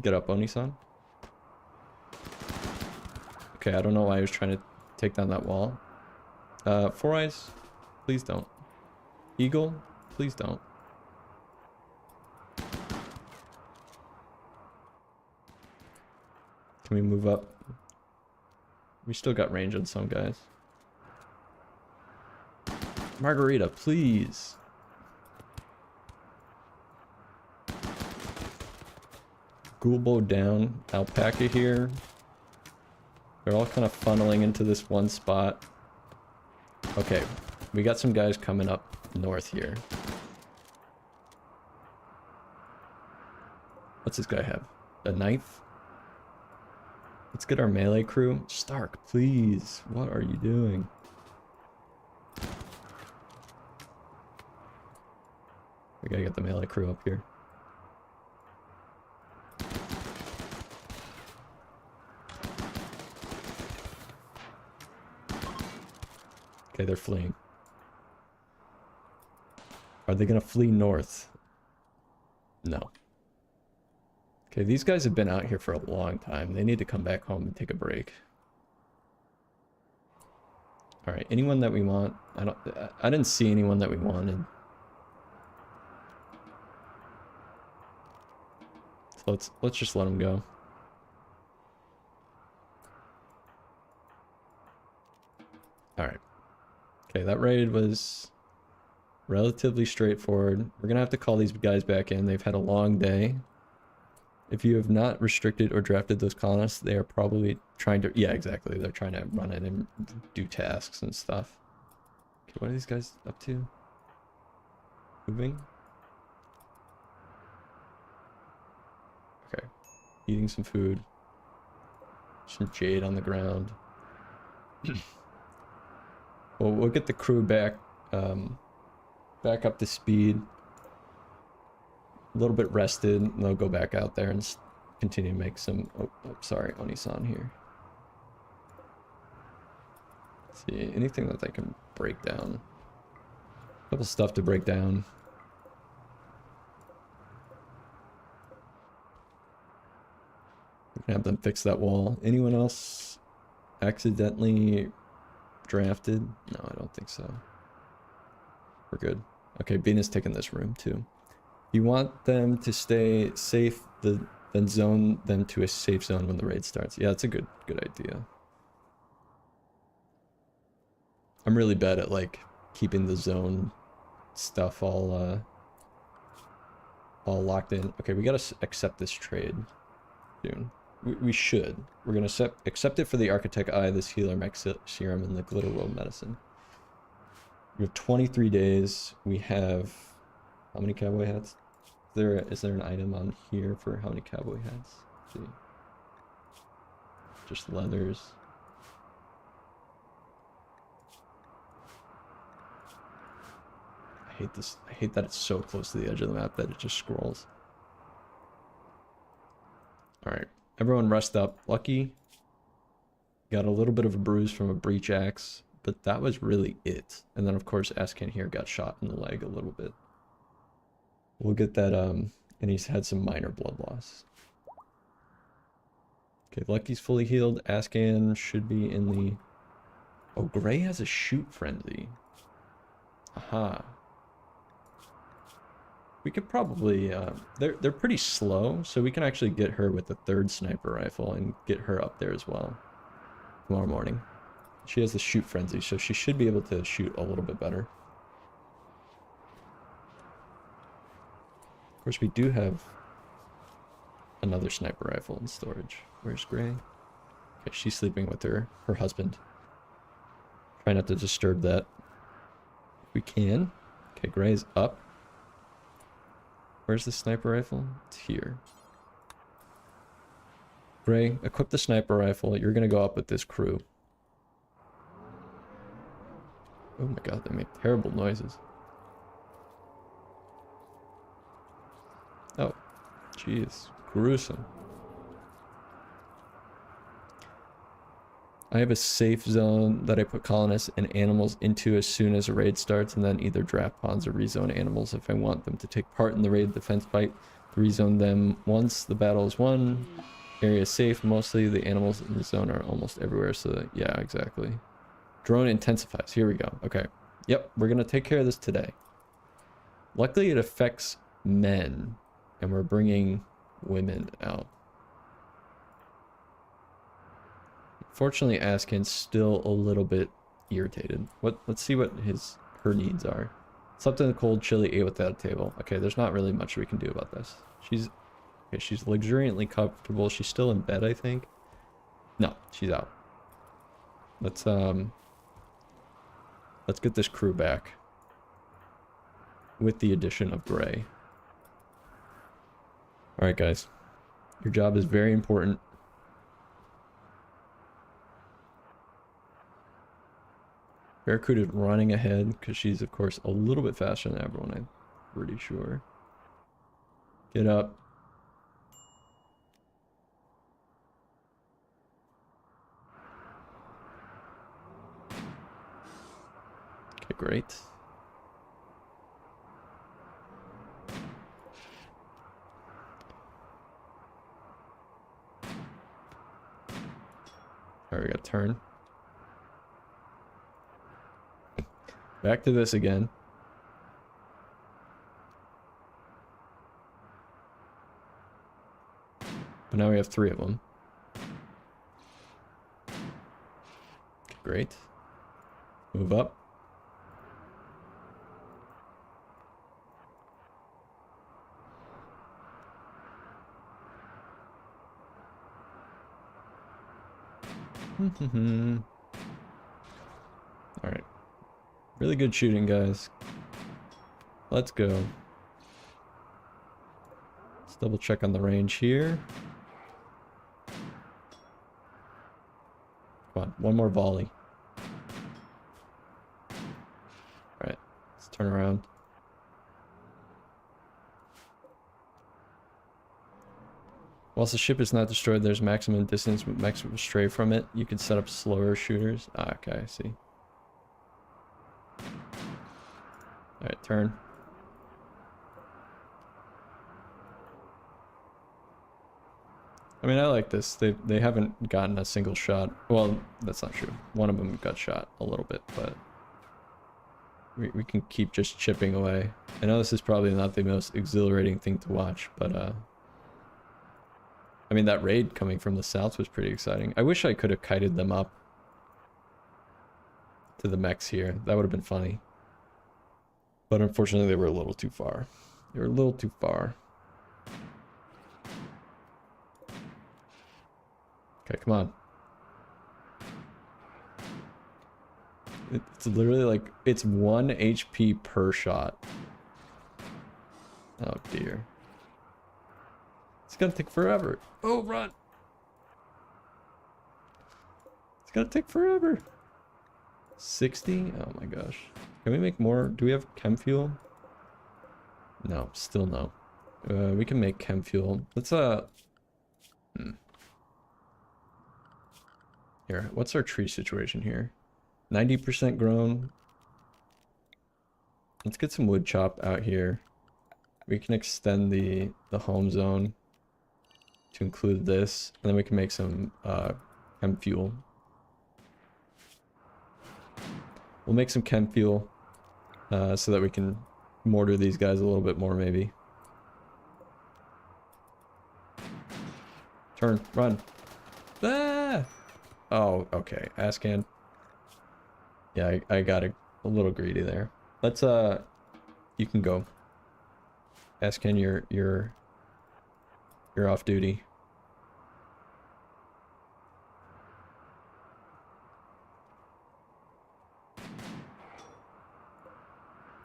Get up, Oni-san. Okay, I don't know why he was trying to take down that wall. Four Eyes, please don't. Eagle, please don't. Can we move up? We still got range on some guys. Margarita, please. Ghoulbo down. Alpaca here. They're all kind of funneling into this one spot. Okay, we got some guys coming up north here. What's this guy have? A knife? Let's get our melee crew. Stark, please. What are you doing? We gotta get the melee crew up here. Okay, they're fleeing. Are they gonna flee north? No. Okay, these guys have been out here for a long time. They need to come back home and take a break. Alright, anyone that we want. I didn't see anyone that we wanted. So let's just let them go. Alright. Okay, that raid was relatively straightforward. We're gonna have to call these guys back in. They've had a long day. If you have not restricted or drafted those colonists, they are probably trying to... Yeah, exactly. They're trying to run in and do tasks and stuff. Okay, what are these guys up to? Moving? Okay. Eating some food. Some jade on the ground. Well, we'll get the crew back, back up to speed. A little bit rested, and they'll go back out there and continue to make some... Oh, sorry, Oni-san here. Let's see, anything that they can break down. A couple stuff to break down. We can have them fix that wall. Anyone else accidentally drafted? No, I don't think so. We're good. Okay, Venus taking this room too. You want them to stay safe, then zone them to a safe zone when the raid starts. Yeah, that's a good idea. I'm really bad at like keeping the zone stuff all locked in. Okay, we gotta accept this trade soon. We should. We're gonna accept it for the Architect Eye, this Healer Mech Serum, and the Glitter World Medicine. We have 23 days. We have... How many cowboy hats? Is there an item on here for how many cowboy hats? Let's see. Just leathers. I hate this. I hate that it's so close to the edge of the map that it just scrolls. Alright. Everyone rest up. Lucky got a little bit of a bruise from a breach axe, but that was really it. And then of course Ascan here got shot in the leg a little bit. We'll get that, and he's had some minor blood loss. Okay, Lucky's fully healed. Ascan should be in the... Oh, Gray has a shoot frenzy. Aha. We could probably, they're pretty slow, so we can actually get her with the 3rd sniper rifle and get her up there as well tomorrow morning. She has the shoot frenzy, so she should be able to shoot a little bit better. Of course, we do have another sniper rifle in storage. Where's Gray? Okay, she's sleeping with her husband. Try not to disturb that. If we can. Okay, Gray's up. Where's the sniper rifle? It's here. Gray, equip the sniper rifle. You're gonna go up with this crew. Oh my god, they make terrible noises. Oh, jeez, gruesome. I have a safe zone that I put colonists and animals into as soon as a raid starts, and then either draft pawns or rezone animals if I want them to take part in the raid defense fight. Rezone them once the battle is won. Area is safe. Mostly the animals in the zone are almost everywhere, so that, yeah, exactly. Drone intensifies. Here we go. Okay. Yep, we're gonna take care of this today. Luckily, it affects men, and we're bringing women out. Fortunately, Askin's still a little bit irritated. Let's see what her needs are. Slept in the cold, chilly, ate without a table. Okay, there's not really much we can do about this. She's luxuriantly comfortable. She's still in bed, I think. No, she's out. Let's get this crew back. With the addition of Gray. Alright, guys. Your job is very important. Barracuda is running ahead because she's, of course, a little bit faster than everyone, I'm pretty sure. Get up. Okay, great. Alright, we got to turn. Back to this again. But now we have 3 of them. Okay, great. Move up. Alright. Really good shooting, guys. Let's go. Let's double check on the range here. Come on, one more volley. Alright, let's turn around. Whilst the ship is not destroyed, there's maximum distance, maximum stray from it. You can set up slower shooters. Ah, okay, I see. Alright, turn. I mean, I like this. They haven't gotten a single shot. Well, that's not true. One of them got shot a little bit, but we can keep just chipping away. I know this is probably not the most exhilarating thing to watch, but I mean, that raid coming from the south was pretty exciting. I wish I could have kited them up to the mechs here. That would have been funny. But unfortunately, they were a little too far. They were a little too far. Okay, come on. It's literally like, it's 1 HP per shot. Oh dear. It's gonna take forever. Oh, run! It's gonna take forever. 60? Oh my gosh. Can we make more? Do we have chem fuel? No, still no. We can make chem fuel. Let's Here, what's our tree situation here? 90% grown. Let's get some wood chop out here. We can extend the home zone to include this, and then we can make some chem fuel. We'll make some chem fuel so that we can mortar these guys a little bit more, maybe. Turn, run. Ah! Oh, okay. Ascan. Yeah, I got a little greedy there. Let's you can go. Ascan, you're off duty.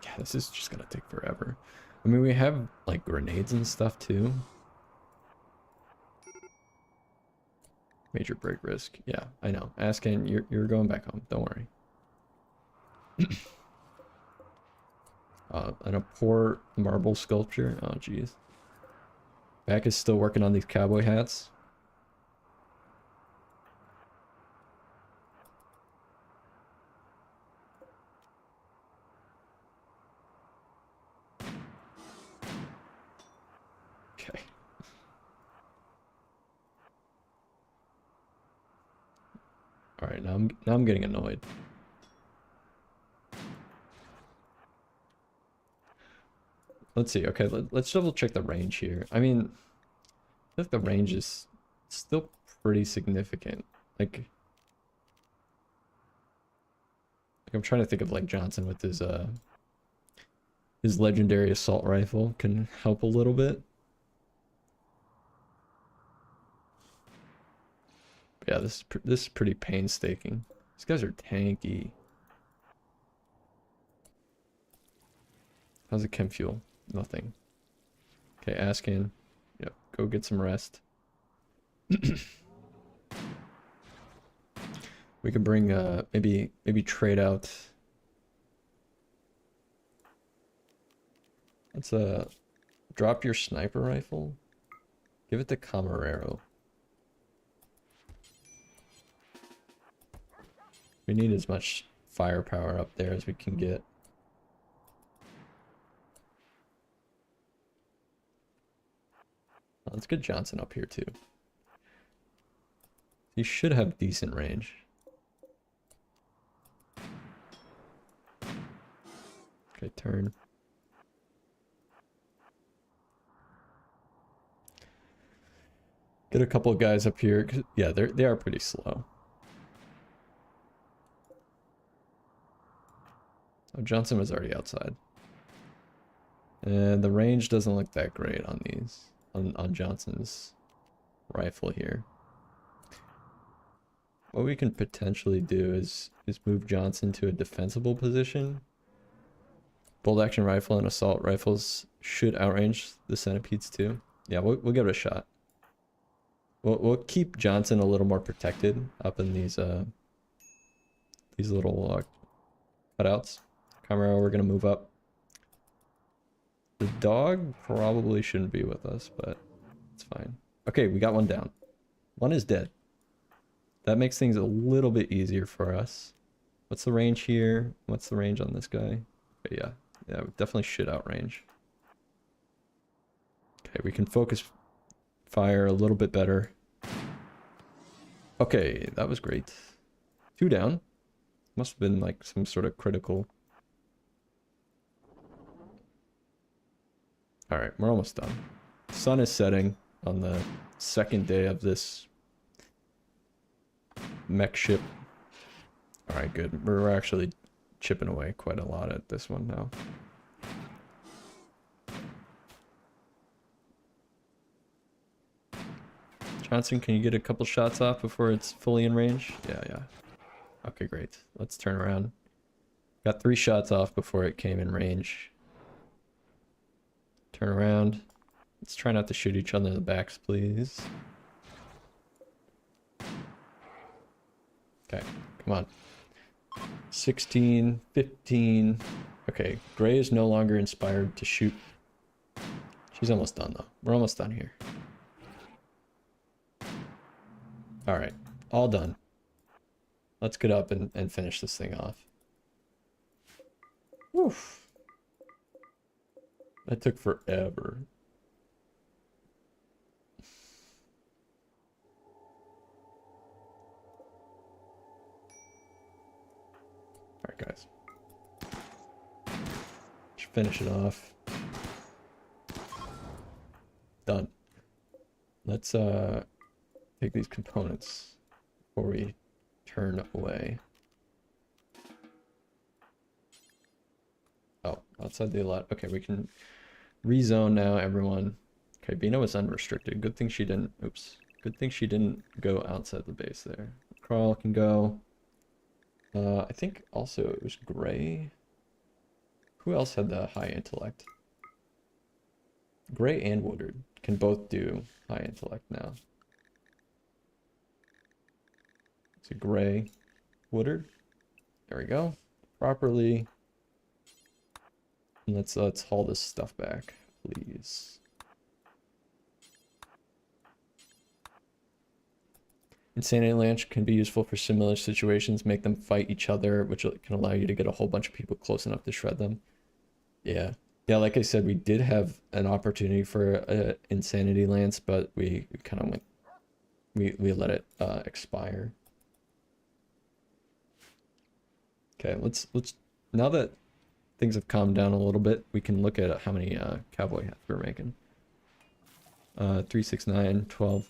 Yeah, this is just gonna take forever. I mean, we have like grenades and stuff too. Major break risk. Yeah, I know. Ascan, you're going back home. Don't worry. And a poor marble sculpture. Oh, jeez. Back is still working on these cowboy hats. Okay. All right, now I'm getting annoyed. Let's see. Okay, let's double check the range here. I mean, I think the range is still pretty significant. Like I'm trying to think of like Johnson with his legendary assault rifle can help a little bit. Yeah, this is pretty painstaking. These guys are tanky. How's the chem fuel? Nothing. Okay, Askin. Yep, go get some rest. We can bring maybe trade out. Let's drop your sniper rifle. Give it to Camarero. We need as much firepower up there as we can get. Let's get Johnson up here too. He should have decent range. Okay, turn. Get a couple of guys up here. Yeah, they are pretty slow. Oh, Johnson was already outside. And the range doesn't look that great on these. On Johnson's rifle here. What we can potentially do is move Johnson to a defensible position. Bolt action rifle and assault rifles should outrange the centipedes too. Yeah, we'll give it a shot. We'll keep Johnson a little more protected up in these little cutouts. Camera, we're gonna move up. The dog probably shouldn't be with us, but it's fine. Okay, we got one down. One is dead. That makes things a little bit easier for us. What's the range here? What's the range on this guy? Okay, yeah, we definitely should outrange. Okay, we can focus fire a little bit better. Okay, that was great. 2 down. Must have been like some sort of critical. All right, we're almost done. Sun is setting on the 2nd day of this mech ship. All right, good. We're actually chipping away quite a lot at this one now. Johnson, can you get a couple shots off before it's fully in range? Yeah. Okay, great. Let's turn around. Got 3 shots off before it came in range. Turn around. Let's try not to shoot each other in the backs, please. Okay, come on. 16, 15. Okay, Gray is no longer inspired to shoot. She's almost done, though. We're almost done here. All right, all done. Let's get up and finish this thing off. Oof. That took forever. All right, guys. Let's finish it off. Done. Let's take these components before we turn away. Oh, outside the lot. Okay, we can rezone now, everyone. Okay, Bino is unrestricted. Good thing she didn't. Oops. Good thing she didn't go outside the base there. Carl can go. I think also it was Gray. Who else had the high intellect? Gray and Woodard can both do high intellect now. So Gray, Woodard. There we go. properly. And let's haul this stuff back, please. Insanity Launch can be useful for similar situations. Make them fight each other, which can allow you to get a whole bunch of people close enough to shred them. Yeah. Yeah, like I said, we did have an opportunity for a Insanity Lance, but we kind of went... We let it expire. Okay, let's... Now that things have calmed down a little bit, we can look at how many cowboy hats we're making. 3, 6, 9, 12...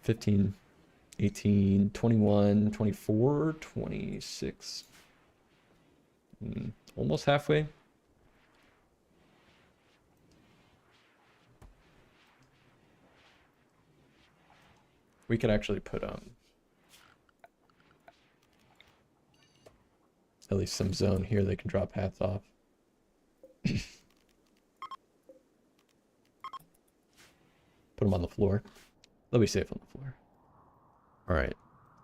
15, 18, 21, 24, 26. Almost halfway. We could actually put at least some zone here they can drop hats off. Put them on the floor. They'll be safe on the floor. All right.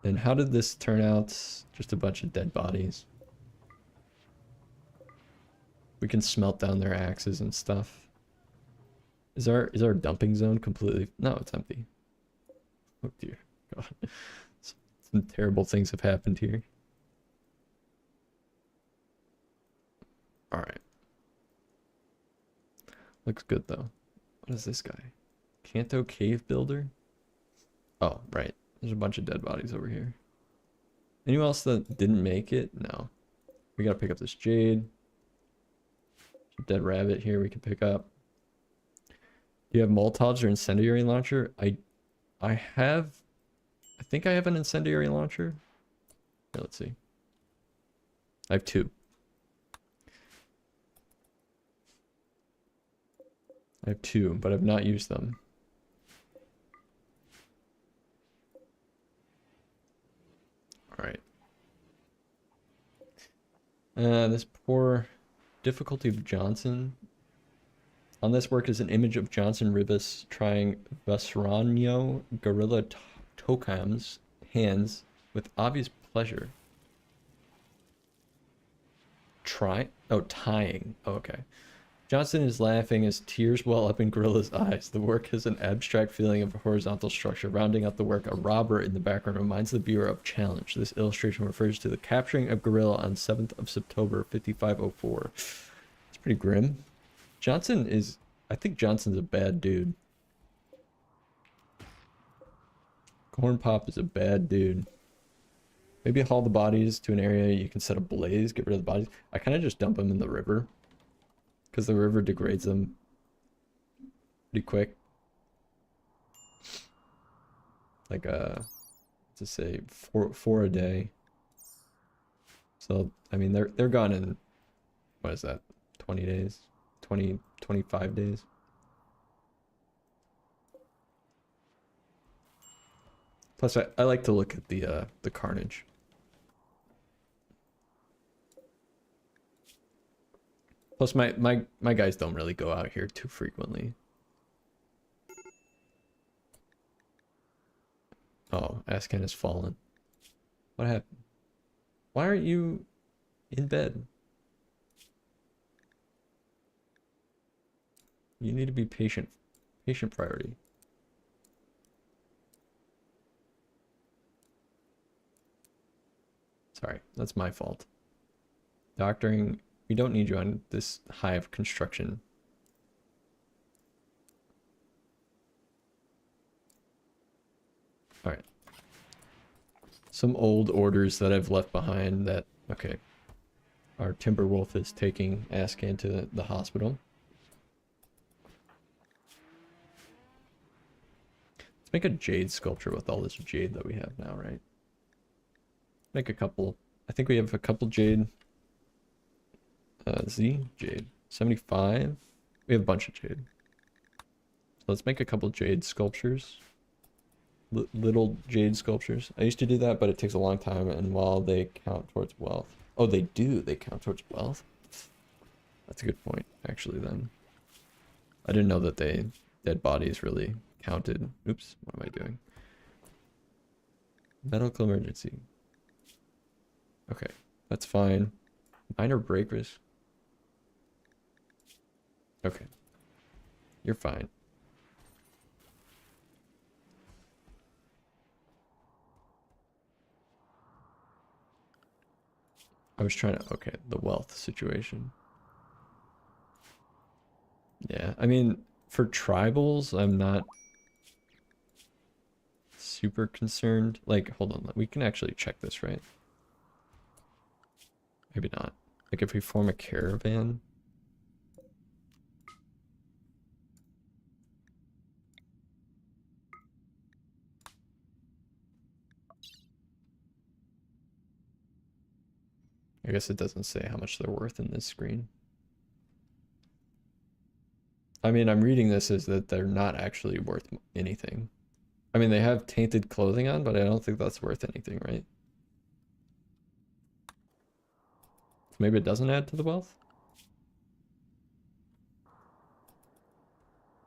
And how did this turn out? Just a bunch of dead bodies. We can smelt down their axes and stuff. Is our dumping zone completely... No, it's empty. Oh dear God. Some terrible things have happened here. All right. Looks good though. What is this guy? Kanto Cave Builder? Oh, right. There's a bunch of dead bodies over here. Anyone else that didn't make it? No. We gotta pick up this jade. Dead rabbit here we can pick up. Do you have Molotovs or incendiary launcher? I think I have an incendiary launcher. Here, let's see. I have 2. I have 2, but I've not used them. All right. This poor difficulty of Johnson. On this work is an image of Johnson Ribas trying Vasranyo gorilla Tokam's hands with obvious pleasure. Tying. Oh, okay. Johnson is laughing as tears well up in Gorilla's eyes. The work has an abstract feeling of a horizontal structure. Rounding out the work, a robber in the background reminds the viewer of challenge. This illustration refers to the capturing of Gorilla on 7th of September, 5504. It's pretty grim. Johnson is... I think Johnson's a bad dude. Corn Pop is a bad dude. Maybe haul the bodies to an area you can set a blaze, get rid of the bodies. I kind of just dump them in the river. Because the river degrades them pretty quick. Like, to say, four a day. So, I mean, they're gone in, what is that, 20 days? 25 days? Plus, I like to look at the carnage. Plus, my guys don't really go out here too frequently. Oh, Ascan has fallen. What happened? Why aren't you in bed? You need to be patient. Patient priority. Sorry, that's my fault. Doctoring, we don't need you on this hive construction. Alright. Some old orders that I've left behind that, okay. Our Timberwolf is taking Ascan to the hospital. Let's make a jade sculpture with all this jade that we have now, right? Make a couple. I think we have a couple jade. Jade. 75. We have a bunch of jade. So let's make a couple jade sculptures. Little jade sculptures. I used to do that, but it takes a long time, and while they count towards wealth. Oh, they do. They count towards wealth? That's a good point, actually, then. I didn't know that dead bodies really counted. Oops, what am I doing? Medical emergency. Okay. That's fine. Minor break risk. Okay. You're fine. I was trying to, okay, the wealth situation. Yeah, I mean, for tribals, I'm not super concerned. Like, hold on, we can actually check this, right? Maybe not. Like, if we form a caravan. I guess it doesn't say how much they're worth in this screen. I mean, I'm reading this as that they're not actually worth anything. I mean, they have tainted clothing on, but I don't think that's worth anything, right? Maybe it doesn't add to the wealth?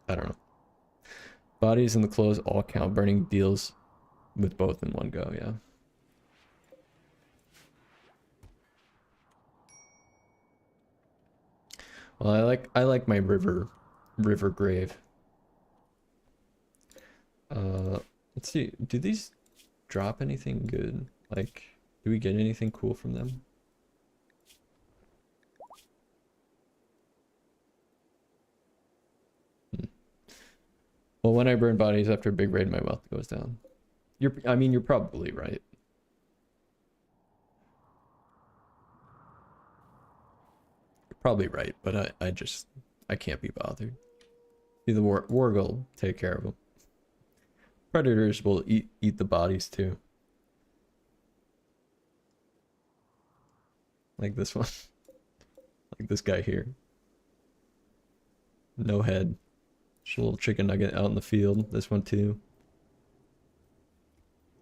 I don't know. Bodies and the clothes all count. Burning deals with both in one go, yeah. Well, I like my river grave. Let's see. Do these drop anything good? Like, do we get anything cool from them? Well, when I burn bodies after a big raid, my wealth goes down. I mean, you're probably right. You're probably right, but I can't be bothered. See, the warg will take care of them. Predators will eat the bodies too. Like this one. Like this guy here. No head. Just a little chicken nugget out in the field. This one too.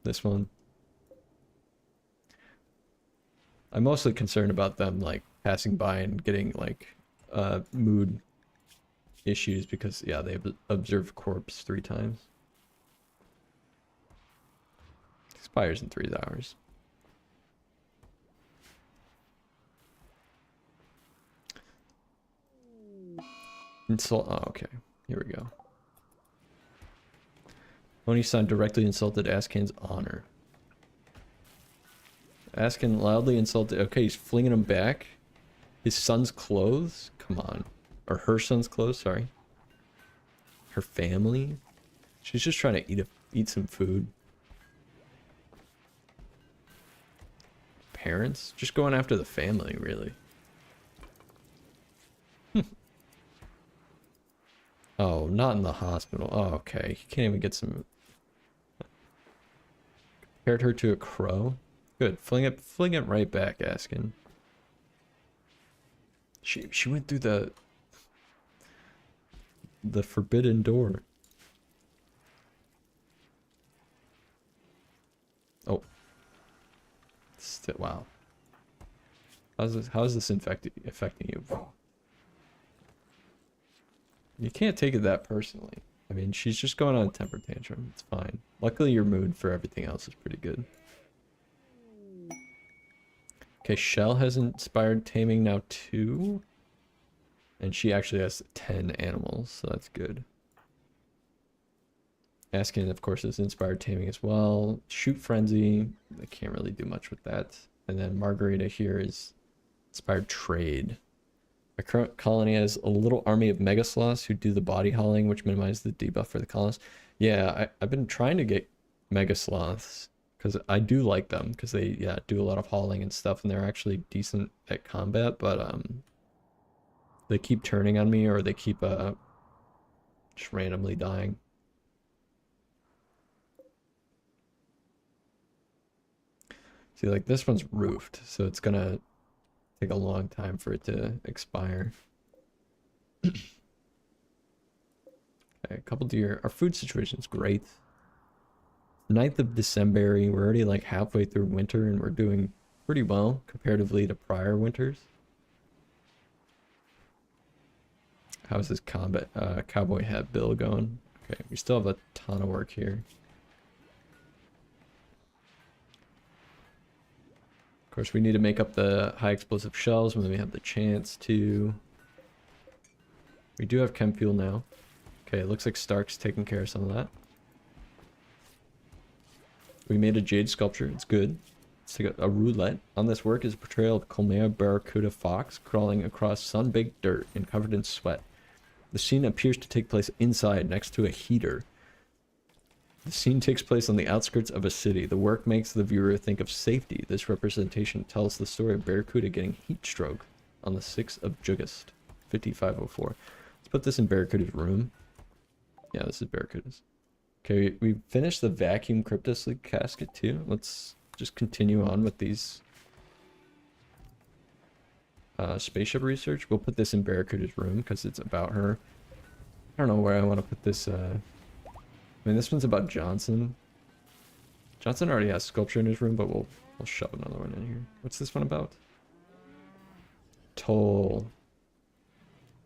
This one. I'm mostly concerned about them like passing by and getting like mood issues because yeah, they've observed corpse 3 times. Expires in 3 hours. Insult. Oh, okay. Here we go. Oni-san directly insulted Askan's honor. Askan loudly insulted. Okay, he's flinging him back. His son's clothes? Come on. Or her son's clothes, sorry. Her family? She's just trying to eat some food. Parents? Just going after the family, really. Oh, not in the hospital. Oh, okay. He can't even get some... Compared her to a crow? Good. Fling it right back, Askin. She went through the forbidden door. Oh. Wow. How is this affecting you? You can't take it that personally. I mean, she's just going on a temper tantrum. It's fine. Luckily, your mood for everything else is pretty good. Okay, Shell has inspired taming now 2. And she actually has 10 animals, so that's good. Askin, of course, is inspired taming as well. Shoot Frenzy. I can't really do much with that. And then Margarita here is inspired trade. My current colony has a little army of mega sloths who do the body hauling, which minimizes the debuff for the colonists. Yeah, I've been trying to get mega sloths because I do like them because they do a lot of hauling and stuff, and they're actually decent at combat, but they keep turning on me or they keep just randomly dying. See, like this one's roofed, so it's gonna take a long time for it to expire. Okay, a couple deer. Our food situation's great. 9th of December, we're already like halfway through winter and we're doing pretty well comparatively to prior winters. How's this cowboy hat bill going? Okay, we still have a ton of work here. Of course, we need to make up the high explosive shells when we have the chance to. We do have chem fuel now. Okay, it looks like Stark's taking care of some of that. We made a jade sculpture. It's good. Let's take a roulette. On this work is a portrayal of Colmea barracuda fox crawling across sun-baked dirt and covered in sweat. The scene appears to take place inside, next to a heater. The scene takes place on the outskirts of a city. The work makes the viewer think of safety. This representation tells the story of Barracuda getting heat stroke on the 6th of August, 5504. Let's put this in Barracuda's room. Yeah, this is Barracuda's. Okay, we finished the vacuum cryptosleep casket too. Let's just continue on with these spaceship research. We'll put this in Barracuda's room because it's about her. I don't know where I want to put this. I mean, this one's about Johnson. Johnson already has sculpture in his room, but we'll shove another one in here. What's this one about? Toll.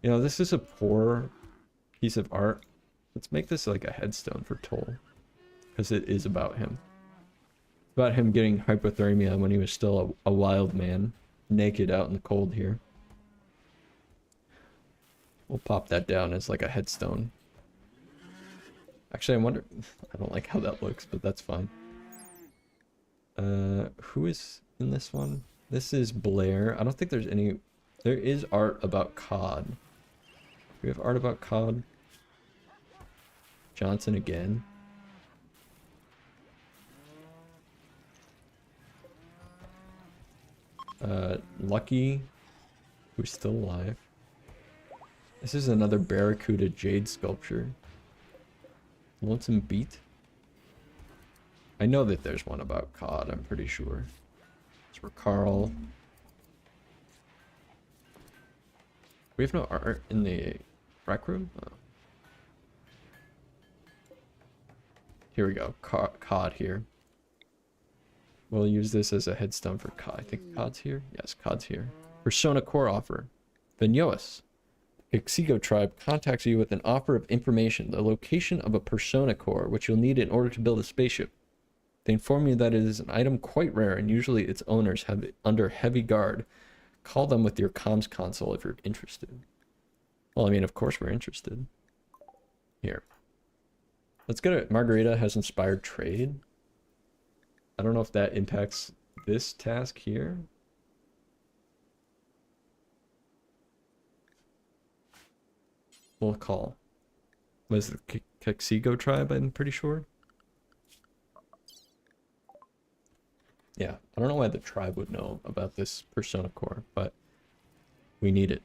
You know, this is a poor piece of art. Let's make this like a headstone for Toll, because it is about him. It's about him getting hypothermia when he was still a wild man, naked out in the cold here. We'll pop that down as like a headstone. Actually, I wonder... I don't like how that looks, but that's fine. Who is in this one? This is Blair. I don't think there's any... There is art about Cod. Do we have art about Cod? Johnson again. Lucky, who's still alive. This is another Barracuda jade sculpture. Lonesome Beat. I know that there's one about Cod, I'm pretty sure. It's for Carl. We have no art in the rec room? Oh. Here we go. Cod here. We'll use this as a headstone for Cod. I think Cod's here? Yes, Cod's here. Persona Core offer. Venyois. Ixigo tribe contacts you with an offer of information, the location of a persona core, which you'll need in order to build a spaceship. They inform you that it is an item quite rare and usually its owners have it under heavy guard. Call them with your comms console if you're interested. Well, I mean, of course we're interested. Here. Let's get it. Margarita has inspired trade. I don't know if that impacts this task here. We'll call. Was it the Kexigo tribe, I'm pretty sure? Yeah, I don't know why the tribe would know about this persona core, but we need it.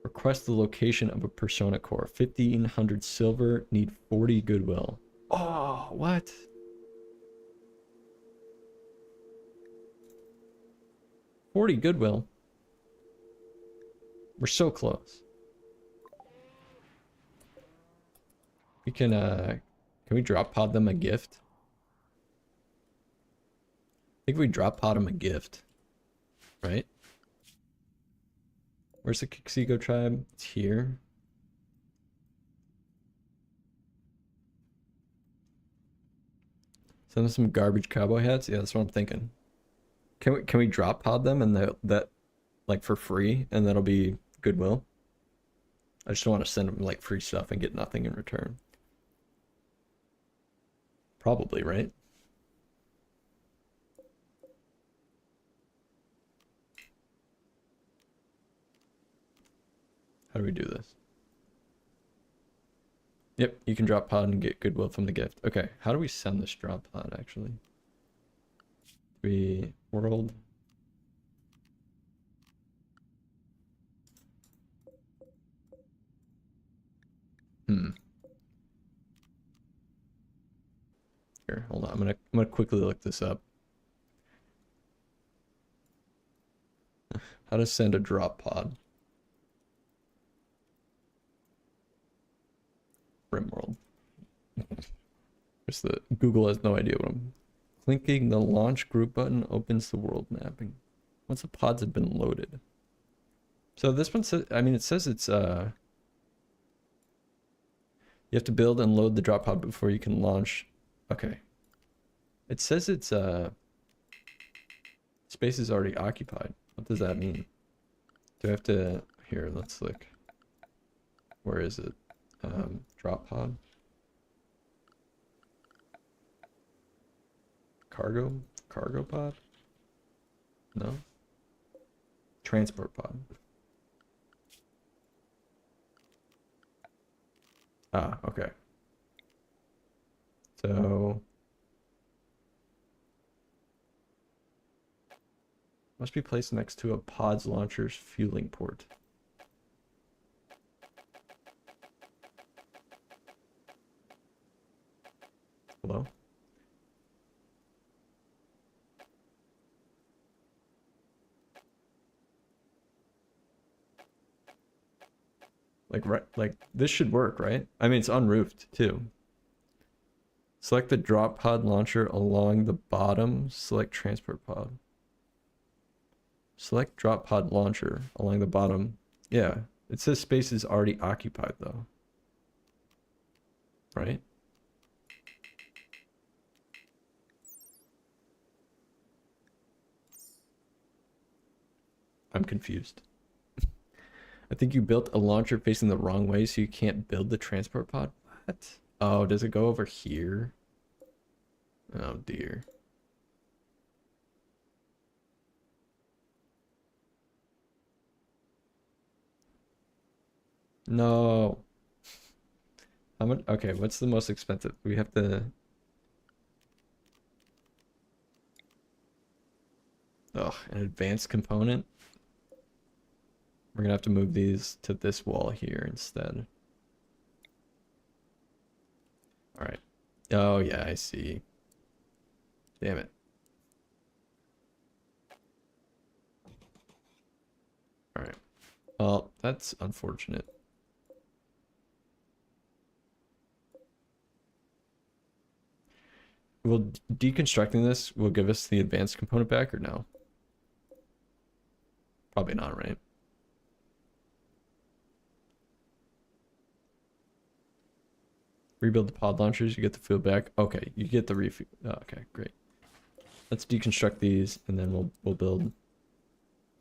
Request the location of a persona core. 1,500 silver, need 40 goodwill. Oh, what? $40 goodwill. We're so close. We can we drop pod them a gift? I think we drop pod them a gift, right? Where's the Kexigo tribe? It's here. Send them some garbage cowboy hats. Yeah, that's what I'm thinking. Can we drop pod them and that like for free, and that'll be goodwill? I just don't want to send them like free stuff and get nothing in return. Probably, right? How do we do this? Yep, you can drop pod and get goodwill from the gift. Okay, how do we send this drop pod actually? World. Here, hold on. I'm gonna quickly look this up. How to send a drop pod. RimWorld. Google has no idea what I'm... Clicking the launch group button opens the world mapping. Once the pods have been loaded. So this one says, I mean, it says it's, you have to build and load the drop pod before you can launch Okay. It says it's space is already occupied. What does that mean? Do I have to here, let's look. Where is it? Drop pod? Cargo pod? No? Transport pod. Ah, okay. So must be placed next to a pod's launcher's fueling port. Hello? Like, right, like this should work, right? I mean, it's unroofed too. Select the drop pod launcher along the bottom. Select transport pod. Select drop pod launcher along the bottom. Yeah, it says space is already occupied though. Right? I'm confused. I think you built a launcher facing the wrong way, so you can't build the transport pod. What? Oh, does it go over here? Oh dear. No. How much? Okay, what's the most expensive? We have to. Oh, an advanced component. We're gonna have to move these to this wall here instead. All right. Oh yeah, I see. Damn it. All right. Well, that's unfortunate. Will deconstructing this will give us the advanced component back or no? Probably not, right? Rebuild the pod launchers, you get the fuel back. Okay, you get the refuel. Oh, okay, great. Let's deconstruct these and then we'll build.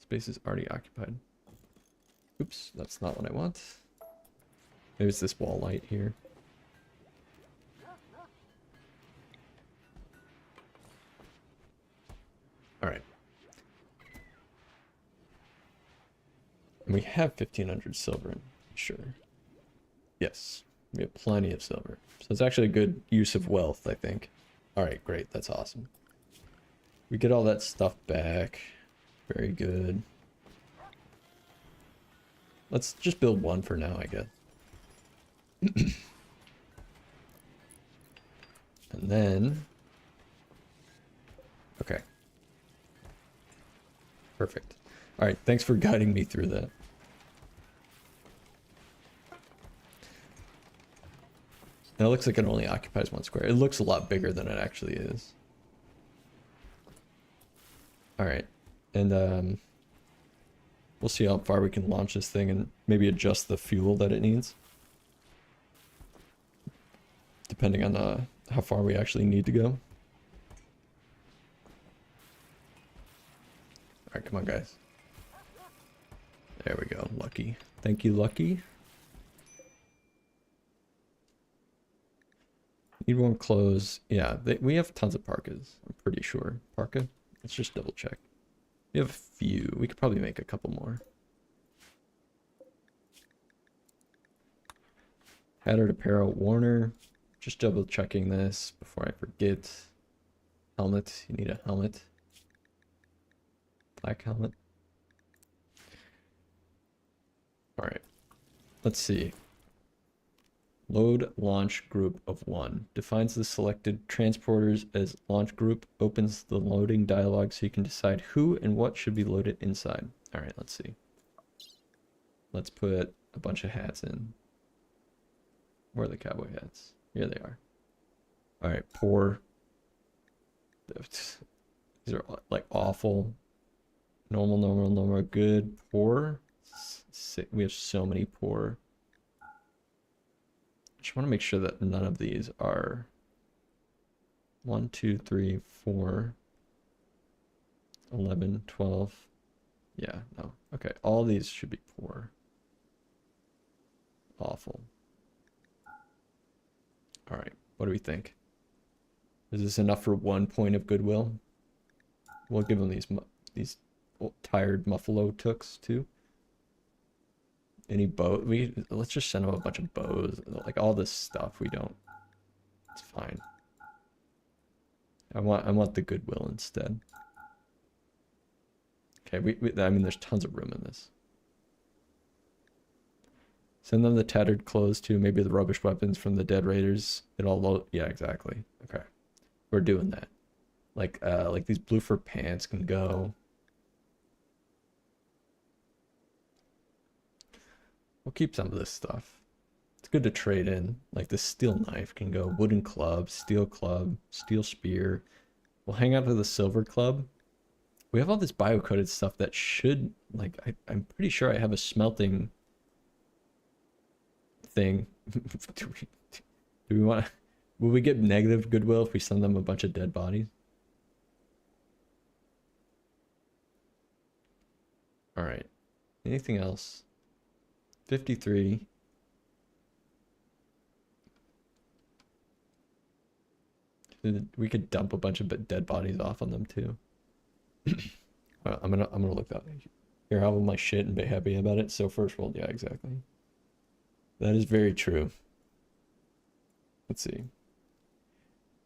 Space is already occupied. Oops, that's not what I want. Maybe it's this wall light here. All right. And we have 1,500 silver, sure. Yes, we have plenty of silver. So it's actually a good use of wealth, I think. All right, great. That's awesome. We get all that stuff back. Very good. Let's just build one for now, I guess. And then... Okay. Perfect. All right, thanks for guiding me through that. And it looks like it only occupies 1 square. It looks a lot bigger than it actually is. All right, and we'll see how far we can launch this thing and maybe adjust the fuel that it needs. Depending on how far we actually need to go. All right, come on, guys. There we go, Lucky. Thank you, Lucky. Need one clothes. Yeah, we have tons of parkas, I'm pretty sure. Parka? Let's just double check. We have a few. We could probably make a couple more. Hattered apparel, Warner. Just double checking this before I forget. Helmet, you need a helmet. Black helmet. All right, let's see. Load launch group of 1. Defines the selected transporters as launch group. Opens the loading dialog so you can decide who and what should be loaded inside. All right, let's see. Let's put a bunch of hats in. Where are the cowboy hats? Here they are. All right, poor. These are like awful. Normal, normal, normal, good, poor. We have so many poor. Just want to make sure that none of these are 1, 2, 3, 4, 11, 12. Yeah, no. Okay, all these should be poor. Awful. All right, what do we think? Is this enough for 1 point of goodwill? We'll give them these tired Muffalo tooks too. Any bow? Let's just send them a bunch of bows. Like all this stuff we don't. It's fine. I want the goodwill instead. Okay, I mean there's tons of room in this. Send them the tattered clothes too, maybe the rubbish weapons from the dead raiders. It all load. Yeah, exactly. Okay. We're doing that. Like these blue fur pants can go. We'll keep some of this stuff. It's good to trade in. Like the steel knife can go. Wooden club, steel spear. We'll hang out to the silver club. We have all this bio-coated stuff that should, like, I'm pretty sure I have a smelting thing. do we want to, will we get negative goodwill if we send them a bunch of dead bodies? All right. Anything else? 53. We could dump a bunch of dead bodies off on them too. I'm gonna look that. Here, have all my shit and be happy about it. So first world, yeah, exactly. That is very true. Let's see.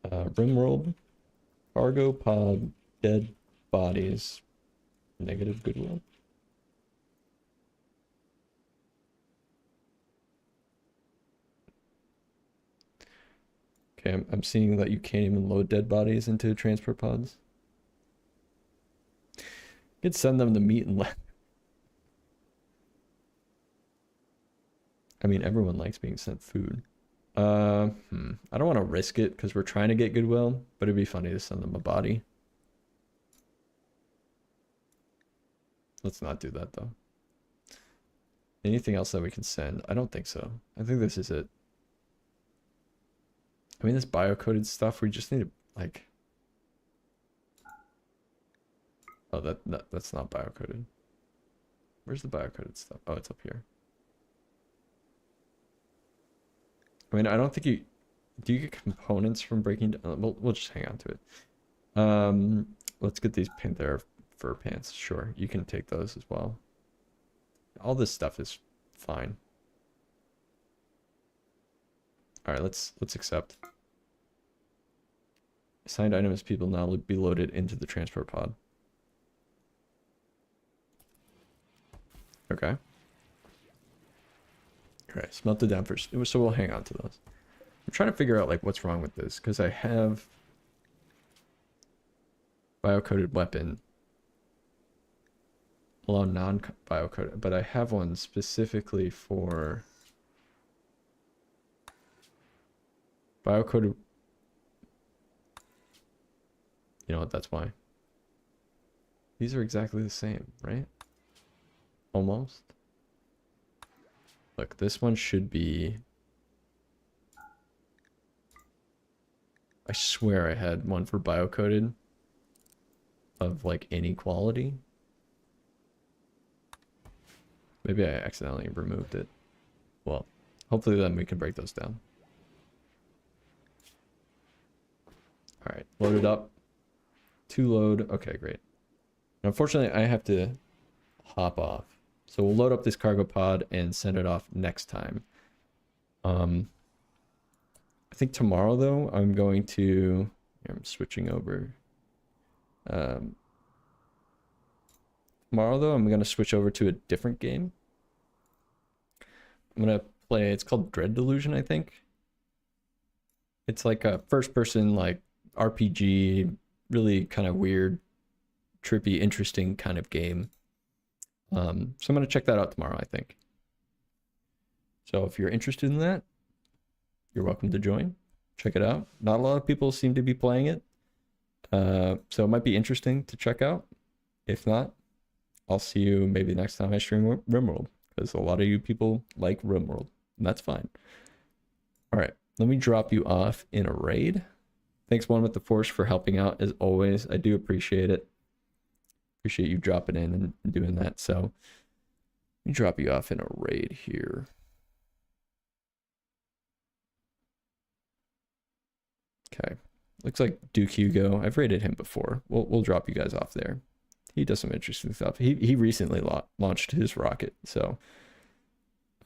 RimWorld, cargo pod, dead bodies, negative goodwill. Okay, I'm seeing that you can't even load dead bodies into transport pods. You could send them the meat and let. I mean, everyone likes being sent food. I don't want to risk it because we're trying to get goodwill, but it'd be funny to send them a body. Let's not do that though. Anything else that we can send? I don't think so. I think this is it. I mean, this bio-coded stuff, we just need to, like... Oh, that's not bio-coded. Where's the bio-coded stuff? Oh, it's up here. I mean, I don't think you... Do you get components from breaking down? We'll just hang on to it. Let's get these Panther fur pants. Sure, you can take those as well. All this stuff is fine. All right, let's accept. Assigned items people now will be loaded into the transport pod. Okay. All right, smelt it down first. So we'll hang on to those. I'm trying to figure out like what's wrong with this because I have bio-coded weapon. Well, non-bio-coded, but I have one specifically for bio-coded. You know what? That's why. These are exactly the same, right? Almost. Look, this one should be... I swear I had one for bio-coded of like any quality. Maybe I accidentally removed it. Well, hopefully then we can break those down. All right, load it up. To load. Okay, great. Unfortunately, I have to hop off. So we'll load up this cargo pod and send it off next time. I think tomorrow, though, I'm going to... Here, I'm switching over. Tomorrow, though, I'm going to switch over to a different game. I'm going to play... It's called Dread Delusion, I think. It's like a first-person, like, RPG... Really kind of weird, trippy, interesting kind of game. So I'm going to check that out tomorrow, I think. So if you're interested in that, you're welcome to join. Check it out. Not a lot of people seem to be playing it. So it might be interesting to check out. If not, I'll see you maybe next time I stream RimWorld. Because a lot of you people like RimWorld. And that's fine. All right. Let me drop you off in a raid. Thanks, One with the Force, for helping out as always. I do appreciate it. Appreciate you dropping in and doing that. So let me drop you off in a raid here. Okay. Looks like Duke Hugo. I've raided him before. We'll drop you guys off there. He does some interesting stuff. He recently launched his rocket, so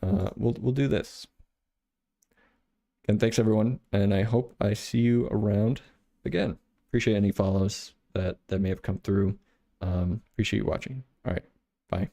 we'll do this. And thanks everyone, and I hope I see you around again. Appreciate any follows that may have come through. Appreciate you watching. All right, bye.